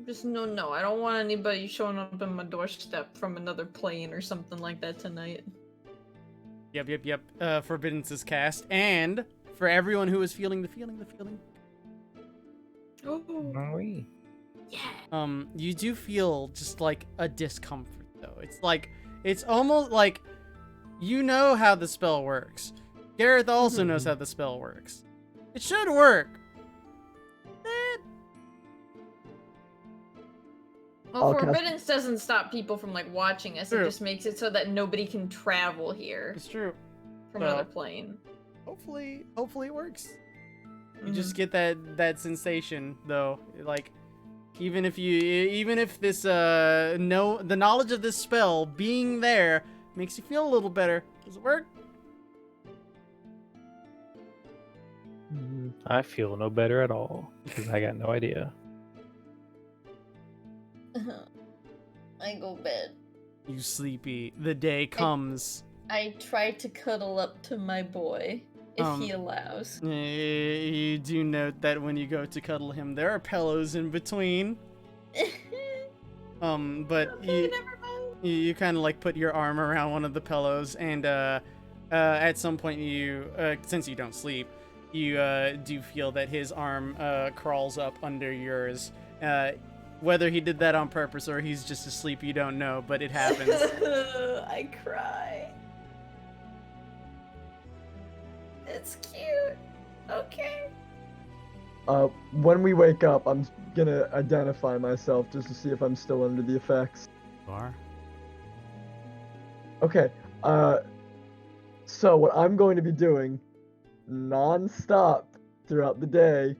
Just no. I don't want anybody showing up in my doorstep from another plane or something like that tonight. Yep. Forbiddance is cast, and for everyone who is feeling the feeling. Oh. Yeah. You do feel just like a discomfort though. It's almost like you know how the spell works. Gareth also knows how the spell works. It should work. Well, Okay. Forbiddance doesn't stop people from like watching us. True. It just makes it so that nobody can travel here It's true. from Well, another plane. Hopefully it works. You just get that sensation though, like even if this the knowledge of this spell being there makes you feel a little better. Does it work? I feel no better at all because I got no idea. I go bed. You sleepy. The day comes. I try to cuddle up to my boy if he allows. You do note that when you go to cuddle him, there are pillows in between. But Okay, never mind. you kind of like put your arm around one of the pillows, and at some point you, since you don't sleep, you do feel that his arm crawls up under yours. Whether he did that on purpose or he's just asleep, you don't know, but it happens. I cry. It's cute. Okay. When we wake up, I'm gonna identify myself just to see if I'm still under the effects. You are? Okay, so what I'm going to be doing non-stop throughout the day,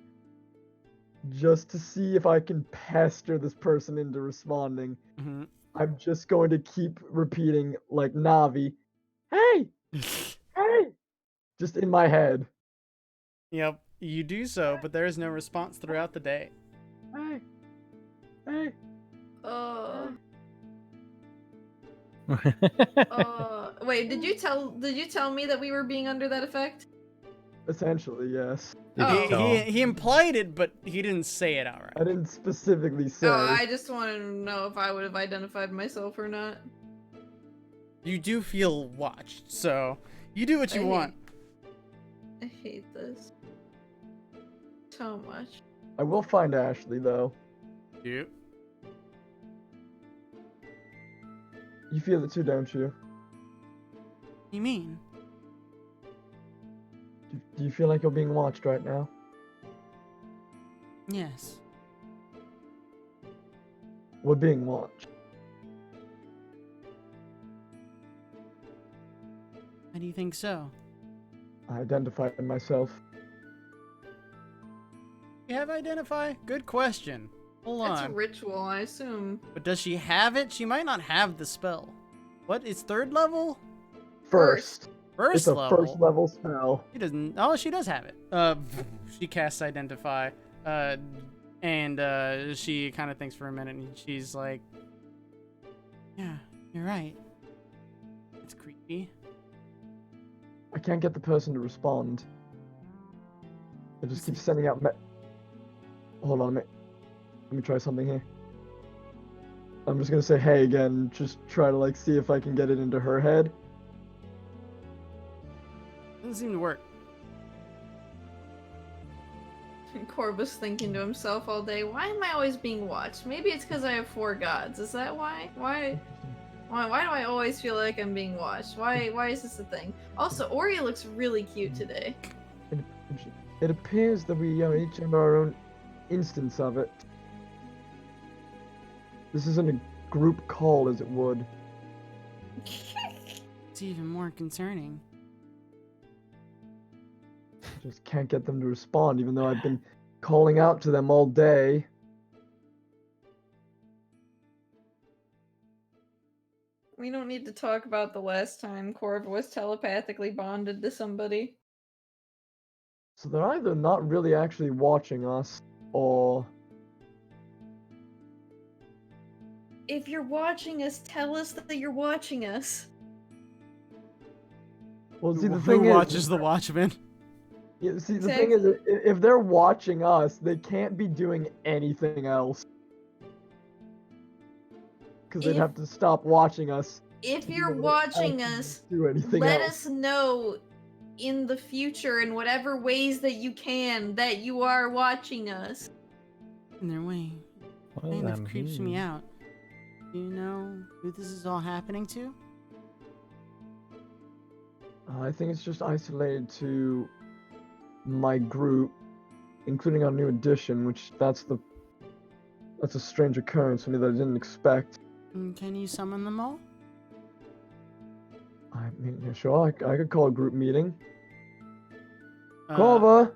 just to see if I can pester this person into responding, Mm-hmm. I'm just going to keep repeating, like Navi, hey, hey, just in my head. Yep, you do so, but there is no response throughout the day. Hey, hey. Wait, did you tell me that we were being under that effect? Essentially, yes. He implied it, but he didn't say it outright. I didn't specifically say. Oh, I just wanted to know if I would have identified myself or not. You do feel watched, so you do what you want. I hate this so much. I will find Ashley, though. You? You feel it too, don't you? What do you mean? Do you feel like you're being watched right now? Yes. We're being watched. How do you think so? I identified myself. You have identify? Good question. Hold It's a on. ritual, I assume. But does she have it? She might not have the spell. What is third level? First. First It's a level. first level spell. She doesn't. Oh, she does have it. She casts identify. And she kind of thinks for a minute, and she's like, "Yeah, you're right. It's creepy." I can't get the person to respond. It just keeps sending out Hold on a minute. Let me try something here. I'm just gonna say hey again, just try to like see if I can get it into her head. Doesn't seem to work. Corvus thinking to himself all day, why am I always being watched? Maybe it's because I have 4 gods. Is that why? Why do I always feel like I'm being watched? Why is this a thing? Also, Ori looks really cute today. It appears that we each have our own instance of it. This isn't a group call as it would. It's even more concerning. Just can't get them to respond, even though I've been calling out to them all day. We don't need to talk about the last time Corv was telepathically bonded to somebody. So they're either not really actually watching us, or If you're watching us, tell us that you're watching us. well, see the Who thing watches is, the Watchmen? yeah, see the thing is, if they're watching us, they can't be doing anything else, because they'd If- have to stop watching us. If to be you're able to watching actually us, do anything let else. us know in the future in whatever ways that you can that you are watching us. In their way. Well, Kind of I'm creeps me here. out. Do you know who this is all happening to? I think it's just isolated to my group, including our new addition, which that's a strange occurrence for me that I didn't expect. Can you summon them all? I mean, yeah, sure, I could call a group meeting. Uh, Corva,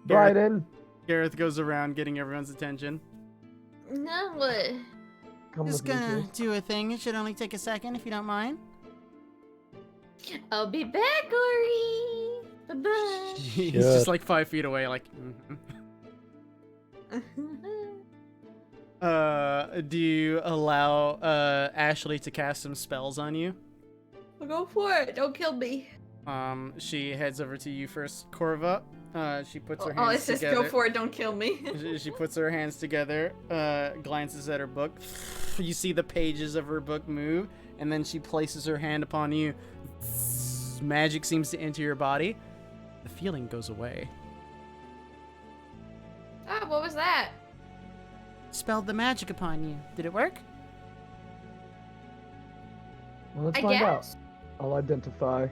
Gareth- Bryden, Gareth goes around getting everyone's attention. No, what? come Just with me, gonna please. do a thing. It should only take a second if you don't mind. I'll be back, Ori. Bye bye. He's Sure. just like 5 feet away, like. Do you allow Ashley to cast some spells on you? Go for it. Don't kill me. She heads over to you first, Corva. She puts her Oh, it hands says together. go for it. Don't kill me. She puts her hands together, glances at her book. You see the pages of her book move, and then she places her hand upon you. Magic seems to enter your body. The feeling goes away. Ah, what was that? Spelled the magic upon you. Did it work? Well, let's I find out. guess. I'll identify.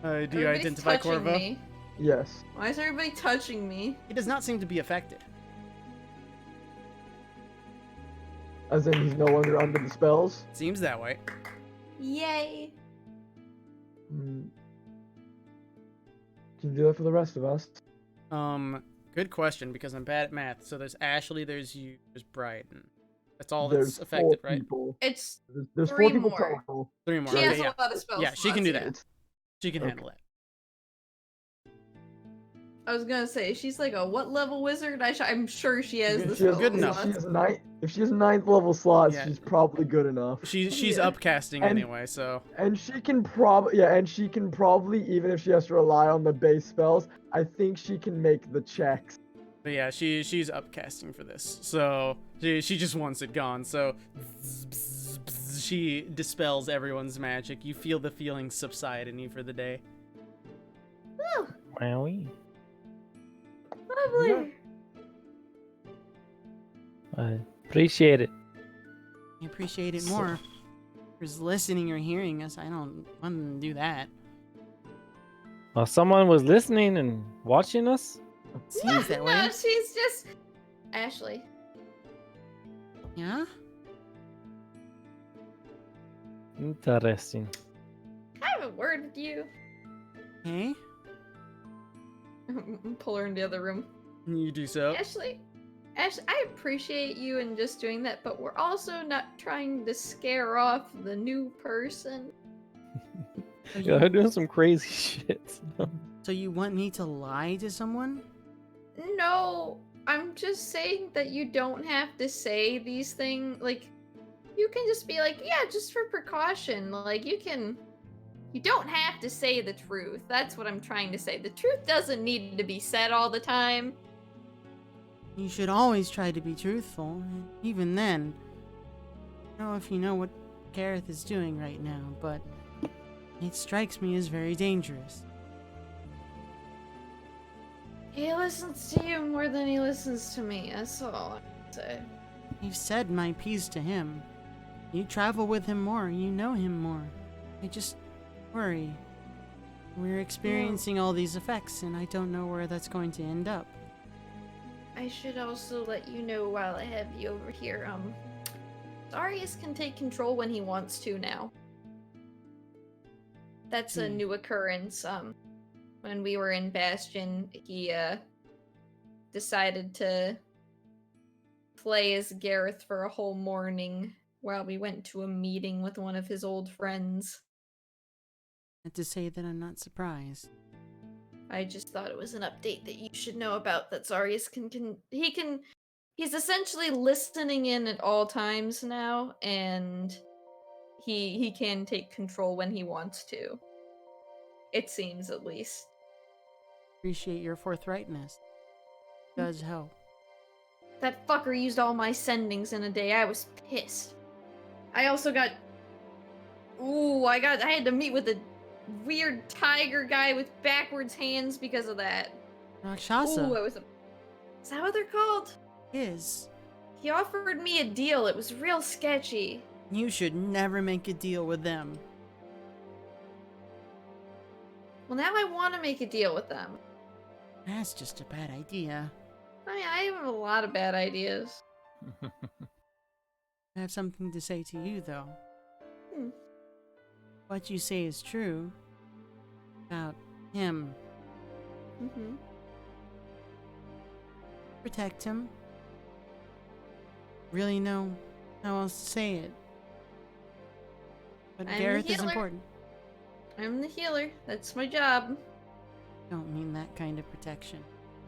Do you Everybody's identify touching Corva? me. Yes. Why is everybody touching me? He does not seem to be affected. As in, he's no longer under the spells. Seems that way. Yay. Hmm. Can you do that for the rest of us? Good question, because I'm bad at math. So there's Ashley, there's you, there's Bryden. That's all There's that's 4 affected, right? people. It's There's 4 3 people more. total. 3 more. She Okay, has yeah. a lot of spells. Yeah, she can do that. It's- She can Okay. handle it. I was gonna say she's like a what level wizard? I'm sure she has Good- the she has spell good if enough. She has if she has 9th level slots, Yeah. she's probably good enough. She's Yeah. upcasting And- anyway, so And she can probably, even if she has to rely on the base spells, I think she can make the checks. but yeah, she's upcasting for this. So she just wants it gone. So she dispels everyone's magic. You feel the feeling subside in you for the day. Woo, Wowie. lovely. I appreciate it. I appreciate it more. Who's listening or hearing us? I don't want to do that. Well, someone was listening and watching us. Seems that way. No, she's just Ashley. Yeah. Interesting. I have a word with you. Hey. Pull her in the other room. You do so. Ashley, I appreciate you in just doing that, but we're also not trying to scare off the new person. Yeah, they're doing some crazy shit. So you want me to lie to someone? No, I'm just saying that you don't have to say these things. Like, you can just be like, yeah, just for precaution. Like, you don't have to say the truth. That's what I'm trying to say. The truth doesn't need to be said all the time. You should always try to be truthful. Even then, I don't know if you know what Gareth is doing right now, but it strikes me as very dangerous. He listens to you more than he listens to me. That's all I can say. You've said my piece to him. You travel with him more, you know him more. I just worry. We're experiencing all these effects, and I don't know where that's going to end up. I should also let you know while I have you over here, Darius can take control when he wants to now. That's a new occurrence. When we were in Bastion, he, decided to play as Gareth for a whole morning while we went to a meeting with one of his old friends. Not to say that I'm not surprised. I just thought it was an update that you should know about, that Zarius he's essentially listening in at all times now, and he can take control when he wants to. It seems, at least. Appreciate your forthrightness. Does help. That fucker used all my sendings in a day. I was pissed. I also got... I had to meet with a weird tiger guy with backwards hands because of that. Rakshasa Is that what they're called? is. He offered me a deal. It was real sketchy. You should never make a deal with them. Well, now I want to make a deal with them. That's just a bad idea. I mean, I have a lot of bad ideas. I have something to say to you, though. Hmm. What you say is true about him. Mm-hmm. Protect him. Really know how else to say it. But I'm the Gareth is healer. important. I'm the healer. That's my job. Don't mean that kind of protection.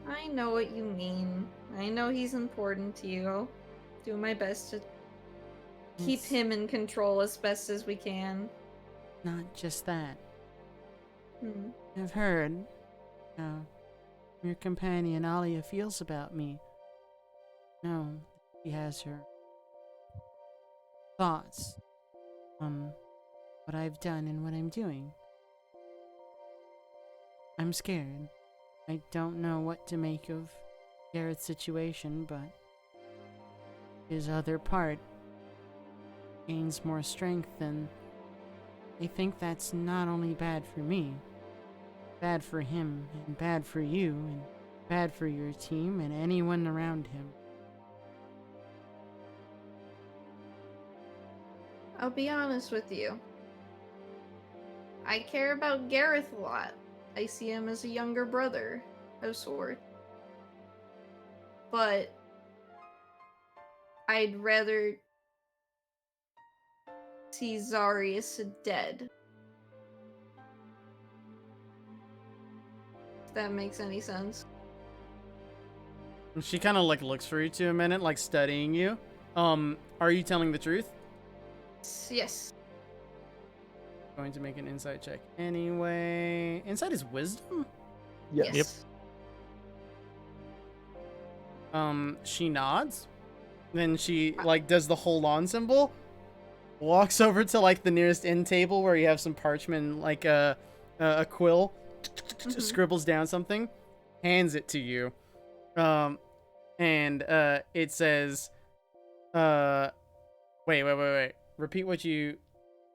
I know what you mean. I know he's important to you. I'll do my best to keep It's him in control as best as we can. not just that. Hmm. I've heard how your companion Alia feels about me. No, she has her thoughts on what I've done and what I'm doing. I'm scared. I don't know what to make of Garrett's situation, but his other part gains more strength, and I think that's not only bad for me, bad for him, and bad for you, and bad for your team and anyone around him. I'll be honest with you. I care about Gareth a lot. I see him as a younger brother of sorts. But I'd rather see Zarius dead. If that makes any sense. She kind of like looks for you to a minute, like studying you. Are you telling the truth? Yes. Going to make an insight check anyway. Insight is wisdom? Yes. She nods. Then she like does the hold on symbol. Walks over to like the nearest end table where you have some parchment, like a quill. Scribbles down something, hands it to you. And it says, wait. Repeat what you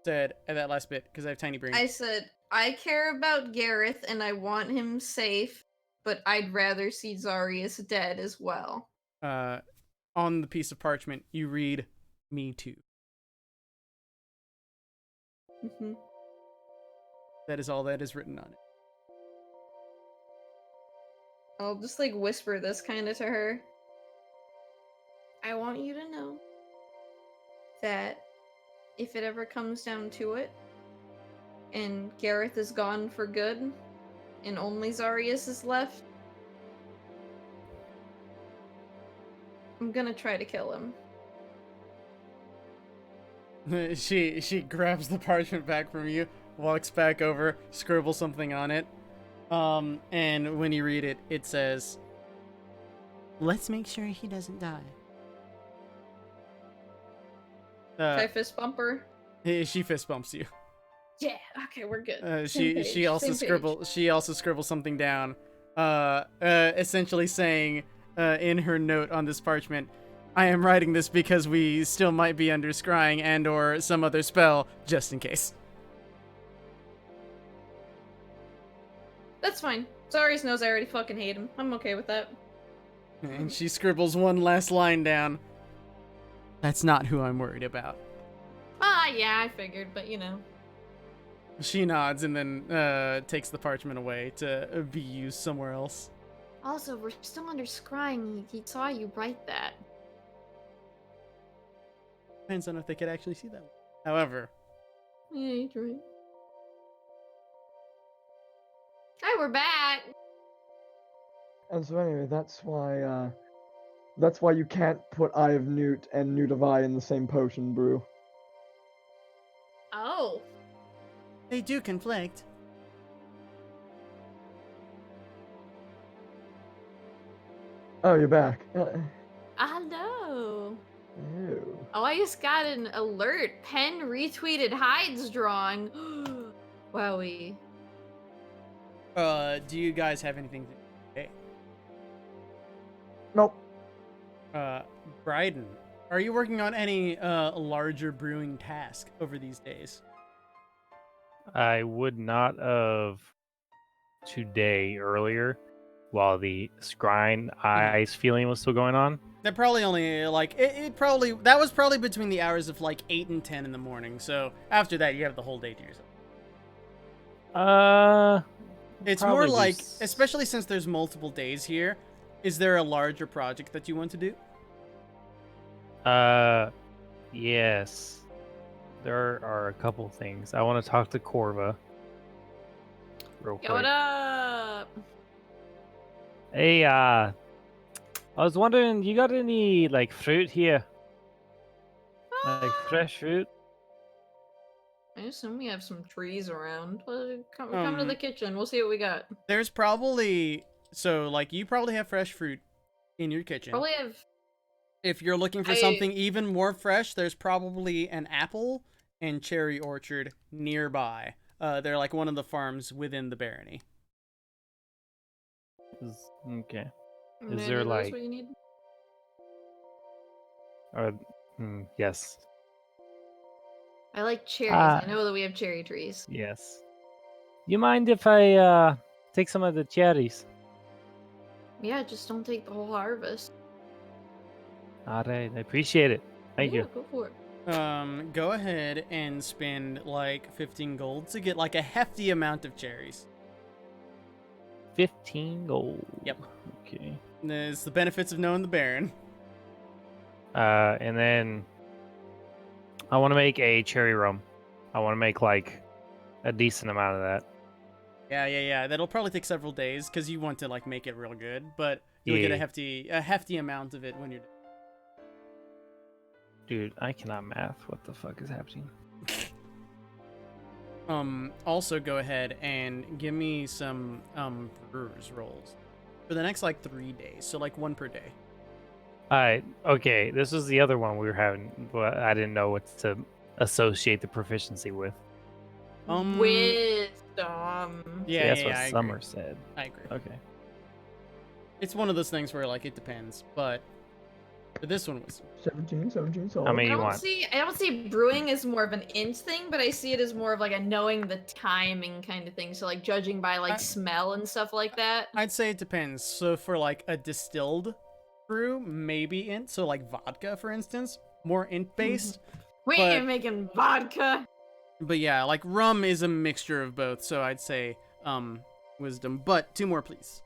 said at that last bit, because I have tiny brain. I said, I care about Gareth and I want him safe, but I'd rather see Zarius dead as well. On the piece of parchment, you read, "Me too." Mm-hmm. That is all that is written on it. I'll just like whisper this kind of to her. I want you to know that if it ever comes down to it, and Gareth is gone for good, and only Zarius is left, I'm gonna try to kill him. She grabs the parchment back from you, walks back over, scribbles something on it. And when you read it, it says, "Let's make sure he doesn't die." Can I fist bump her? She fist bumps you. Yeah, okay, we're good. She Same page, also same page. scribbles something down, essentially saying, in her note on this parchment, "I am writing this because we still might be under scrying and or some other spell, just in case." That's fine. Zarius knows I already fucking hate him. I'm okay with that. And she scribbles one last line down. "That's not who I'm worried about." Yeah, I figured, but you know. She nods and then takes the parchment away to be used somewhere else. Also, we're still under scrying. He saw you write that. Depends on if they could actually see that. However, Yeah, you're right. Hey, we're back. And so anyway, that's why you can't put Eye of Newt and Newt of Eye in the same potion brew. Oh. they do conflict. Oh, you're back. Hello. Ew. Oh, I just got an alert. Pen retweeted Hyde's drawing. Wowie. Do you guys have anything to say? Nope. Bryden, are you working on any larger brewing task over these days? I would not have today earlier while the scrying eyes feeling was still going on. They're probably only like that was probably between the hours of like 8 and 10 in the morning. So after that, you have the whole day to yourself. It's more probably like, just- especially since there's multiple days here, is there a larger project that you want to do? Yes. There are a couple things. I want to talk to Corva. Real quick. Yo, what up? Hey, I was wondering, you got any like fruit here? Like fresh fruit? I assume we have some trees around. Well, come to the kitchen. We'll see what we got. There's probably, so like you probably have fresh fruit in your kitchen. Probably have. If you're looking for something even more fresh, there's probably an apple and cherry orchard nearby. They're like one of the farms within the barony. Okay. Are Is there those like, what you need? yes, I like cherries. Ah. I know that we have cherry trees. yes. You mind if I take some of the cherries? Yeah, just don't take the whole harvest. All right, I appreciate it. Thank Yeah, you. go for it. Go ahead and spend like 15 gold to get like a hefty amount of cherries. 15 gold. Yep. Okay. There's the benefits of knowing the Baron. And then I want to make a cherry rum. I want to make like a decent amount of that. Yeah. That'll probably take several days because you want to like make it real good, but you'll get Yeah. a hefty amount of it when you're. Dude, I cannot math. What the fuck is happening? Also go ahead and give me some brewer's rolls for the next like 3 days, so like one per day. Alright, okay. This was the other one we were having, but I didn't know what to associate the proficiency with. Wisdom. Yeah, That's yeah, what I agree. Summer said. I agree. Okay. It's one of those things where like it depends, but for this one was 17, so How many I you don't want? see brewing as more of an int thing, but I see it as more of like a knowing the timing kind of thing. So like judging by like smell and stuff like that. I'd say it depends. So for like a distilled brew, maybe int. So like vodka, for instance, more int based. We But- ain't making vodka. But yeah, like rum is a mixture of both. So I'd say wisdom. But 2 more, please.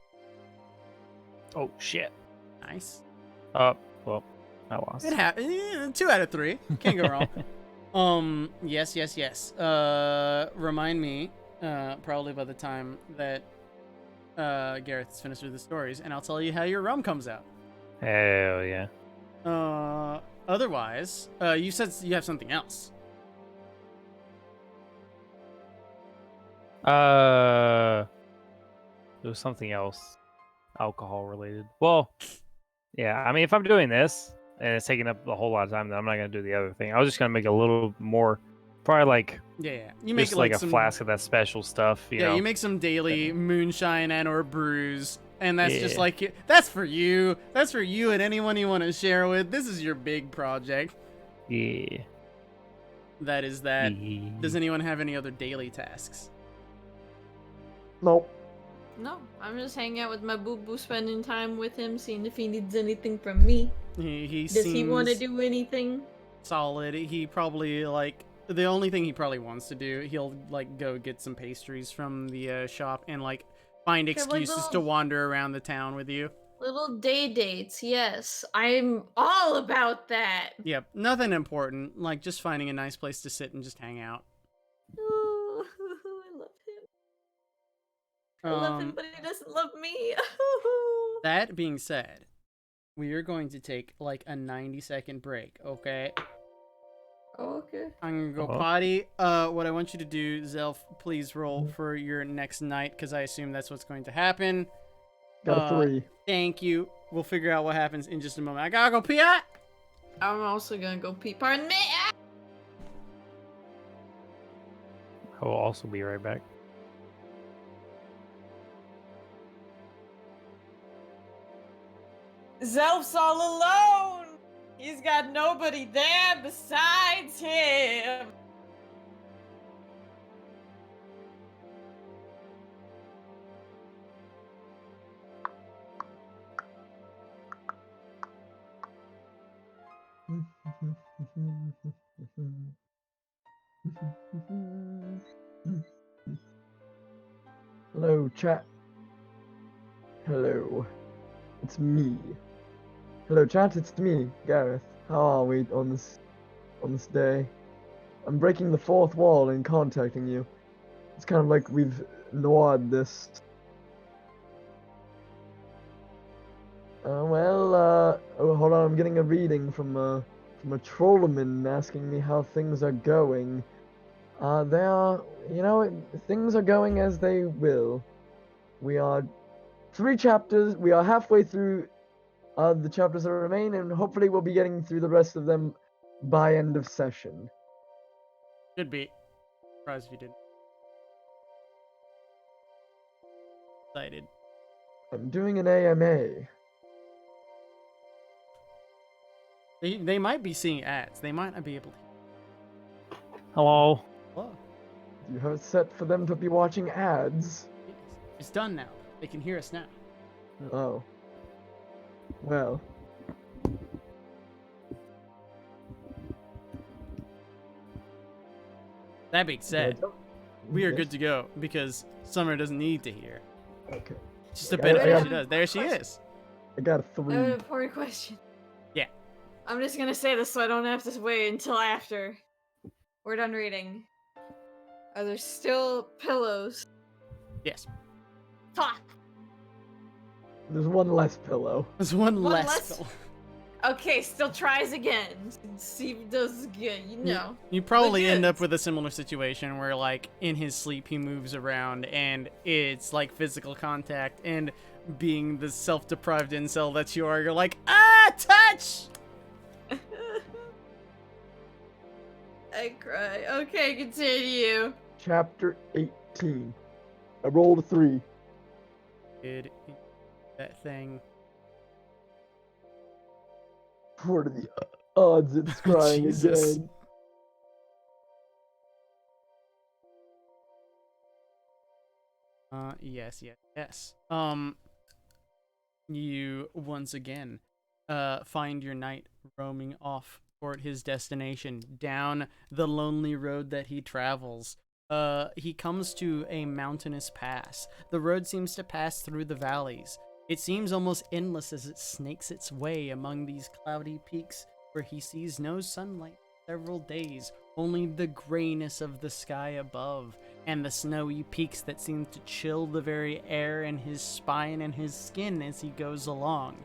Oh shit. Nice. Well, I lost. It happened. 2 out of 3. Can't go wrong. Yes. Remind me, probably by the time that Gareth's finished with the stories, and I'll tell you how your rum comes out. Hell yeah. Otherwise, you said you have something else. There was something else, alcohol related. Well, yeah. I mean, if I'm doing this and it's taking up a whole lot of time, then I'm not gonna do the other thing. I was just gonna make a little more, probably like Yeah. You make just like a some flask of that special stuff. You know? you make some daily moonshine and or brews, and that's just Yeah. like that's for you. That's for you and anyone you want to share with. This is your big project. Yeah. That is that. Yeah. Does anyone have any other daily tasks? Nope. No, I'm just hanging out with my boo-boo, spending time with him, seeing if he needs anything from me. He Does he want to seems do anything? solid. He probably like the only thing he probably wants to do. He'll like go get some pastries from the shop and like find Okay, like excuses to little- wander around the town with you. Little day dates, yes. I'm all about that. Yep, nothing important. Like just finding a nice place to sit and just hang out. Ooh, I love him. I love him, but he doesn't love me. That being said, we are going to take like a 90-second break, okay? Oh, okay. I'm gonna go Uh-huh. potty. What I want you to do, Zelf, please roll for your next night, because I assume that's what's going to happen. Got a 3. Thank you. We'll figure out what happens in just a moment. I gotta go pee. Ah! I'm also gonna go pee. Pardon me. I will also be right back. Zelf's all alone. He's got nobody there besides him. Hello, chat. Hello. It's me. Hello, chat. It's me, Gareth. How are we on this day? I'm breaking the fourth wall and contacting you. It's kind of like we've noired this. Oh, hold on. I'm getting a reading from a trollman asking me how things are going. They are, things are going as they will. We are 3 chapters. We are halfway through the chapters that remain, and hopefully we'll be getting through the rest of them by end of session. Should be. Surprised if you didn't. Excited. I'm doing an AMA. They might be seeing ads. They might not be able to. Hello. Hello. You have it set for them to be watching ads. Yes. It's done now. They can hear us now. Oh. Well. That being said, we are Yes. good to go because Summer doesn't need to hear. Okay. Just a I bit of got- it she does. There she is. I got a I have 3. an important question. Yeah. I'm just gonna say this so I don't have to wait until after we're done reading. Are there still pillows? Yes. Fuck! There's one less pillow. There's one One less. less? Bill. Okay, still tries again. See if it does good, you know. You probably end Legit. up with a similar situation where, like, in his sleep, he moves around and it's like physical contact. And being the self-deprived incel that you are, you're like, touch! I cry. Okay, continue. Chapter 18. I rolled a 3. Did that thing. What are the odds it's crying Jesus. again? Yes. You once again find your knight roaming off toward his destination down the lonely road that he travels. He comes to a mountainous pass. The road seems to pass through the valleys. It seems almost endless as it snakes its way among these cloudy peaks where he sees no sunlight for several days, only the grayness of the sky above and the snowy peaks that seem to chill the very air in his spine and his skin as he goes along.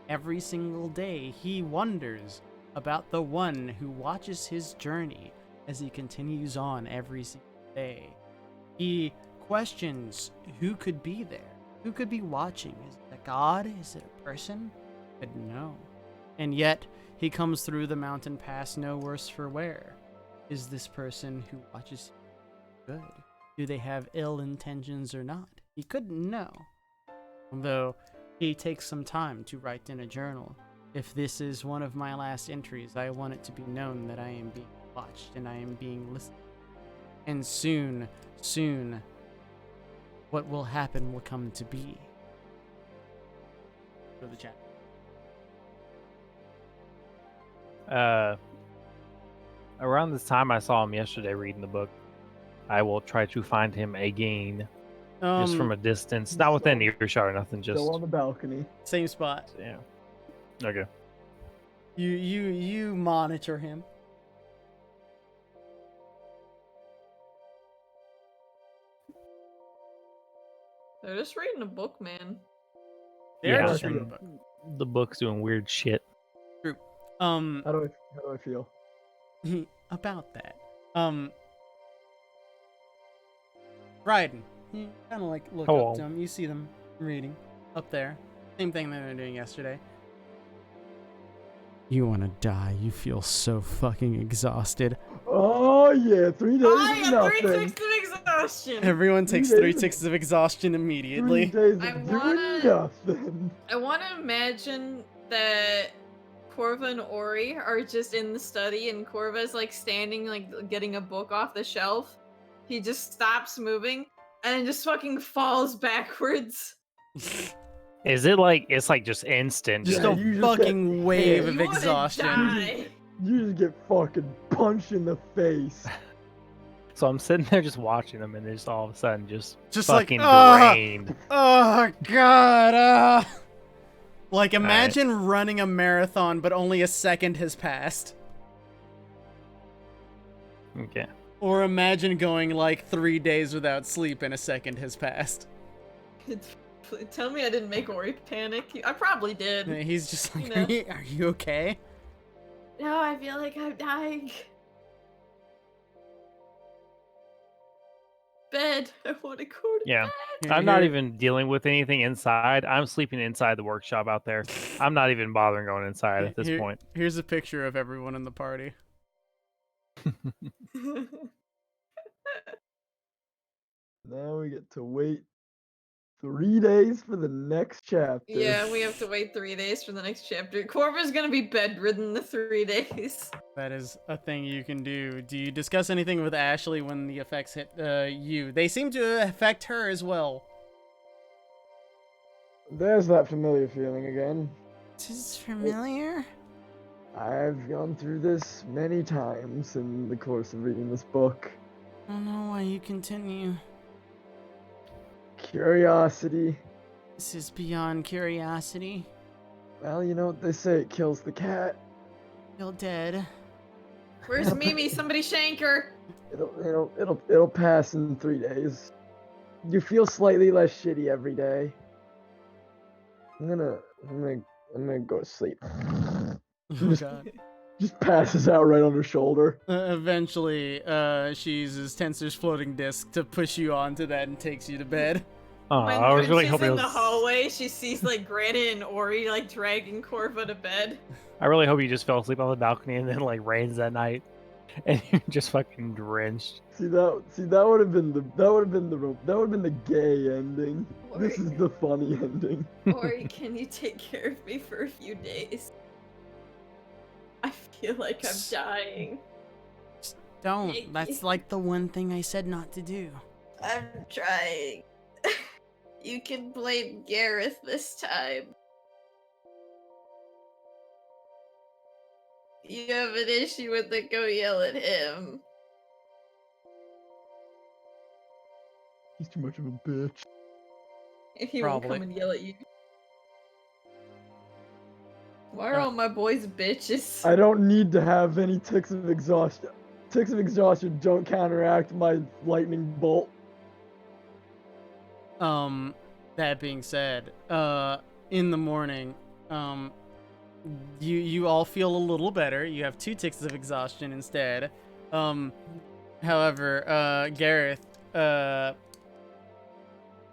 Every single day he wonders about the one who watches his journey as he continues on every single day. He questions who could be there, who could be watching. Is it a god? Is it a person? But no. And yet he comes through the mountain pass no worse for wear. Is this person who watches him good? Do they have ill intentions or not? He couldn't know. Although he takes some time to write in a journal. If this is one of my last entries, I want it to be known that I am being watched and I am being listened. And soon, what will happen will come to be. Go to the chat. Around this time, I saw him yesterday reading the book. I will try to find him again, just from a distance, not within earshot or nothing. Just Still on the balcony. Same spot. yeah. Okay. You monitor him. They're just reading a book, man. They're Yeah, just reading and the book. the book's doing weird shit. How do I feel? About that. Ryden, you kind of like look Hello. up to them. You see them reading up there. Same thing that they were doing yesterday. You want to die. You feel so fucking exhausted. Oh yeah, 3 days I of am nothing. 3/6 of exhaustion. Everyone takes 3 3 days. 6 of exhaustion 3 immediately. days of I doing wanna- nothing. I want to imagine that Corva and Ori are just in the study, and Corva's like standing, like getting a book off the shelf. He just stops moving and then just fucking falls backwards. Is it like it's like just instant? Just Yeah, a you just fucking get wave hit. of You wanna exhaustion. die. You just get fucking punched in the face. So I'm sitting there just watching them, and just all of a sudden just Like, fucking "Ah!" drained. Oh god. Like right. imagine running a marathon, but only a second has passed. Okay. Or imagine going like 3 days without sleep and a second has passed. Tell me I didn't make Ori panic. I probably did. And he's just like, You know. are you okay? No, I feel like I'm dying. Bed. I want to go to Yeah. bed. I'm not even dealing with anything inside. I'm sleeping inside the workshop out there. I'm not even bothering going inside at this point. Here's a picture of everyone in the party. Now we get to wait 3 days for the next chapter. Yeah, we have to wait 3 days for the next chapter. Corva's gonna be bedridden the 3 days. That is a thing you can do. Do you discuss anything with Ashley when the effects hit you? They seem to affect her as well. There's that familiar feeling again. This is familiar. I've gone through this many times in the course of reading this book. I don't know why you continue. Curiosity. This is beyond curiosity. Well, you know what they say, it kills the cat. You're dead. Where's Mimi? Somebody shank her. It'll pass in 3 days. You feel slightly less shitty every day. I'm gonna go to sleep. Oh god. Just passes out right on her shoulder. Eventually, she uses Tensor's floating disc to push you onto that and takes you to bed. Oh, When, I was when really she's hoping. in the hallway, she sees like Granite and Ori like dragging Corva to bed. I really hope you just fell asleep on the balcony and then like rains that night, and you're just fucking drenched. See that would have been the gay ending. This is the funny ending. Ori, can you take care of me for a few days? I feel like I'm dying. Don't. That's like the one thing I said not to do. I'm trying. You can blame Gareth this time. You have an issue with it, go yell at him. He's too much of a bitch. He won't Probably. come and yell at you. Why are all my boys bitches? I don't need to have any ticks of exhaustion. Ticks of exhaustion don't counteract my lightning bolt. That being said, in the morning, you all feel a little better. You have 2 ticks of exhaustion instead. However, Gareth,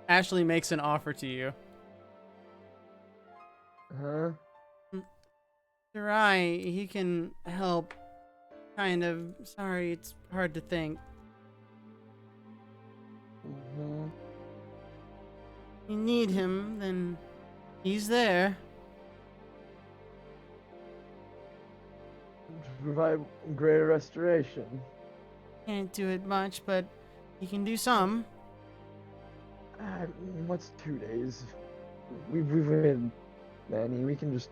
Ashley makes an offer to you. Huh? Sarai, he can help. Kind of. Sorry, it's hard to think. Mm-hmm. You need him, then he's there. To provide greater restoration. Can't do it much, but he can do some. What's 2 days? We've waited many. We can just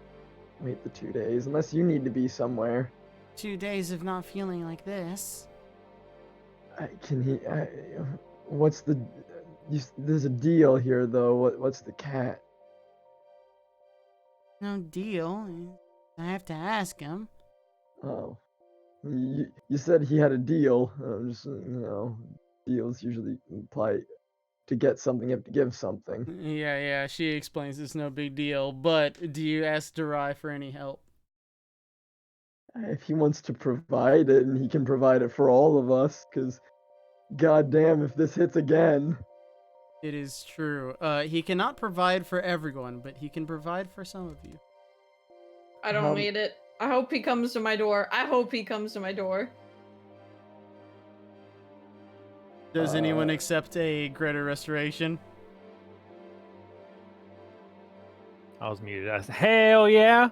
wait the 2 days, unless you need to be somewhere. 2 days of not feeling like this. Can he? What's the? There's a deal here, though. What's the cat? No deal. I have to ask him. Oh, you said he had a deal. Just deals usually imply to get something, you have to give something. Yeah, she explains it's no big deal, but do you ask Darai for any help? If he wants to provide it, and he can provide it for all of us, because goddamn, if this hits again. It is true. He cannot provide for everyone, but he can provide for some of you. I don't need it. I hope he comes to my door. I hope he comes to my door. Does anyone accept a greater restoration? I was muted. I said, hell yeah!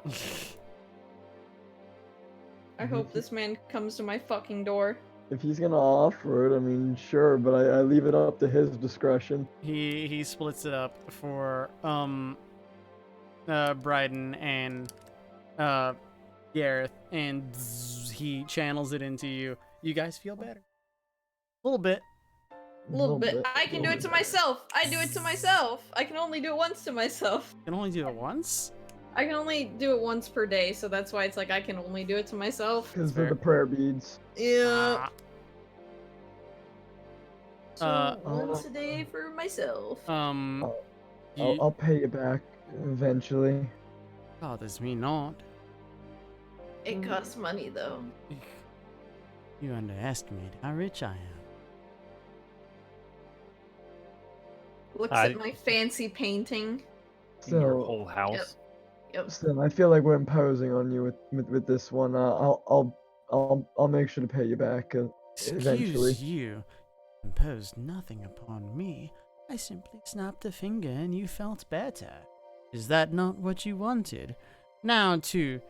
I hope this man comes to my fucking door. If he's gonna offer it, I mean, sure, but I leave it up to his discretion. He splits it up for Bryden and Gareth, and he channels it into you. You guys feel better. A little bit. A little bit. I can do it to myself. I do it to myself. I can only do it once to myself. You can only do it once? I can only do it once per day, so that's why it's like I can only do it to myself. Because of the prayer beads. Yeah. Ah. So once a day for myself. I'll pay you back eventually. Bothers me not. It costs money though. You underestimate how rich I am. Looks at my fancy painting. In your So, whole house. Yep. Still, I feel like we're imposing on you with this one. I'll make sure to pay you back eventually. Excuse you. Imposed nothing upon me. I simply snapped a finger and you felt better. Is that not what you wanted? Now to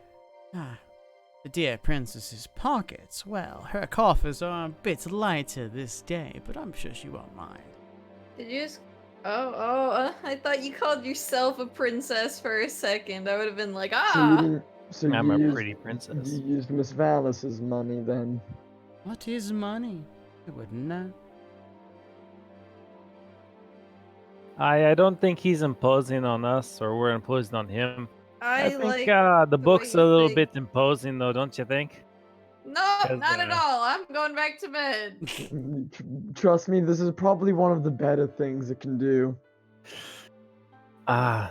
the dear princess's pockets. Well, her coffers are a bit lighter this day, but I'm sure she won't mind. Did you just... I thought you called yourself a princess for a second. I would have been like, So I'm you a used, pretty princess. You used Miss Valis's money then. What is money? I wouldn't know. I don't think he's imposing on us, or we're imposing on him. I think like the way book's a you little think. bit imposing, though, don't you think? No, 'Cause, not at all. I'm going back to bed. Trust me, this is probably one of the better things it can do.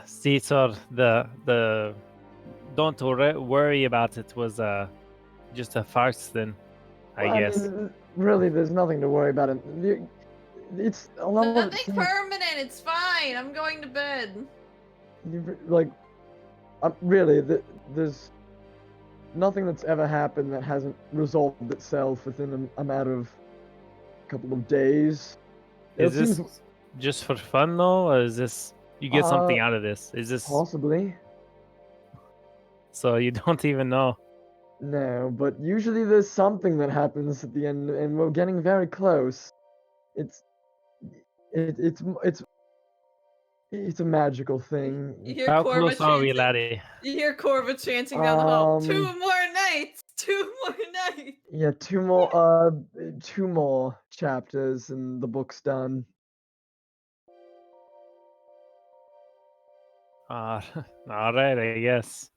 Caesar, the don't worry about it was just a farce then, I Well, guess. mean, really, there's nothing to worry about. It's a lot of Nothing permanent. It's fine. I'm going to bed. like, really, there's nothing that's ever happened that hasn't resolved itself within a matter of a couple of days. Is this just for fun though, or is this you get something out of this? Is this possibly? So you don't even know? No, but usually there's something that happens at the end, and we're getting very close. It's a magical thing. You hear How Corva close are we, chanting. laddie? You hear Corva chanting down the hall. 2 more nights. 2 more nights. Yeah, two more chapters, and the book's done. All right, I guess.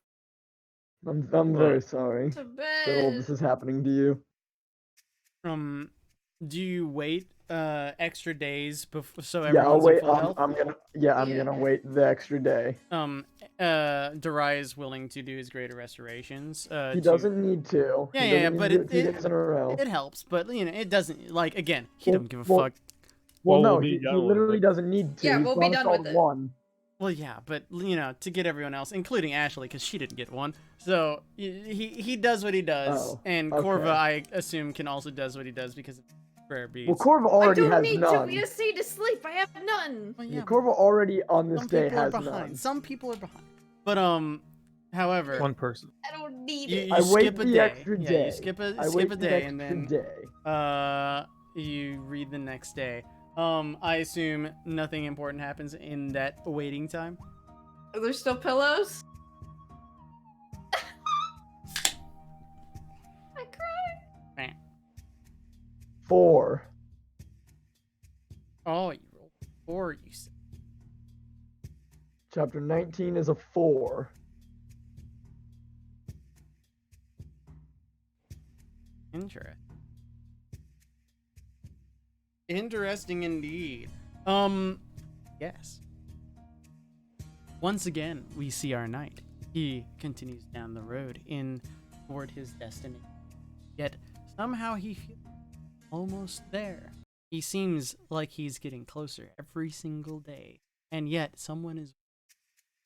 I'm very sorry To that all this bed. is happening to you. Do you wait extra days before so Yeah, I'll everyone's in wait. full health? I'm gonna Yeah. wait the extra day. Darai is willing to do his greater restorations. He doesn't need to. Yeah, He yeah, doesn't but need to do it 2 days in a row. it helps, but it doesn't. Like again, he Well- don't give a well- fuck. Well, Well, no, we'll be he done with literally it. doesn't need to. Yeah, He's we'll be brought us done all with it. one. Well, yeah, but to get everyone else, including Ashley, because she didn't get one. So he does what he does, Oh, and okay. Corva, I assume, can also does what he does because of rare beads. Well, Corva I already don't has need none. to. You stay to sleep. I have none. Well, Yeah, yeah, Corva already on this some day people are has behind. none. Some people are behind. But however, One person. I don't need you, it. you I wait skip a the day. extra Yeah, day. you skip I a wait the day, extra and then day. you read the next day. I assume nothing important happens in that waiting time. Are there still pillows? I cried. 4. Oh, you rolled 4, you said. Chapter 19 is a 4. Interesting. Interesting indeed. Yes. Once again, we see our knight. He continues down the road toward his destiny. Yet somehow he feels almost there. He seems like he's getting closer every single day. And yet someone is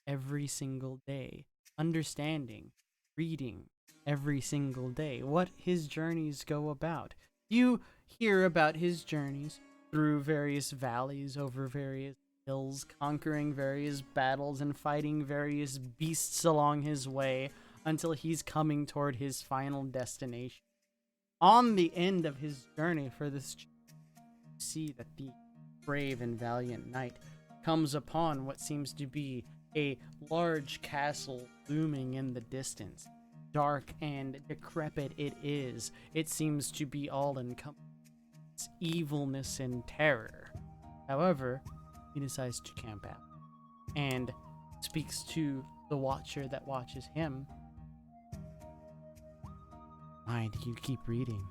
every single day, understanding, reading every single day what his journeys go about. You hear about his journeys through various valleys, over various hills, conquering various battles and fighting various beasts along his way until he's coming toward his final destination. On the end of his journey for this, you see that the brave and valiant knight comes upon what seems to be a large castle looming in the distance. Dark and decrepit it is. It seems to be all encompassing evilness and terror. However, he decides to camp out and speaks to the watcher that watches him. Why do you keep reading?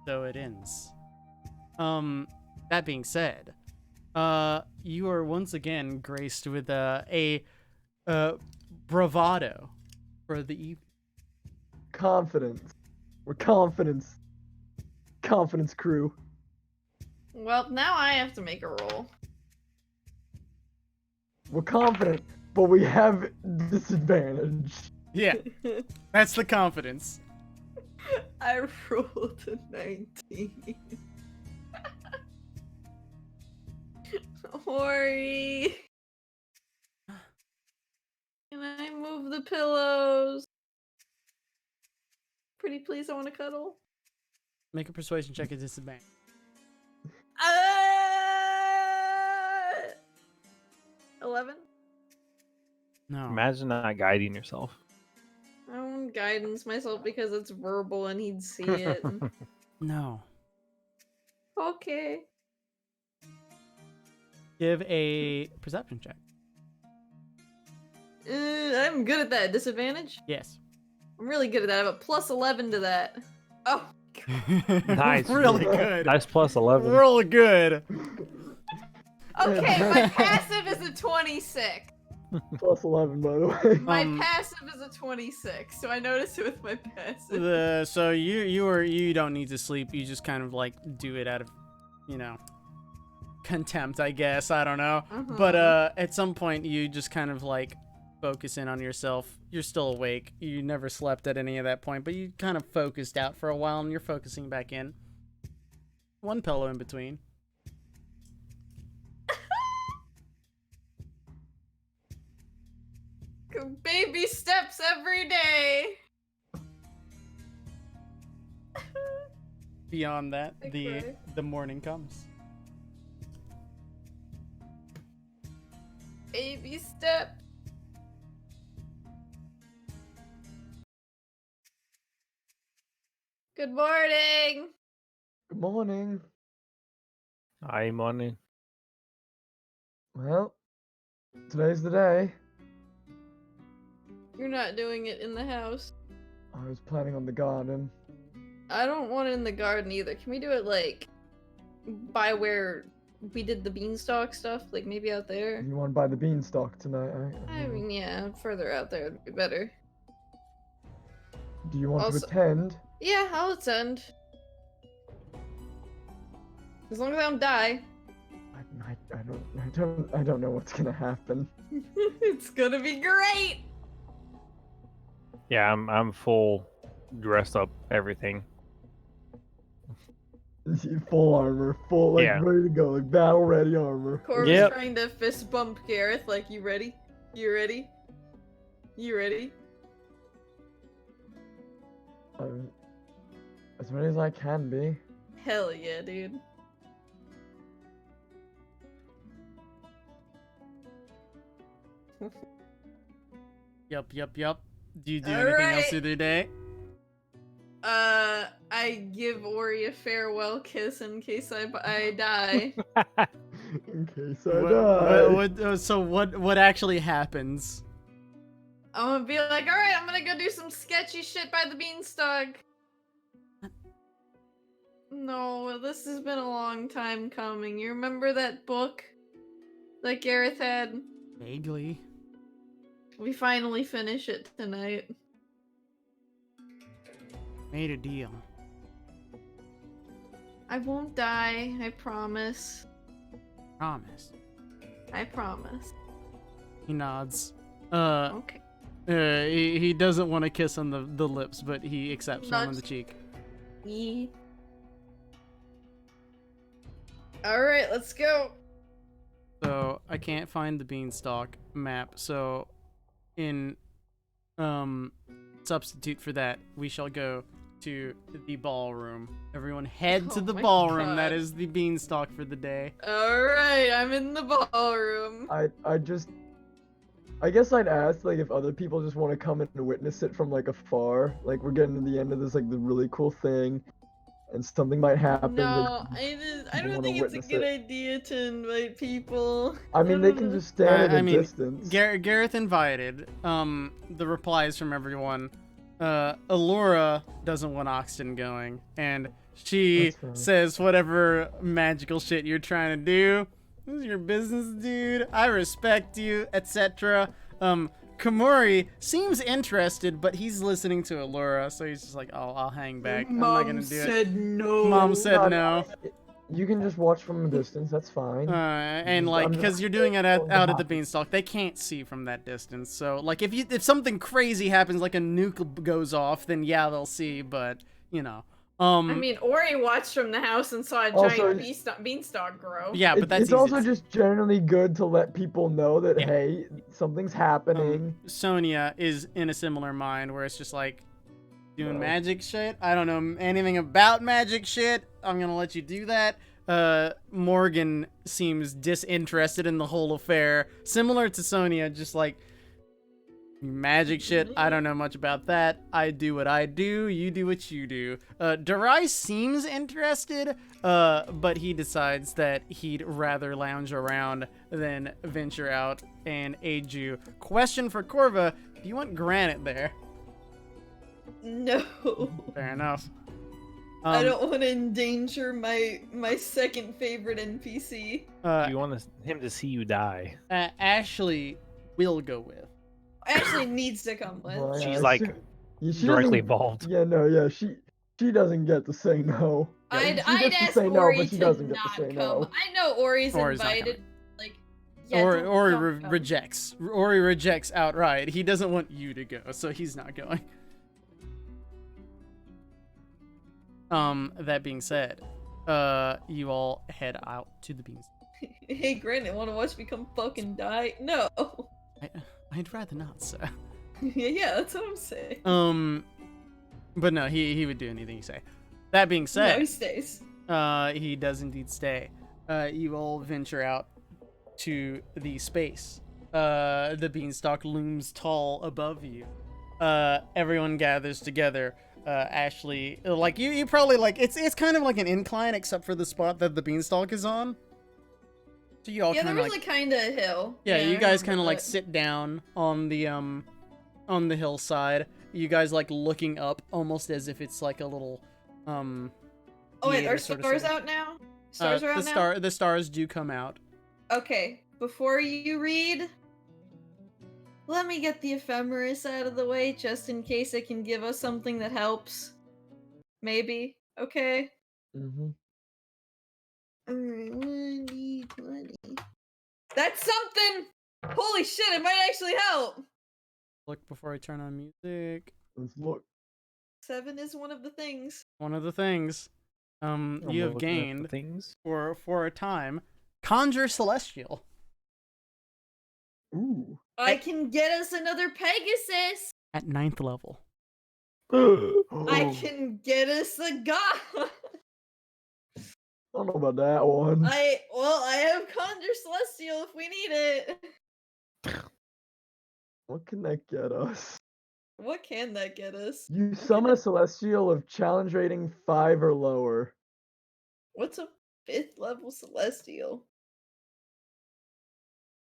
So it ends. That being said, you are once again graced with a bravado for the evening. Confidence. We're confidence. Confidence crew. Well, now I have to make a roll. We're confident, but we have disadvantage. Yeah, that's the confidence. I rolled a 19. Ori. Can I move the pillows? Pretty please, I want to cuddle. Make a persuasion check at disadvantage. Uh, 11? No. Imagine not guiding yourself. I won't guidance myself because it's verbal and he'd see it. No. Okay. Give a perception check. I'm good at that. Disadvantage? Yes. I'm really good at that. I have a plus 11 to that. Oh. Nice. Really good. Nice plus 11. Really good. Okay, my passive is a 26. Plus 11, by the way. My passive is a 26, so I noticed it with my passive. So you don't need to sleep. You just kind of like do it out of, contempt, I guess. I don't know. But at some point you just kind of like focus in on yourself. You're still awake. You never slept at any of that point, but you kind of focused out for a while and you're focusing back in. One pillow in between. Baby steps every day. Beyond that, I the cry. morning comes. Baby step. Good morning. Good morning. Hi, morning. Well, today's the day. You're not doing it in the house. I was planning on the garden. I don't want it in the garden either. Can we do it like by where we did the beanstalk stuff? Like maybe out there? You want to buy the beanstalk tonight, right? I mean, yeah, further out there would be better. Do you want also- to attend? Yeah, I'll attend. As long as I don't die. I don't know what's gonna happen. It's gonna be great! Yeah, I'm full, dressed up, everything. Full armor, full like Yeah. ready to go, like battle ready armor. Corvus Yep. trying to fist bump Gareth, like, you ready? You ready? You ready? As ready as I can be. Hell yeah, dude. Yup. Do you do anything else Alright. with your day? I give Ori a farewell kiss in case I die. In case I die. So what actually happens? I'm gonna be like, alright, I'm gonna go do some sketchy shit by the beanstalk. No, this has been a long time coming. You remember that book that Gareth had? Vaguely. We finally finish it tonight. Made a deal. I won't die, I promise. Promise. I promise. He nods. Okay. He doesn't want to kiss on the lips, but he accepts one on Nudge. the cheek. Yeah. Alright, let's go. So I can't find the beanstalk map. So in substitute for that, we shall go to the ballroom. Everyone head to Oh the my ballroom. That God. is the beanstalk for the day. Alright, I'm in the ballroom. I guess I'd ask like if other people just want to come and witness it from like afar. Like we're getting to the end of this like the really cool thing, and something might happen. No, like, I people don't wanna think it's a witness good it. idea to invite people. I mean, they don't can know. just stand at I a mean, distance. Gareth invited. The replies from everyone. Allura doesn't want Oxton going, and she That's fine. says whatever magical shit you're trying to do. This is your business, dude. I respect you, etc. Komori seems interested, but he's listening to Allura, so he's just like, "Oh, I'll hang back. I'm not gonna do it." no. Mom said no. You can just watch from a distance. That's fine. And Just- like, I'm because just you're doing it going to out at the happen. beanstalk, they can't see from that distance. So, like, if something crazy happens, like a nuke goes off, then yeah, they'll see. But you know, I mean, Ori watched from the house and saw a Also- giant beanstalk grow. yeah, but that's It's also easy. just generally good to let people know that Yeah. hey, something's happening. Sonia is in a similar mind where it's just like doing No. magic shit. I don't know anything about magic shit. I'm gonna let you do that. Morgan seems disinterested in the whole affair, similar to Sonia, just like magic shit. I don't know much about that. I do what I do. You do what you do. Darai seems interested, but he decides that he'd rather lounge around than venture out and aid you. Question for Corva: do you want Granite there? No. Fair enough. I don't want to endanger my second favorite NPC. You want him to see you die. Ashley will go with. Actually needs to come with. Well, She's yeah, like she directly doesn't- involved. Yeah, no, yeah, she doesn't get to say no. I'd She gets to ask say no, Ori but she to doesn't get not to say come. no. I know Ori's Ori's not invited. Like, yeah, Ori don't come. rejects. Ori rejects outright. He doesn't want you to go, so he's not going. That being said, you all head out to the beans. Hey, Granite, want to watch me come fucking die? No. I'd rather not, sir. Yeah, that's what I'm saying. But no, he would do anything you say. That being No, said, he stays. he does indeed stay. You all venture out to the space. The beanstalk looms tall above you. Everyone gathers together. Ashley, like you probably like it's kind of like an incline except for the spot that the beanstalk is on. So you all Yeah, kind there of was like kind of a hill. yeah, I you guys remember kind of like that. sit down on the on the hillside. You guys like looking up, almost as if it's like a little Oh wait, theater are sort of stars setting. out now? Stars are out now? The stars do come out. Okay, before you read, let me get the ephemeris out of the way just in case it can give us something that helps. Maybe. Okay. Mm-hmm. Alright, 1d20. That's something! Holy shit, it might actually help! Look before I turn on music. Let's look. 7 is one of the things. One of the things you I'm have looking at the gained things. for a time. Conjure Celestial. Ooh. I can get us another Pegasus! At 9th level. I can get us a god! I don't know about that one. I have Conjure Celestial if we need it. What can that get us? What can that get us? You summon a celestial of challenge rating 5 or lower. What's a 5th level Celestial?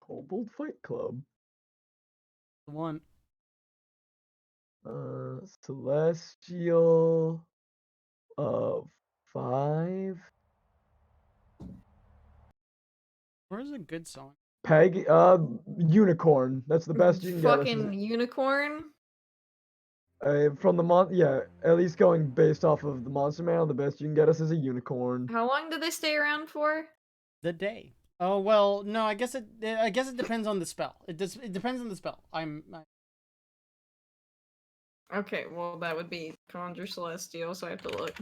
Kobold Fight Club. The one. Celestial of 5. Where's a good song? Unicorn. That's the best you can get us. Fucking unicorn? From the yeah, at least going based off of the Monster Manual, the best you can get us is a unicorn. How long do they stay around for? The day. Oh well, no. I guess it depends on the spell. It depends on the spell. Okay, well that would be Conjure Celestial, so I have to look.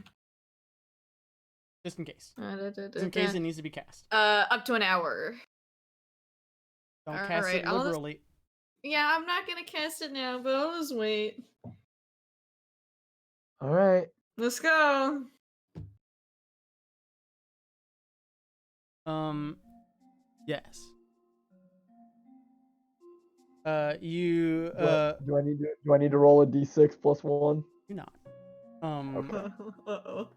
Just in case. Just in case it needs to be cast. Up to an hour. Don't cast it liberally. Yeah, I'm not gonna cast it now, but I'll just wait. All right. Let's go. Yes. You Do I need to roll a d6 plus 1? do not. Okay. Uh-oh.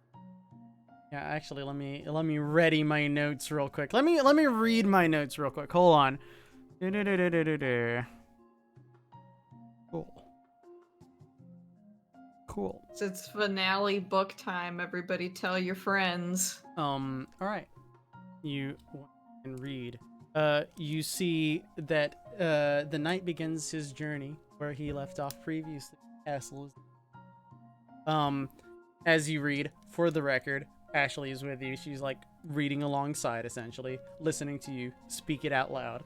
Yeah, actually, let me ready my notes real quick. Let me read my notes real quick. Hold on. Cool. So it's finale book time. Everybody tell your friends. All right. You can read. You see that the knight begins his journey where he left off previously. Castle. As you read, for the record, Ashley is with you. She's like reading alongside, essentially, listening to you speak it out loud.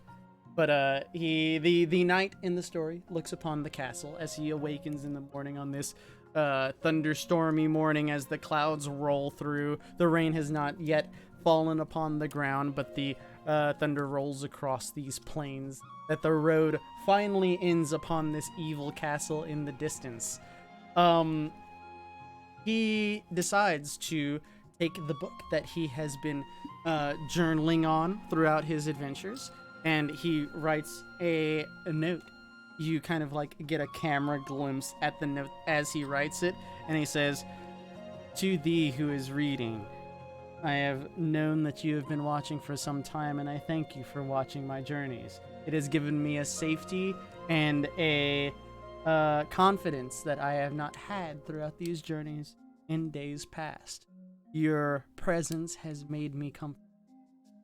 But the knight in the story looks upon the castle as he awakens in the morning on this thunderstormy morning as the clouds roll through. The rain has not yet fallen upon the ground, but the thunder rolls across these plains, that the road finally ends upon this evil castle in the distance. He decides to take the book that he has been journaling on throughout his adventures, and he writes a note. You kind of like get a camera glimpse at the note as he writes it, and he says, "To thee who is reading, I have known that you have been watching for some time, and I thank you for watching my journeys. It has given me a safety and a confidence that I have not had throughout these journeys in days past. Your presence has made me comfortable,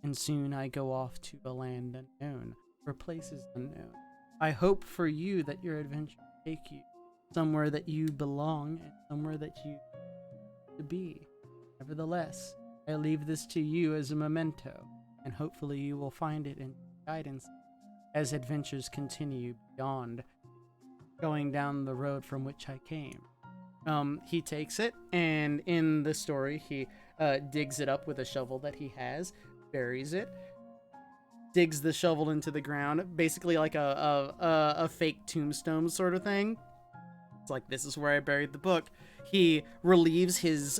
and soon I go off to a land unknown, for places unknown. I hope for you that your adventure take you somewhere that you belong and somewhere that you to be. Nevertheless, I leave this to you as a memento, and hopefully you will find it in guidance as adventures continue beyond going down the road from which I came." He takes it, and in the story, he digs it up with a shovel that he has, buries it, digs the shovel into the ground, basically like a fake tombstone sort of thing. It's like, this is where I buried the book. He relieves his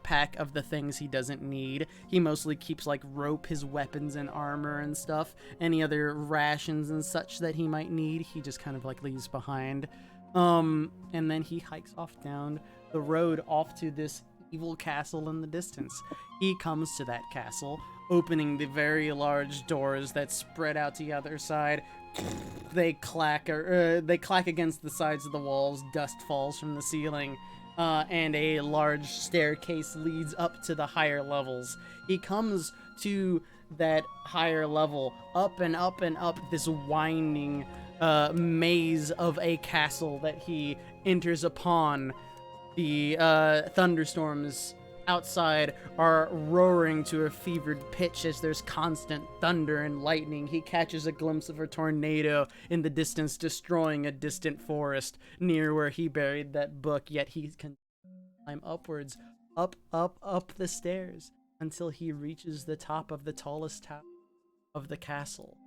pack of the things he doesn't need. He mostly keeps like rope, his weapons and armor and stuff. Any other rations and such that he might need, he just kind of like leaves behind. And then he hikes off down the road off to this evil castle in the distance. He comes to that castle, opening the very large doors that spread out to the other side. They clack against the sides of the walls. Dust falls from the ceiling, and a large staircase leads up to the higher levels. He comes to that higher level, up and up and up this winding maze of a castle that he enters upon. The thunderstorms outside are roaring to a fevered pitch as there's constant thunder and lightning. He catches a glimpse of a tornado in the distance, destroying a distant forest near where he buried that book, yet he can climb upwards, up the stairs, until he reaches the top of the tallest tower of the castle.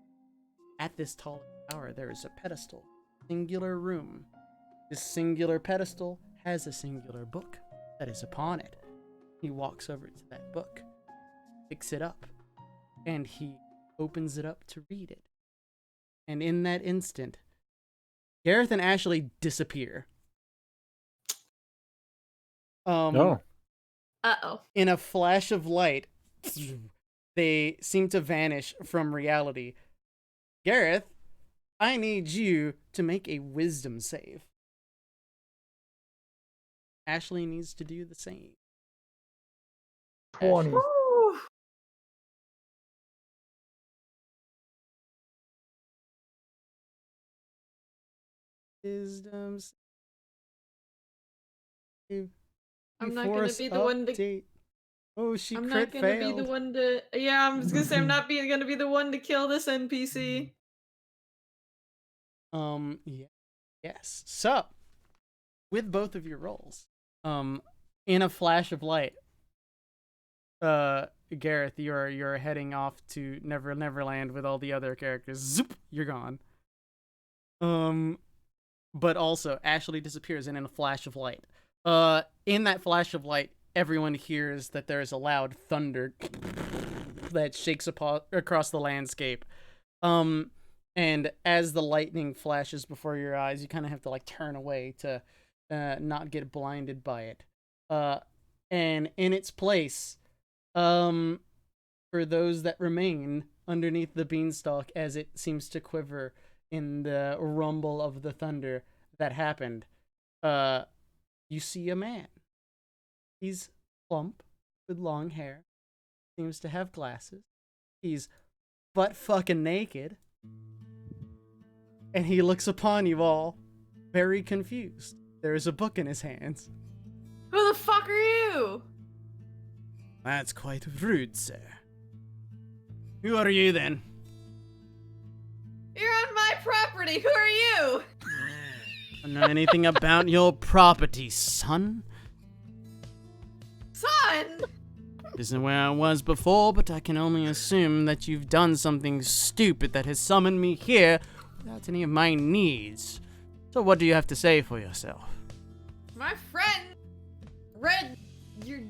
At this tall tower, there is a pedestal, singular room. This singular pedestal has a singular book that is upon it. He walks over to that book, picks it up, and he opens it up to read it. And in that instant, Gareth and Ashley disappear. No. Uh-oh. In a flash of light, they seem to vanish from reality. Gareth, I need you to make a wisdom save. Ashley needs to do the same. 20. Woo! Wisdom save. I'm not gonna be the one to. Update. Oh, she I'm crit not gonna failed. be the one to. Yeah, I'm just gonna say I'm not gonna be the one to kill this NPC. Yeah. Yes. So, with both of your rolls, in a flash of light, Gareth, you're heading off to Neverland with all the other characters. Zoop, you're gone. But also Ashley disappears, and in a flash of light, in that flash of light, everyone hears that there is a loud thunder that shakes across the landscape. And as the lightning flashes before your eyes, you kind of have to like turn away to not get blinded by it. And in its place, for those that remain underneath the beanstalk as it seems to quiver in the rumble of the thunder that happened, you see a man. He's plump with long hair, seems to have glasses. He's butt fucking naked. And he looks upon you all, very confused. There is a book in his hands. Who the fuck are you? That's quite rude, sir. Who are you, then? You're on my property. Who are you? I don't know anything about your property, son. Son! Isn't where I was before, but I can only assume that you've done something stupid that has summoned me here without any of my needs. So what do you have to say for yourself? My friend read your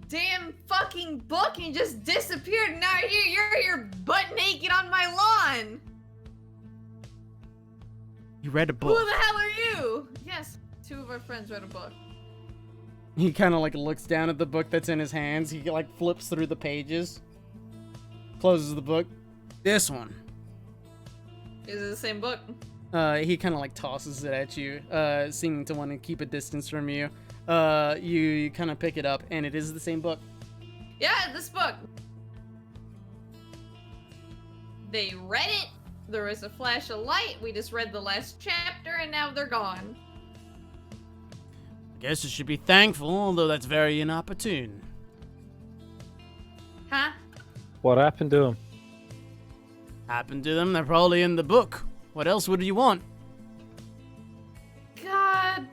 damn fucking book and just disappeared, and now you're here butt naked on my lawn! You read a book. Who the hell are you? Yes, two of our friends read a book. He kind of like looks down at the book that's in his hands. He like flips through the pages, closes the book. This one. Is it the same book? He kind of like tosses it at you, seeming to want to keep a distance from you. You kind of pick it up, and it is the same book. Yeah, this book. They read it. There was a flash of light. We just read the last chapter, and now they're gone. I guess you should be thankful, although that's very inopportune. Huh? What happened to him? Happened to them, they're probably in the book. What else would you want? God.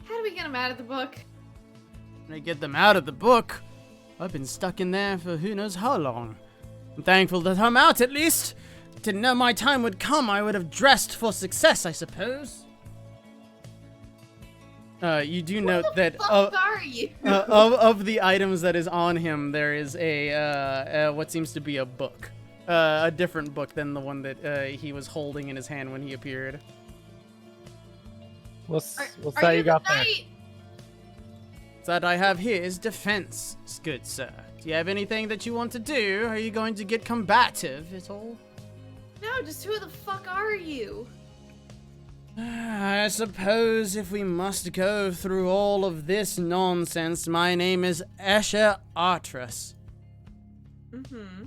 How do we get him out of the book? When I get them out of the book, I've been stuck in there for who knows how long. I'm thankful that I'm out, at least. Didn't know my time would come. I would have dressed for success, I suppose. You do note that Fuck are you? of the items that is on him, there is a what seems to be a book, a different book than the one that he was holding in his hand when he appeared. What's Are that you you got the there? knight? that I have here is defense, good sir. Do you have anything that you want to do? Are you going to get combative at all? No, just who the fuck are you? I suppose if we must go through all of this nonsense, my name is Escher Artrus. Mm-hmm.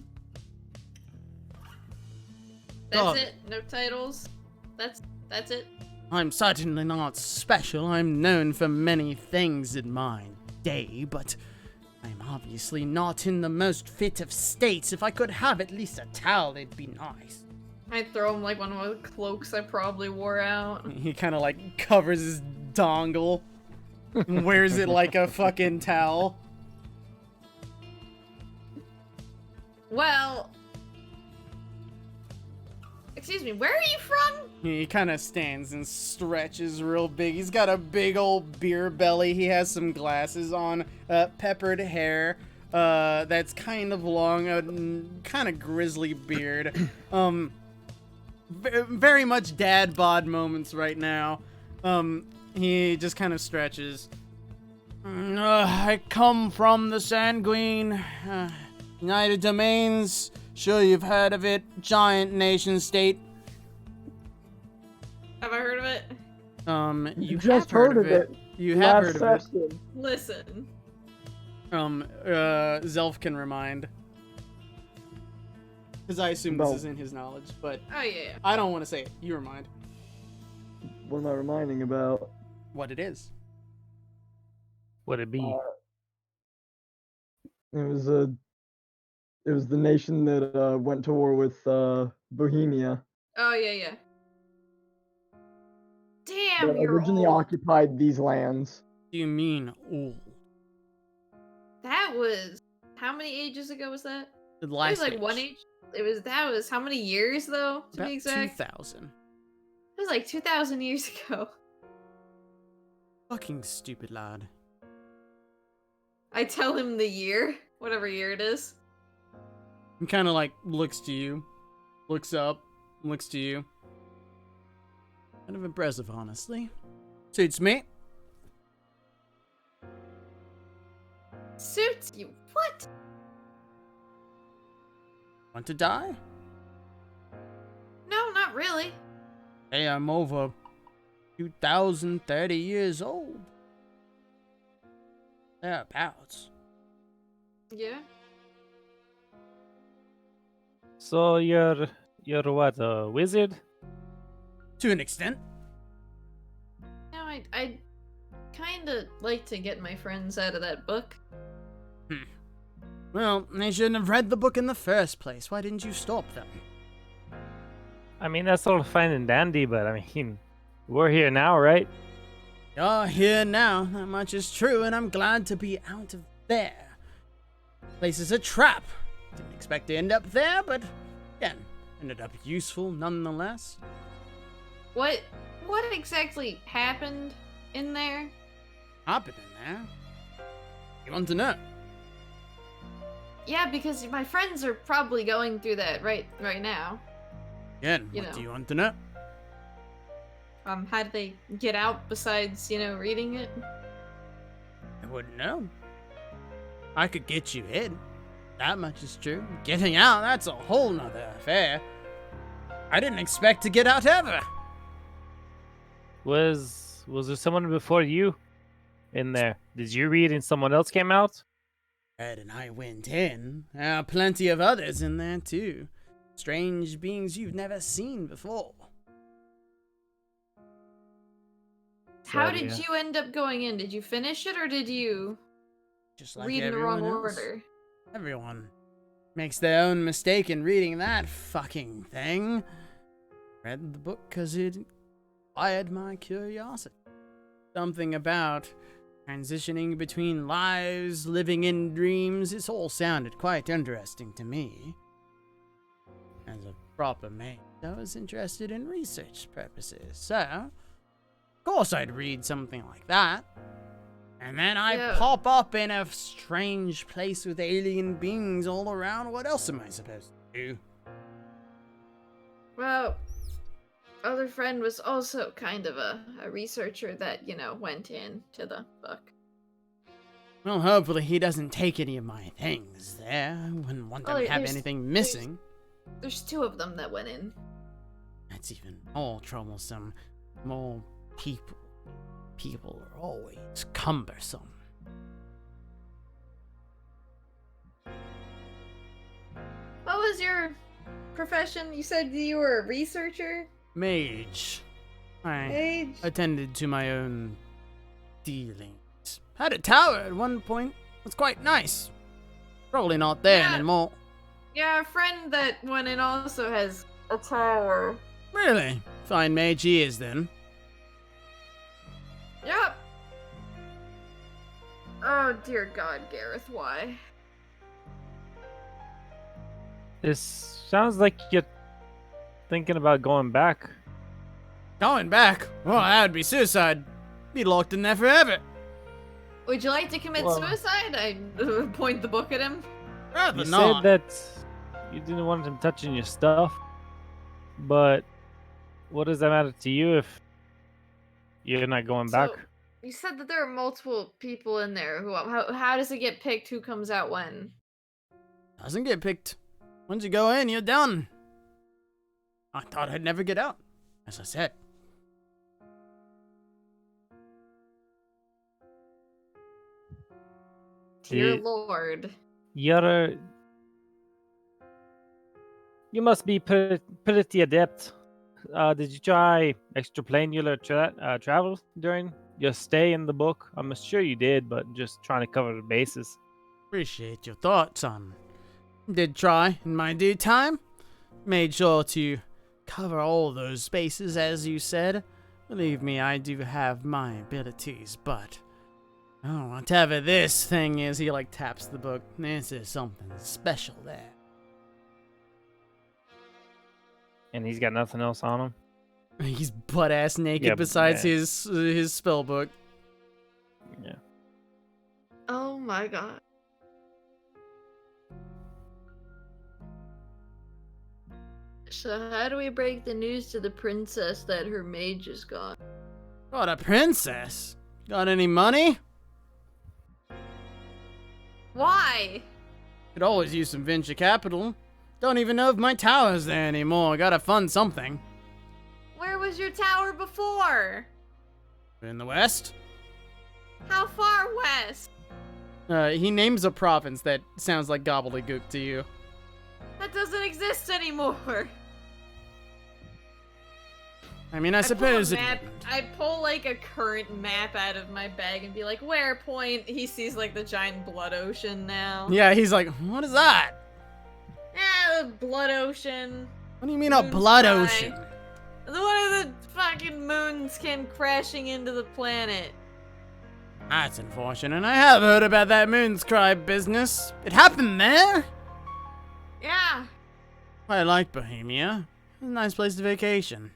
Oh. That's it? No titles? That's it? I'm certainly not special. I'm known for many things in my day, but I'm obviously not in the most fit of states. If I could have at least a towel, it'd be nice. I'd throw him like one of the cloaks I probably wore out. He kind of like covers his dongle and wears it like a fucking towel. Well... Excuse me, where are you from? He kind of stands and stretches real big. He's got a big old beer belly. He has some glasses on, peppered hair, that's kind of long, a kind of grizzly beard. Very much dad bod moments right now. He just kind of stretches. I come from the Sanguine, United Domains. Sure you've heard of it. Giant nation state. Have I heard of it? You just have heard heard of it. You have heard of it. session. Listen. Zelf can remind. Because I assume this is in his knowledge, but Oh yeah. I don't want to say it. You remind. What am I reminding about? What it is. Would it be? It was the nation that went to war with Bohemia. Oh yeah. Damn, That you're originally old. occupied these lands. Do you mean old? That was... How many ages ago was that? The It last was like one age. That was how many years though, to About be exact? 2,000. It was like 2,000 years ago. Fucking stupid lad. I tell him the year, whatever year it is. He kind of like looks to you, looks up, looks to you. Kind of impressive, honestly. Suits me. Suits you? What? Want to die? No, not really. Hey, I'm over 2,030 years old. Thereabouts. Yeah. So you're what, a wizard? To an extent. No, I kind of like to get my friends out of that book. Well, they shouldn't have read the book in the first place. Why didn't you stop them? I mean, that's all fine and dandy, but I mean, we're here now, right? You're here now, that much is true, and I'm glad to be out of there. Place is a trap. Didn't expect to end up there, but again, ended up useful nonetheless. What exactly happened in there? Happened in there? You want to know? Yeah, because my friends are probably going through that right now. Again, You what know. do you want to know? How did they get out besides, reading it? I wouldn't know. I could get you in. That much is true. Getting out, that's a whole nother affair. I didn't expect to get out ever. Was there someone before you in there? Did you read and someone else came out? Ed and I went in. There are plenty of others in there, too. Strange beings you've never seen before. How So, did yeah. you end up going in? Did you finish it or did you Just like read in the wrong everyone else. order? Everyone makes their own mistake in reading that fucking thing. Read the book because it fired my curiosity. Something about transitioning between lives, living in dreams, it's all sounded quite interesting to me. As a proper mage, I was interested in research purposes, so of course I'd read something like that. And then I Yeah. pop up in a strange place with alien beings all around. What else am I supposed to do? Well, other friend was also kind of a researcher that, went into the book. Well, hopefully he doesn't take any of my things there. I wouldn't want them Oh, to have there's- anything missing. There's 2 of them that went in. That's even more troublesome. More people. People are always cumbersome. What was your profession? You said you were a researcher? Mage. I Age? attended to my own dealings. Had a tower at one point. Was quite nice. Probably not there Yeah. anymore. Yeah, a friend that went in also has a tower. Really? Fine mage he is then. Yep. Oh dear God, Gareth, why? This sounds like you're thinking about going back. Going back? Well, that would be suicide. Be locked in there forever. Would you like to commit Well- suicide? I point the book at him. Rather You not. said that you didn't want him touching your stuff, but what does that matter to you if you're not going back? So, you said that there are multiple people in there. How does it get picked who comes out when? Doesn't get picked. Once you go in, you're done. I thought I'd never get out. As I said. Dear Yeah. Lord. You must be pretty adept. Did you try extraplanular travel during your stay in the book? I'm sure you did, but just trying to cover the bases. Appreciate your thoughts, son. Did try in my due time. Made sure to cover all those bases, as you said. Believe me, I do have my abilities, but oh, whatever this thing is, he like taps the book. This is something special there. And he's got nothing else on him. He's butt ass naked Yeah, besides yeah. his spell book. Yeah. Oh my God. So how do we break the news to the princess that her mage is gone? What a princess! Got any money? Why? Could always use some venture capital. Don't even know if my tower's there anymore. Gotta fund something. Where was your tower before? In the west? How far west? He names a province that sounds like gobbledygook to you. That doesn't exist anymore. I mean, I pull a suppose it map. wouldn't. I pull like a current map out of my bag and be like, where point? He sees like the giant blood ocean now. Yeah, he's like, what is that? Yeah, the blood ocean. What do you mean a Moon blood sky. ocean? The one of the fucking moons came crashing into the planet. That's unfortunate. I have heard about that Moonscribe business. It happened there? Yeah. I like Bohemia. It's a nice place to vacation.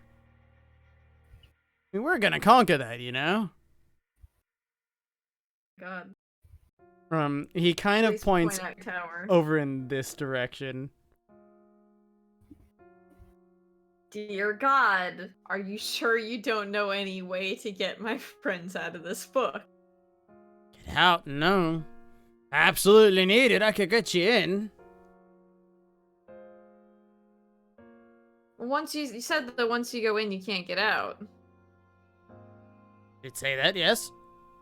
I mean, we're gonna conquer that, you know? God. He kind of Please points point out tower. over in this direction. Dear God, are you sure you don't know any way to get my friends out of this book? Get out? No. Absolutely need it. I could get you in. Once you said that once you go in, you can't get out. Did say that, yes?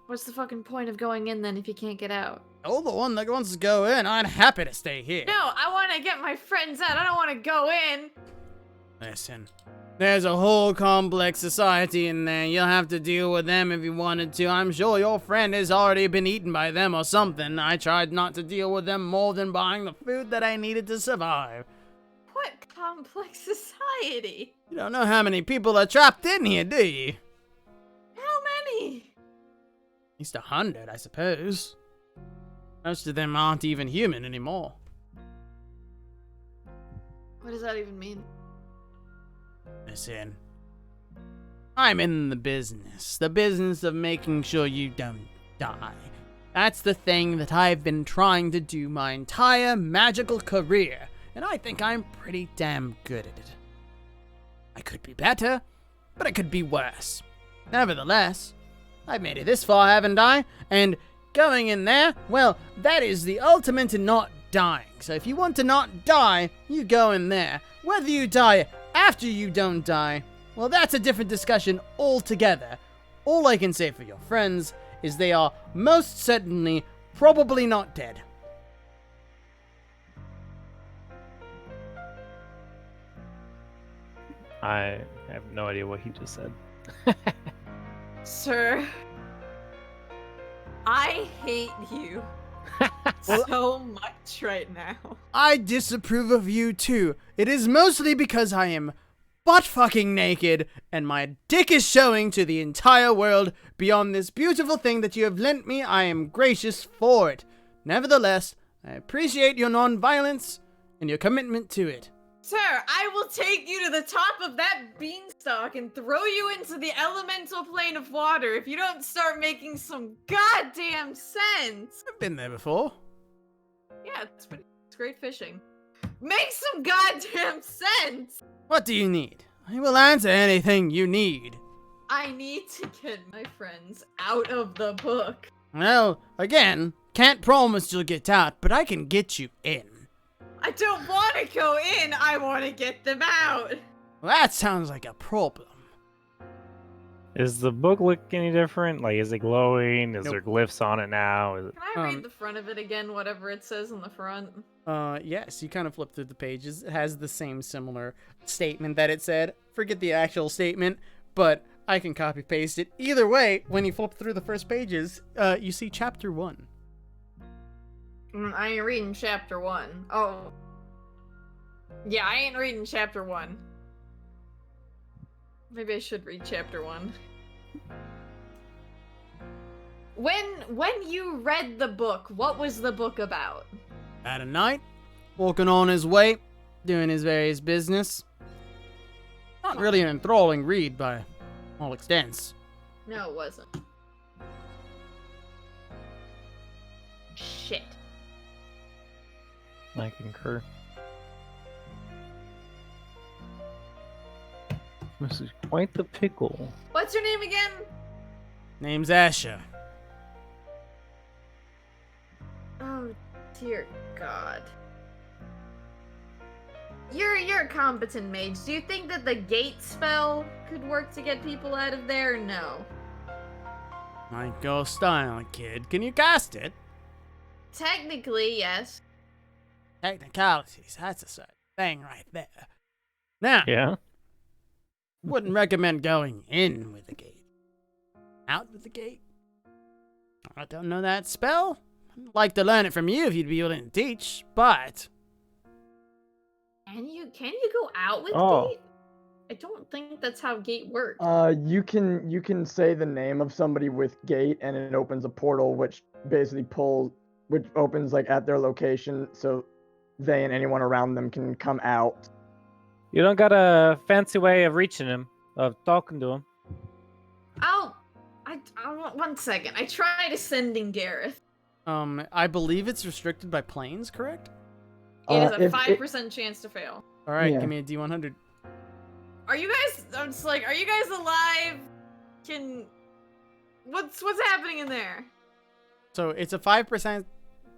What's the fucking point of going in then if you can't get out? Oh, the one that wants to go in. I'm happy to stay here. No, I want to get my friends out. I don't want to go in. Listen, there's a whole complex society in there. You'll have to deal with them if you wanted to. I'm sure your friend has already been eaten by them or something. I tried not to deal with them more than buying the food that I needed to survive. What complex society? You don't know how many people are trapped in here, do you? How many? At least 100, I suppose. Most of them aren't even human anymore. What does that even mean? Listen, I'm in the business of making sure you don't die. That's the thing that I've been trying to do my entire magical career, and I think I'm pretty damn good at it. I could be better, but I could be worse. Nevertheless, I've made it this far, haven't I? And Going in there, well, that is the ultimate in not dying. So if you want to not die, you go in there. Whether you die after you don't die, well, that's a different discussion altogether. All I can say for your friends is they are most certainly probably not dead. I have no idea what he just said. Sir, I hate you so much right now. I disapprove of you too. It is mostly because I am butt-fucking naked, and my dick is showing to the entire world. Beyond this beautiful thing that you have lent me, I am gracious for it. Nevertheless, I appreciate your non-violence and your commitment to it. Sir, I will take you to the top of that beanstalk and throw you into the elemental plane of water if you don't start making some goddamn sense. I've been there before. Yeah, it's great fishing. Make some goddamn sense! What do you need? I will answer anything you need. I need to get my friends out of the book. Well, again, can't promise you'll get out, but I can get you in. I don't want to go in, I want to get them out. Well, that sounds like a problem. Is the book look any different? Like, is it glowing? Is Nope. there glyphs on it now? Is it... Can I read the front of it again, whatever it says on the front? Yes, you kind of flip through the pages. It has the same similar statement that it said. Forget the actual statement, but I can copy paste it. Either way, when you flip through the first pages, you see chapter 1. I ain't reading chapter 1. Oh. Yeah, I ain't reading chapter 1. Maybe I should read chapter 1. When you read the book, what was the book about? At a night, walking on his way, doing his various business. Not really an enthralling read by all extents. No, it wasn't. Shit. I concur. This is quite the pickle. What's your name again? Name's Asher. Oh, dear God. You're a competent mage. Do you think that the gate spell could work to get people out of there or no? Like your style, kid. Can you cast it? Technically, yes. Technicalities, that's a certain thing right there. Now, Yeah? wouldn't recommend going in with the gate. Out with the gate? I don't know that spell. I'd like to learn it from you if you'd be willing to teach, but... Can you go out with Oh. gate? I don't think that's how gate works. You can say the name of somebody with gate, and it opens a portal, which basically which opens like at their location, so they and anyone around them can come out. You don't got a fancy way of reaching him, of talking to him. One second. I tried ascending Gareth. I believe it's restricted by planes, correct? It is a If 5% chance to fail. Alright, Yeah. give me a D100. Are you guys? I'm just like, are you guys alive? What's happening in there? So it's a 5%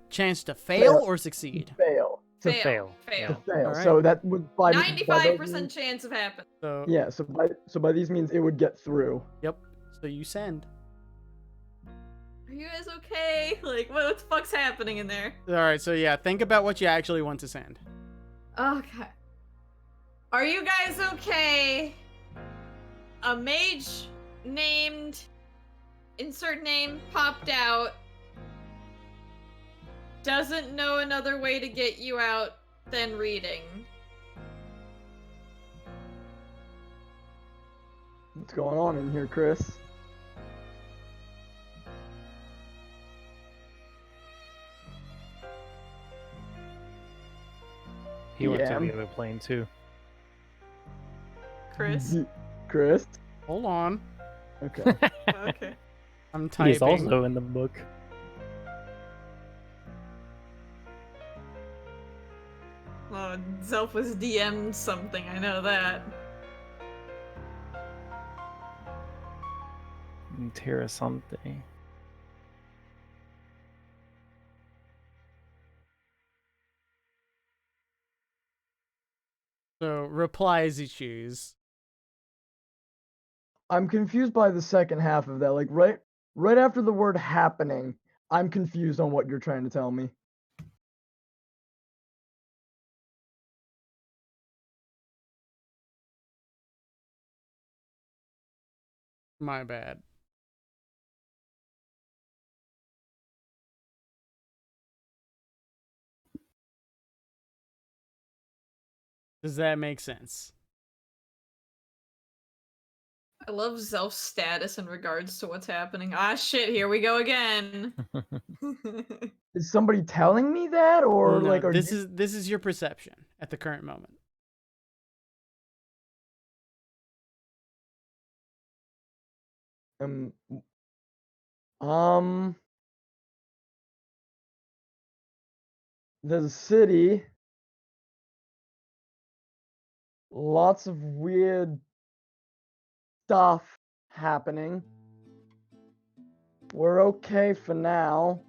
chance to fail or succeed. Fail. To fail. Fail. To fail. Alright. So that would by 95% chance of happening. So, Yeah. So by these means it would get through. Yep. So you send. Are you guys okay? Like, what the fuck's happening in there? Alright, so yeah, think about what you actually want to send. Okay. Are you guys okay? A mage named insert name popped out. Doesn't know another way to get you out than reading. What's going on in here, Chris? He went to Yeah. the other plane too. Chris? Chris? Hold on. Okay. Okay. I'm typing. He's also in the book. Oh, Zelf was DM'd something, I know that. Interessante. So reply as you choose. I'm confused by the second half of that. Like right after the word happening, I'm confused on what you're trying to tell me. My bad. Does that make sense? I love Zelf's status in regards to what's happening. Ah, shit, here we go again. Is somebody telling me that, or No, like are this you? this is your perception at the current moment. Um, um, there's a city. Lots of weird stuff happening. We're okay for now.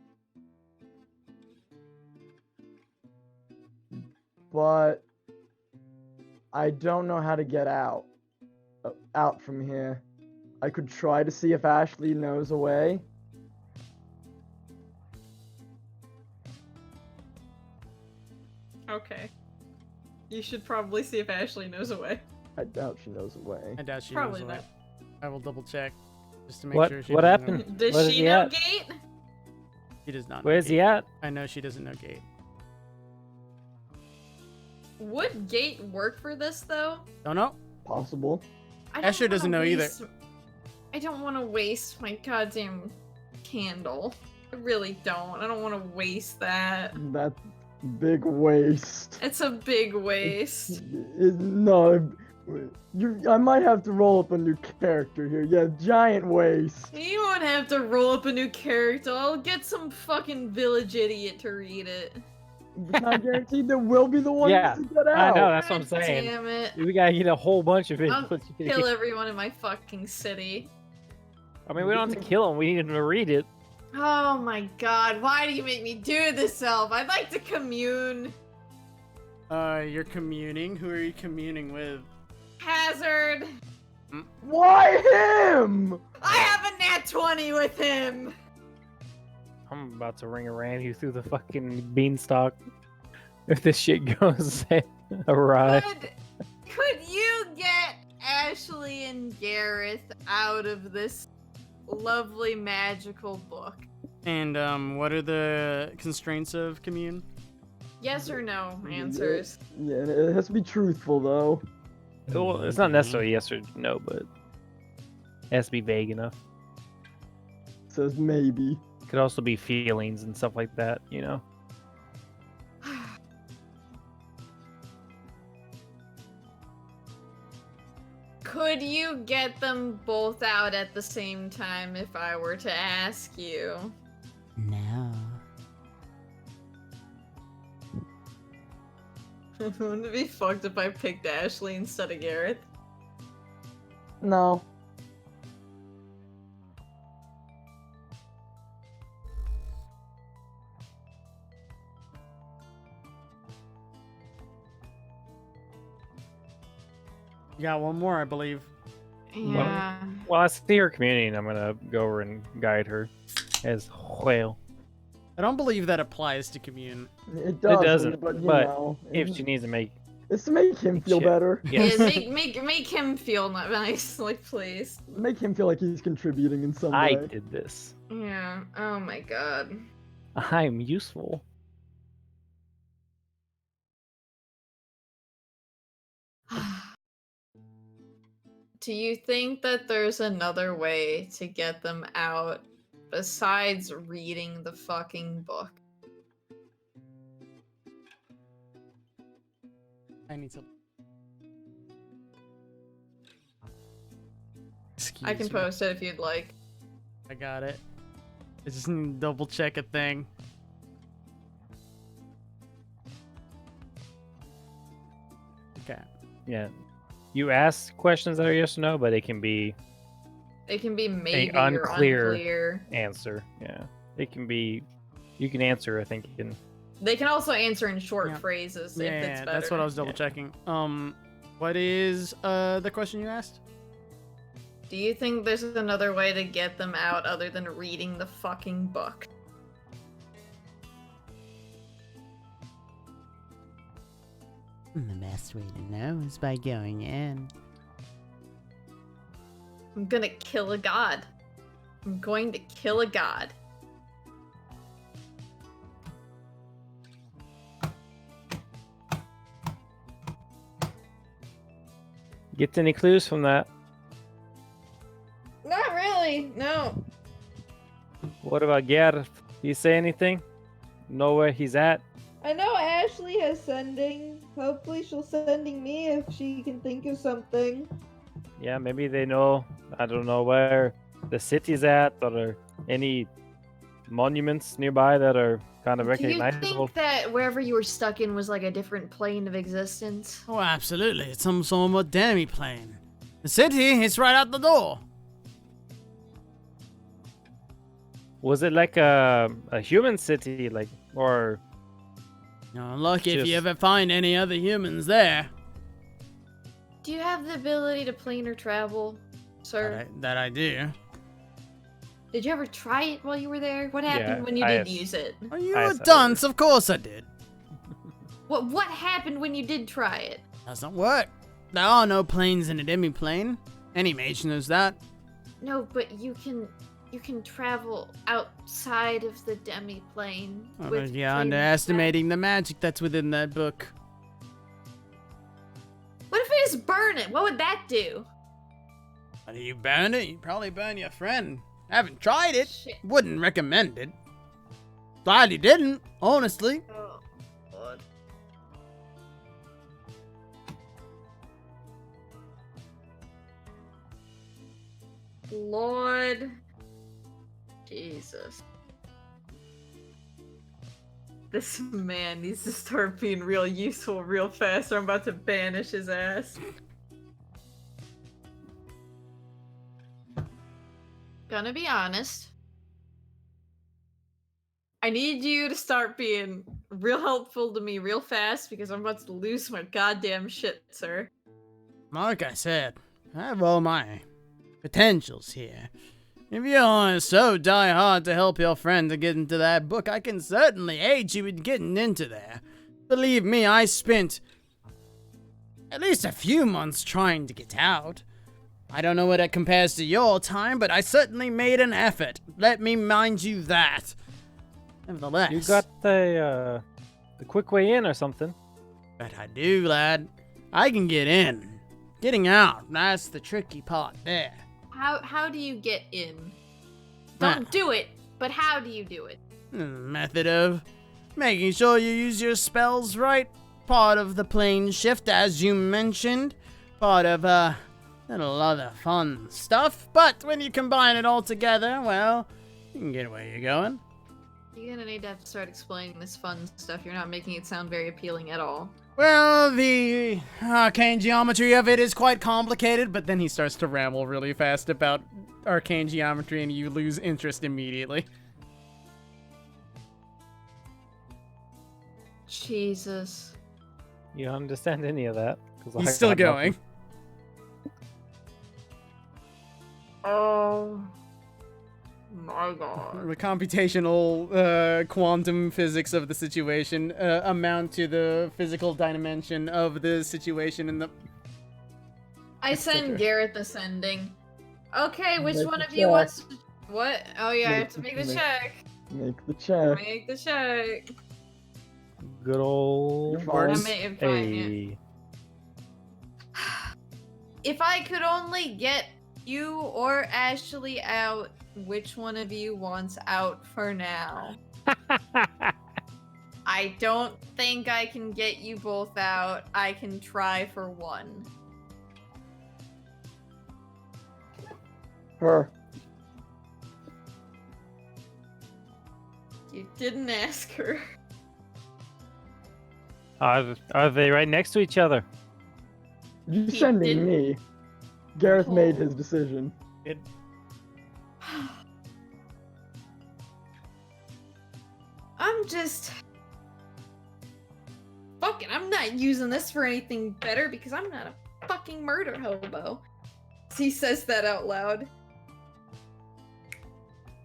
But I don't know how to get out from here. I could try to see if Ashley knows a way. Okay. You should probably see if Ashley knows a way. I doubt she knows a way. I doubt she Probably knows. not. I will double check just to make What? sure. What doesn't know. happened? Does Where is she he know at? Gate? She does not. Where's know he Gate. at? I know she doesn't know Gate. Would Gate work for this though? Don't know. Possible. I Asher wanna doesn't know either. waste- I don't want to waste my goddamn candle. I really don't. I don't want to waste that. That big waste. It's a big waste. No, I might have to roll up a new character here. Yeah, giant waste. You won't have to roll up a new character. I'll get some fucking village idiot to read it. It's not guaranteed there will be the one Yeah, to get I out. know, that's what I'm God saying. Damn it. We gotta get a whole bunch of it. I'll kill everyone in my fucking city. I mean, we don't have to kill him. We need him to read it. Oh my god, why do you make me do this, Elf? I'd like to commune. You're communing. Who are you communing with? Hazard. Why him? I have a nat 20 with him. I'm about to ring a Randy through the fucking beanstalk. If this shit goes awry. Could you get Ashley and Gareth out of this lovely magical book? And what are the constraints of commune? Yes or no answers. Yeah, it has to be truthful though. Well, it's not necessarily yes or no, but it has to be vague enough. It says maybe. It could also be feelings and stuff like that, you know? Could you get them both out at the same time if I were to ask you? No. Wouldn't it be fucked if I picked Ashley instead of Gareth? No. You got one more, I believe. Yeah. Well, I see her community and I'm gonna go over and guide her as well. I don't believe that applies to commune. It does. doesn't, but you but know, If she needs to make... it's to make him feel Shit. better. Yes. Yeah, make him feel nice, like please. Make him feel like he's contributing in some I way. did this. Yeah. Oh my god. I'm useful. Do you think that there's another way to get them out besides reading the fucking book? I need to. I can Excuse me. post it if you'd like. I got it. I just need to double check a thing. Okay. Yeah. You ask questions that are yes or no, but it can be It can be maybe unclear. or unclear. answer. Yeah. It can be... You can answer, I think, in They can also answer in short Yeah. phrases if Yeah, it's better. that's what I was double checking. What is the question you asked? Do you think there's another way to get them out other than reading the fucking book? The best way to know is by going in. I'm gonna kill a god. I'm going to kill a god. Get any clues from that? Not really, no. What about Gareth? He say anything? Know where he's at? I know Ashley has sending. Hopefully she'll sending me if she can think of something. Yeah, maybe they know. I don't know where the city's at, or any monuments nearby that are kind of Do you recognizable. think that wherever you were stuck in was like a different plane of existence? Oh, absolutely. It's some sort of demi-plane. The city, it's right out the door. Was it like a human city, like, or You're lucky if you Just- ever find any other humans there. Do you have the ability to planar travel, sir? That I do. Did you ever try it while you were there? What happened Yeah, when you I did have- use it? Are you I a said dunce? Of course I did. What happened when you did try it? Doesn't work. There are no planes in a demi-plane. Any mage knows that. No, but you can travel outside of the demi-plane. Oh, with you're planar underestimating the magic that's within that book. travel. What if I just burn it? What would that do? How do you burn it? You probably burn your friend. Haven't tried it. Shit. Wouldn't recommend it. Glad you didn't, honestly. Oh, God. Lord Jesus. This man needs to start being real useful real fast, or I'm about to banish his ass. Gonna be honest. I need you to start being real helpful to me real fast because I'm about to lose my goddamn shit, sir. Like I said, I have all my potentials here. If you are so die hard to help your friend to get into that book, I can certainly aid you in getting into there. Believe me, I spent at least a few months trying to get out. I don't know what it compares to your time, but I certainly made an effort. Let me mind you that. Nevertheless, you got the quick way in or something? but I do, lad. I can get in. Getting out, that's the tricky part there. How do you get in? Huh. Don't do it, but how do you do it? Method of making sure you use your spells right. Part of the plane shift, as you mentioned. Part of, little other fun stuff. But when you combine it all together, well, you can get where you're going. You're gonna need to have to start explaining this fun stuff. You're not making it sound very appealing at all. Well, the arcane geometry of it is quite complicated, but then he starts to ramble really fast about arcane geometry and you lose interest immediately. Jesus. You don't understand any of that? 'Cause I He's still got going. nothing. Oh my god. The computational quantum physics of the situation amount to the physical dimension of the situation in the... I send okay. Garrett the sending. Okay, which Make one the of you check. wants to... What? Oh yeah, I have to Make- make the make- check. Make the check. Make the check. Good old. You're fine. I Wars. made it fine, yeah. Hey. If I could only get you or Ashley out, which one of you wants out for now? I don't think I can get you both out. I can try for one. Her. You didn't ask her. Are they right next to each other? You He sending didn't- me. Gareth made his decision. fuck it, I'm not using this for anything better because I'm not a fucking murder hobo. He says that out loud.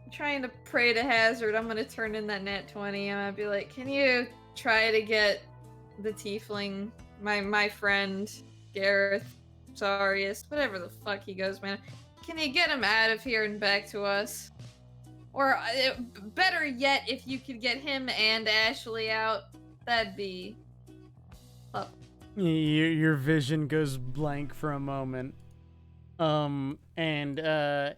I'm trying to pray to Hazard. I'm gonna turn in that nat 20. I'm gonna be like, can you try to get the tiefling, my friend, Gareth, Sarius, whatever the fuck he goes, man. Can you get him out of here and back to us? Or better yet, if you could get him and Ashley out, that'd be... Oh. Your vision goes blank for a moment. And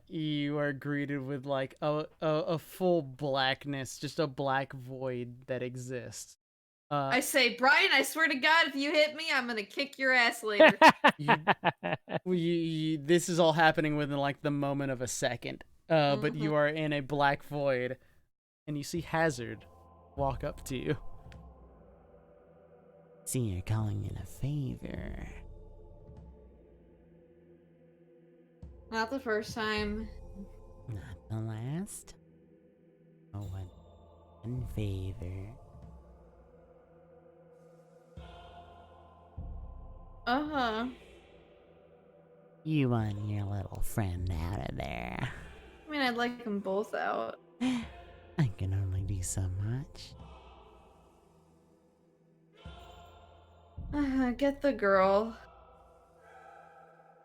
you are greeted with like a full blackness, just a black void that exists. I say, Brian, I swear to God, if you hit me, I'm gonna kick your ass later. This is all happening within like the moment of a second. But you are in a black void, and you see Hazard walk up to you. See, you're calling in a favor. Not the first time. Not the last. Oh, one favor. Uh-huh. You want your little friend out of there. I mean, I'd like them both out. I can only do so much. Get the girl.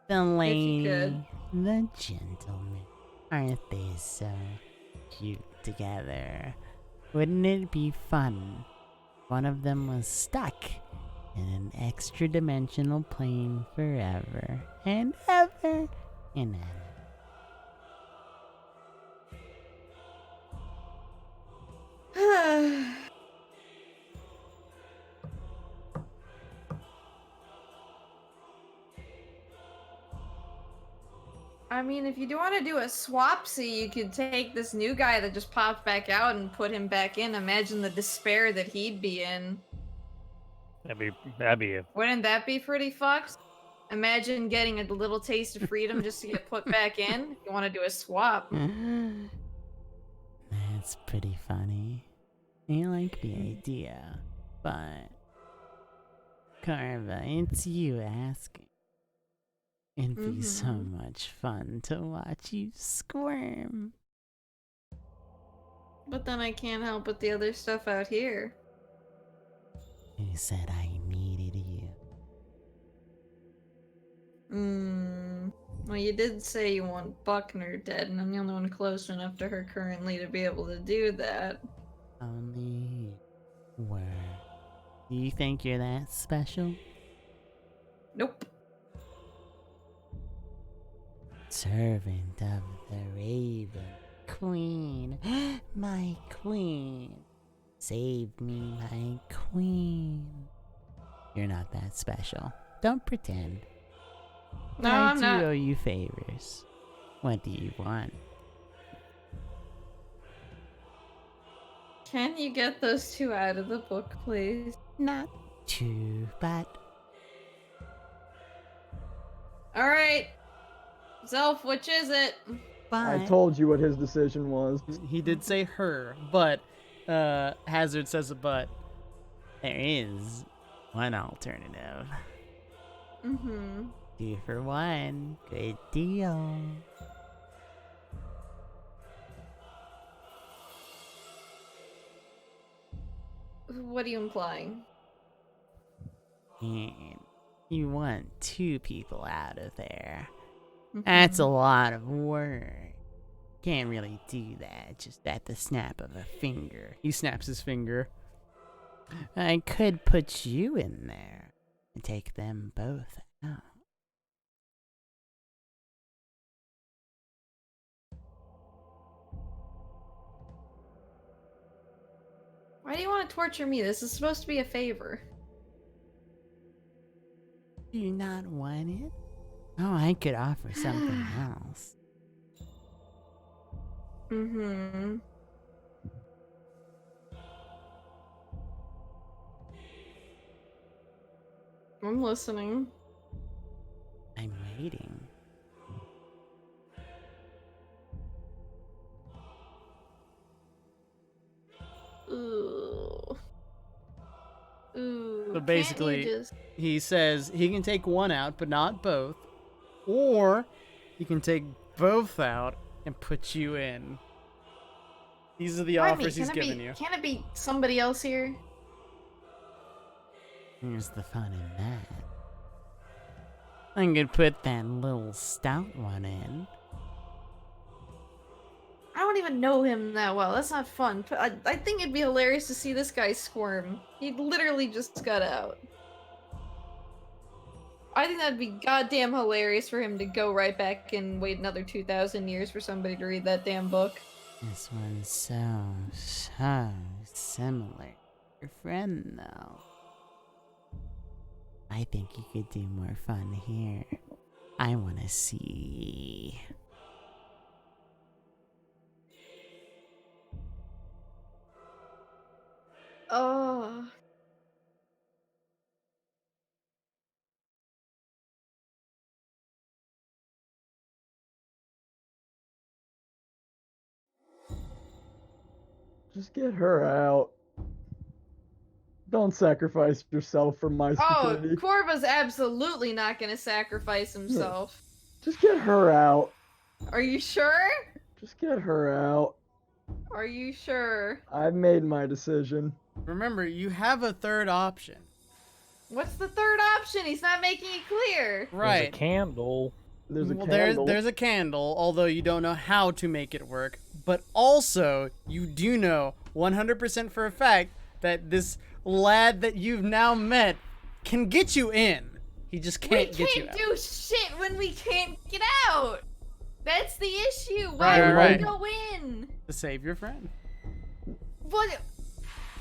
The lady, could. the gentleman. Aren't they so cute together? Wouldn't it be fun? One of them was stuck in an extra dimensional plane forever and ever and ever. I mean, if you do want to do a swapsy, you could take this new guy that just popped back out and put him back in. Imagine the despair that he'd be in. That'd be a... Wouldn't that be pretty fucked? Imagine getting a little taste of freedom just to get put back in. If you want to do a swap. That's pretty funny. I like the idea, but Carva, it's you asking. It'd be so much fun to watch you squirm. But then I can't help with the other stuff out here. Who said I needed you? Well, you did say you want Buckner dead, and I'm the only one close enough to her currently to be able to do that. Only were. Do you think you're that special? Nope. Servant of the Raven Queen. My queen. Save me, my queen. You're not that special. Don't pretend. No, I I'm do not. owe you favors. What do you want? Can you get those two out of the book, please? Not too, but... Alright. Zelf, which is it? I but... told you what his decision was. He did say her, but Hazard says a but. There is one alternative. 2 for 1. Good deal. What are you implying? And you want 2 people out of there. That's a lot of work. Can't really do that just at the snap of a finger. He snaps his finger. I could put you in there and take them both out. Why do you want to torture me? This is supposed to be a favor. Do you not want it? Oh, I could offer something else. I'm listening. I'm waiting. Ooh. Ooh. So basically, he says he can take one out, but not both. Or he can take both out and put you in. These are the offers he's given you. Can it be somebody else here? Here's the fun in that. I could put that little stout one in. I don't even know him that well. That's not fun. I think it'd be hilarious to see this guy squirm. He literally just got out. I think that'd be goddamn hilarious for him to go right back and wait another 2,000 years for somebody to read that damn book. This one's so similar. Your friend, though. I think you could do more fun here. I want to see. Oh. Just get her out. Don't sacrifice yourself for my stupidity. Oh, Corva's absolutely not gonna sacrifice himself. Just get her out. Are you sure? Just get her out. Are you sure? I've made my decision. Remember, you have a third option. What's the third option? He's not making it clear. There's a Right. candle. There's a Well, candle. there's a candle, although you don't know how to make it work. But also, you do know 100% for a fact that this lad that you've now met can get you in. He just can't get you We out. can't do shit when we can't get out. That's the issue. Why Right. would we go in? To save your friend. But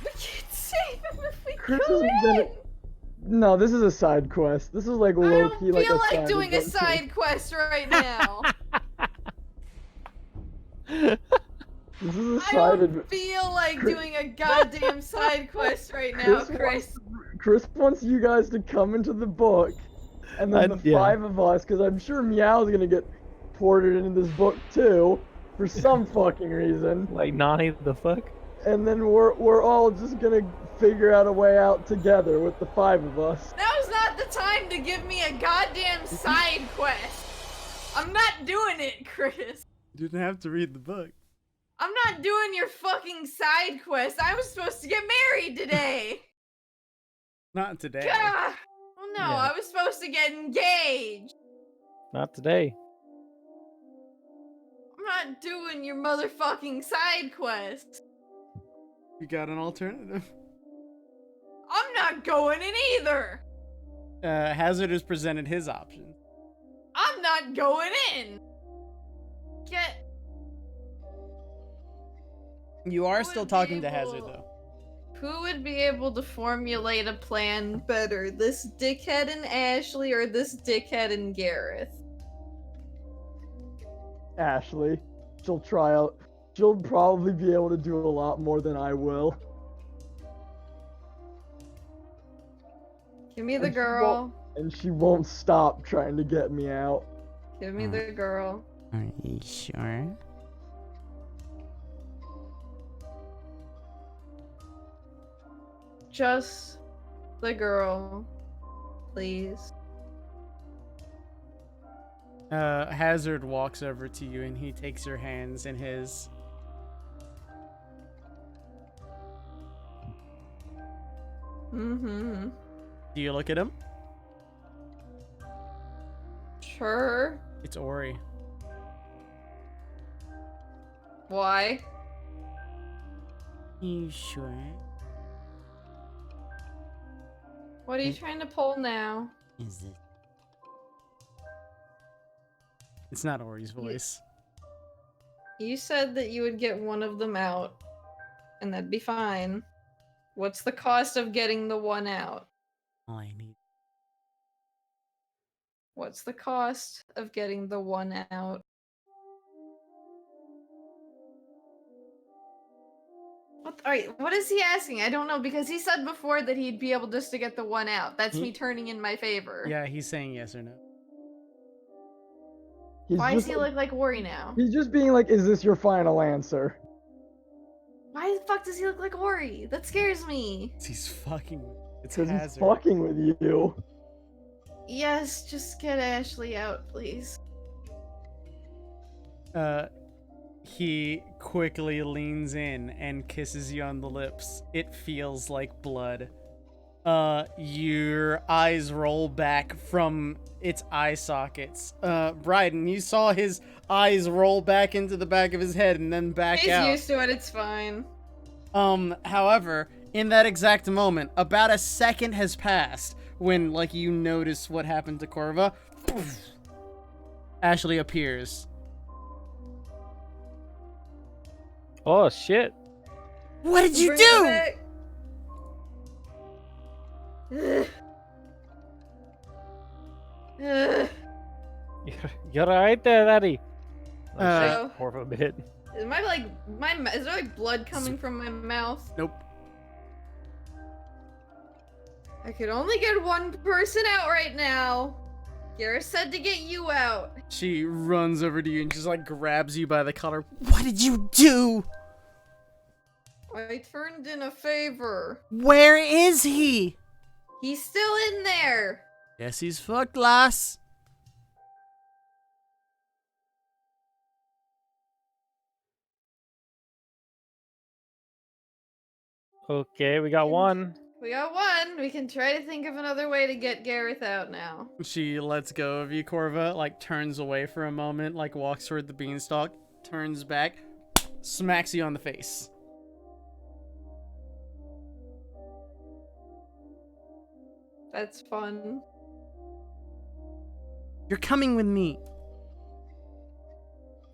we can't save him if we Chris go is gonna- in. No, this is a side quest. This is like I low don't key, feel like like doing a adventure. side quest right now. This is a I side don't adventure. feel like doing a goddamn side quest right now, Chris. Chris wants you guys to come into the book, and then the Yeah. five of us, because I'm sure Meow's gonna get ported into this book too, for some fucking reason. Like, Nani the fuck? And then we're all just gonna figure out a way out together with the five of us. Now's not the time to give me a goddamn side quest. I'm not doing it, Chris. You didn't have to read the book. I'm not doing your fucking side quest. I was supposed to get married today. Not today. Gah! Well, no, Yeah. I was supposed to get engaged. Not today. I'm not doing your motherfucking side quest. You got an alternative. I'm not going in either. Hazard has presented his options. I'm not going in. You are Who still would be talking to Hazard, able- though. Who would be able to formulate a plan better, this dickhead and Ashley or this dickhead and Gareth? Ashley, she'll try out. She'll probably be able to do a lot more than I will. Give me the And she girl. And she won't stop trying to get me out. Give me the girl. Are you sure? Just the girl. Please. Hazard walks over to you and he takes your hands in his. Mm-hmm. Do you look at him? Sure. It's Ori. Why? You sure? What are you trying to pull now? Is it? It's not Ori's voice. You said that you would get one of them out, and that'd be fine. What's the cost of getting the one out? All I need. What's the cost of getting the one out? What is he asking? I don't know, because he said before that he'd be able just to get the one out. That's me turning in my favor. Yeah, he's saying yes or no. Why does he look like Ori now? He's just being like, is this your final answer? Why the fuck does he look like Ori? That scares me. He's fucking. It's Because he's Hazard. fucking with you. Yes, just get Ashley out, please. He quickly leans in and kisses you on the lips. It feels like blood. Your eyes roll back from its eye sockets. Bryden, you saw his eyes roll back into the back of his head and then back He's out. used to it, it's fine. However, in that exact moment, about a second has passed when, like, you notice what happened to Corva. Ashley appears. Oh shit! What did you Bring it do? back. Ugh. Ugh. You're right there, Daddy. Uh, Shake Corva a bit. Is my like is there like blood coming from my mouth? Nope. I could only get one person out right now. Garrett said to get you out. She runs over to you and just, like, grabs you by the collar. What did you do? I turned in a favor. Where is he? He's still in there. Guess he's fucked, lass. Okay, we got one. We got one. We can try to think of another way to get Gareth out now. She lets go of you, Corva, like, turns away for a moment, like, walks toward the beanstalk, turns back, smacks you on the face. That's fun. You're coming with me.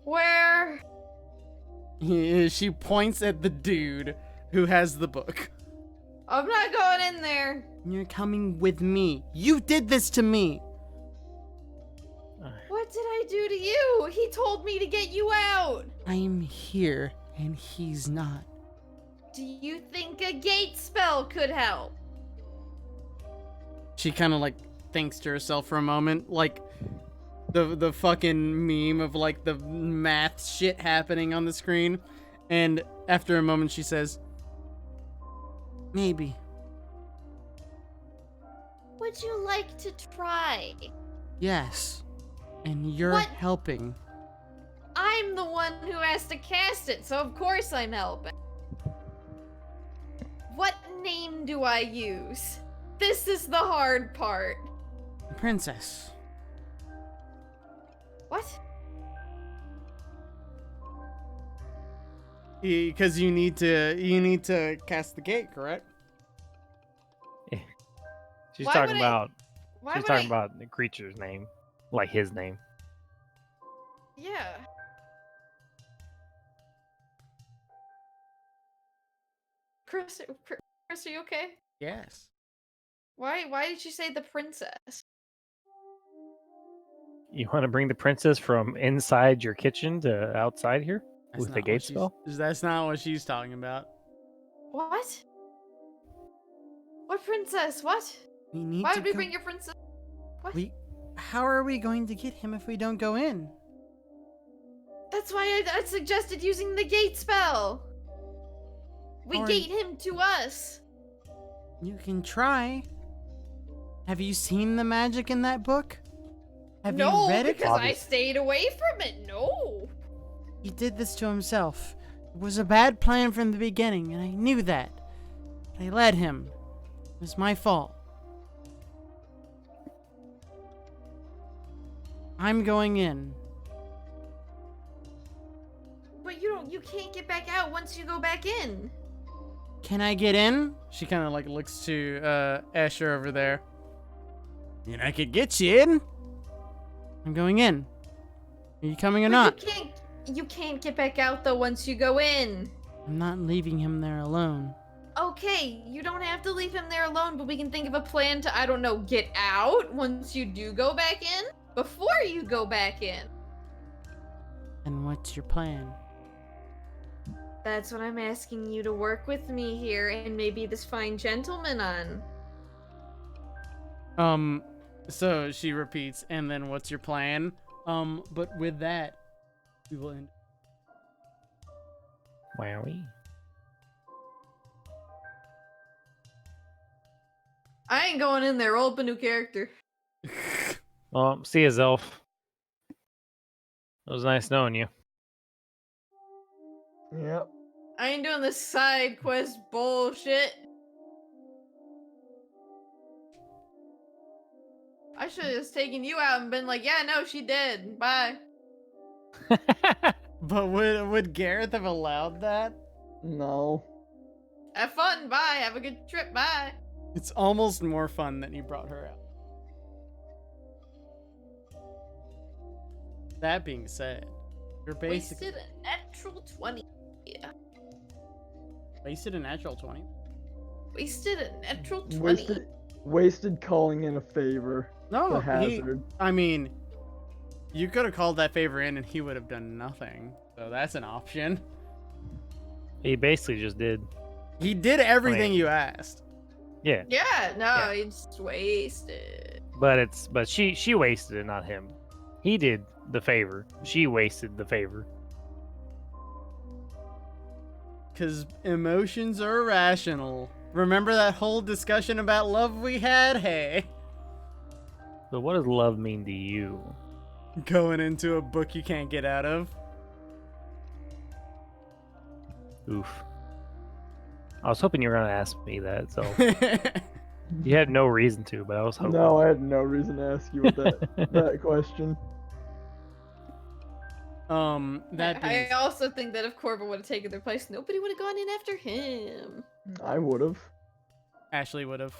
Where? She points at the dude who has the book. I'm not going in there. You're coming with me. You did this to me. What did I do to you? He told me to get you out. I'm here, and he's not. Do you think a gate spell could help? She kind of, like, thinks to herself for a moment, like the fucking meme of, like, the math shit happening on the screen. And after a moment, she says, Maybe. Would you like to try? Yes. And you're What? helping. I'm the one who has to cast it, so of course I'm helping. What name do I use? This is the hard part. Princess. What? because you need to cast the gate, correct? She's Why talking would I- about Why she's would talking I... about the creature's name, like his name. Yeah. Chris, are you okay? Yes. Why did you say the princess? You want to bring the princess from inside your kitchen to outside here with the gate spell? That's not what she's talking about. What? What princess? What? We need Why to would we go. bring your princess? What? How are we going to get him if we don't go in? That's why I suggested using the gate spell. We Or- gate him to us. You can try. Have you seen the magic in that book? Have No, you read it? because I Obvious. stayed away from it. No. He did this to himself. It was a bad plan from the beginning, and I knew that. But I let him. It was my fault. I'm going in. But you can't get back out once you go back in. Can I get in? She kind of like looks to Asher over there. And I could get you in. I'm going in. Are you coming or But not? You can't get back out though once you go in. I'm not leaving him there alone. Okay, you don't have to leave him there alone, but we can think of a plan to, I don't know, get out once you do go back in? Before you go back in. And what's your plan? That's what I'm asking you to work with me here and maybe this fine gentleman on. So she repeats, and then what's your plan? But with that, we will end. Wowie. I ain't going in there. Roll up a new character. Well, see you, Zelf. It was nice knowing you. Yep. I ain't doing this side quest bullshit. I should have just taken you out and been like, yeah, no, she did. Bye. But would Gareth have allowed that? No. Have fun. Bye. Have a good trip. Bye. It's almost more fun that he brought her out. That being said, you're basically Wasted a natural 20. Yeah. wasted a natural 20. Wasted a natural 20. Wasted calling in a favor. No, The hazard. I mean, you could have called that favor in and he would have done nothing. So that's an option. He basically just did. He did everything Wait. you asked. Yeah, Yeah, no, Yeah. it's wasted. but she wasted it, not him. He did the favor. She wasted the favor. Because emotions are irrational. Remember that whole discussion about love we had? Hey. But what does love mean to you? Going into a book you can't get out of. Oof. I was hoping you were gonna ask me that, so you had no reason to, but I was hoping. No, I had no reason to ask you that question. That being I also think that if Corbin would have taken their place, nobody would have gone in after him. I would have. Ashley would have.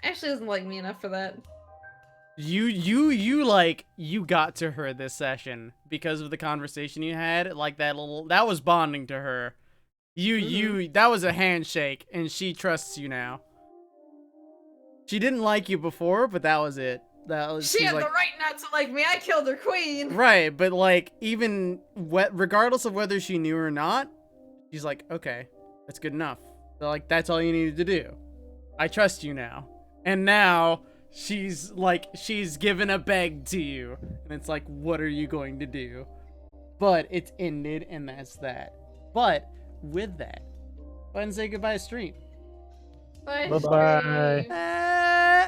Ashley doesn't like me enough for that. You got to her this session because of the conversation you had. Like that was bonding to her. That was a handshake, and she trusts you now. She didn't like you before, but that was it. She had the right not to like me. I killed her queen. Right, but like even regardless of whether she knew or not, she's like, okay, that's good enough. So, like that's all you needed to do. I trust you now. And now she's given a beg to you, and it's like, what are you going to do? But it's ended, and that's that. But with that, go ahead and say goodbye to stream. Bye. Bye-bye. Steve.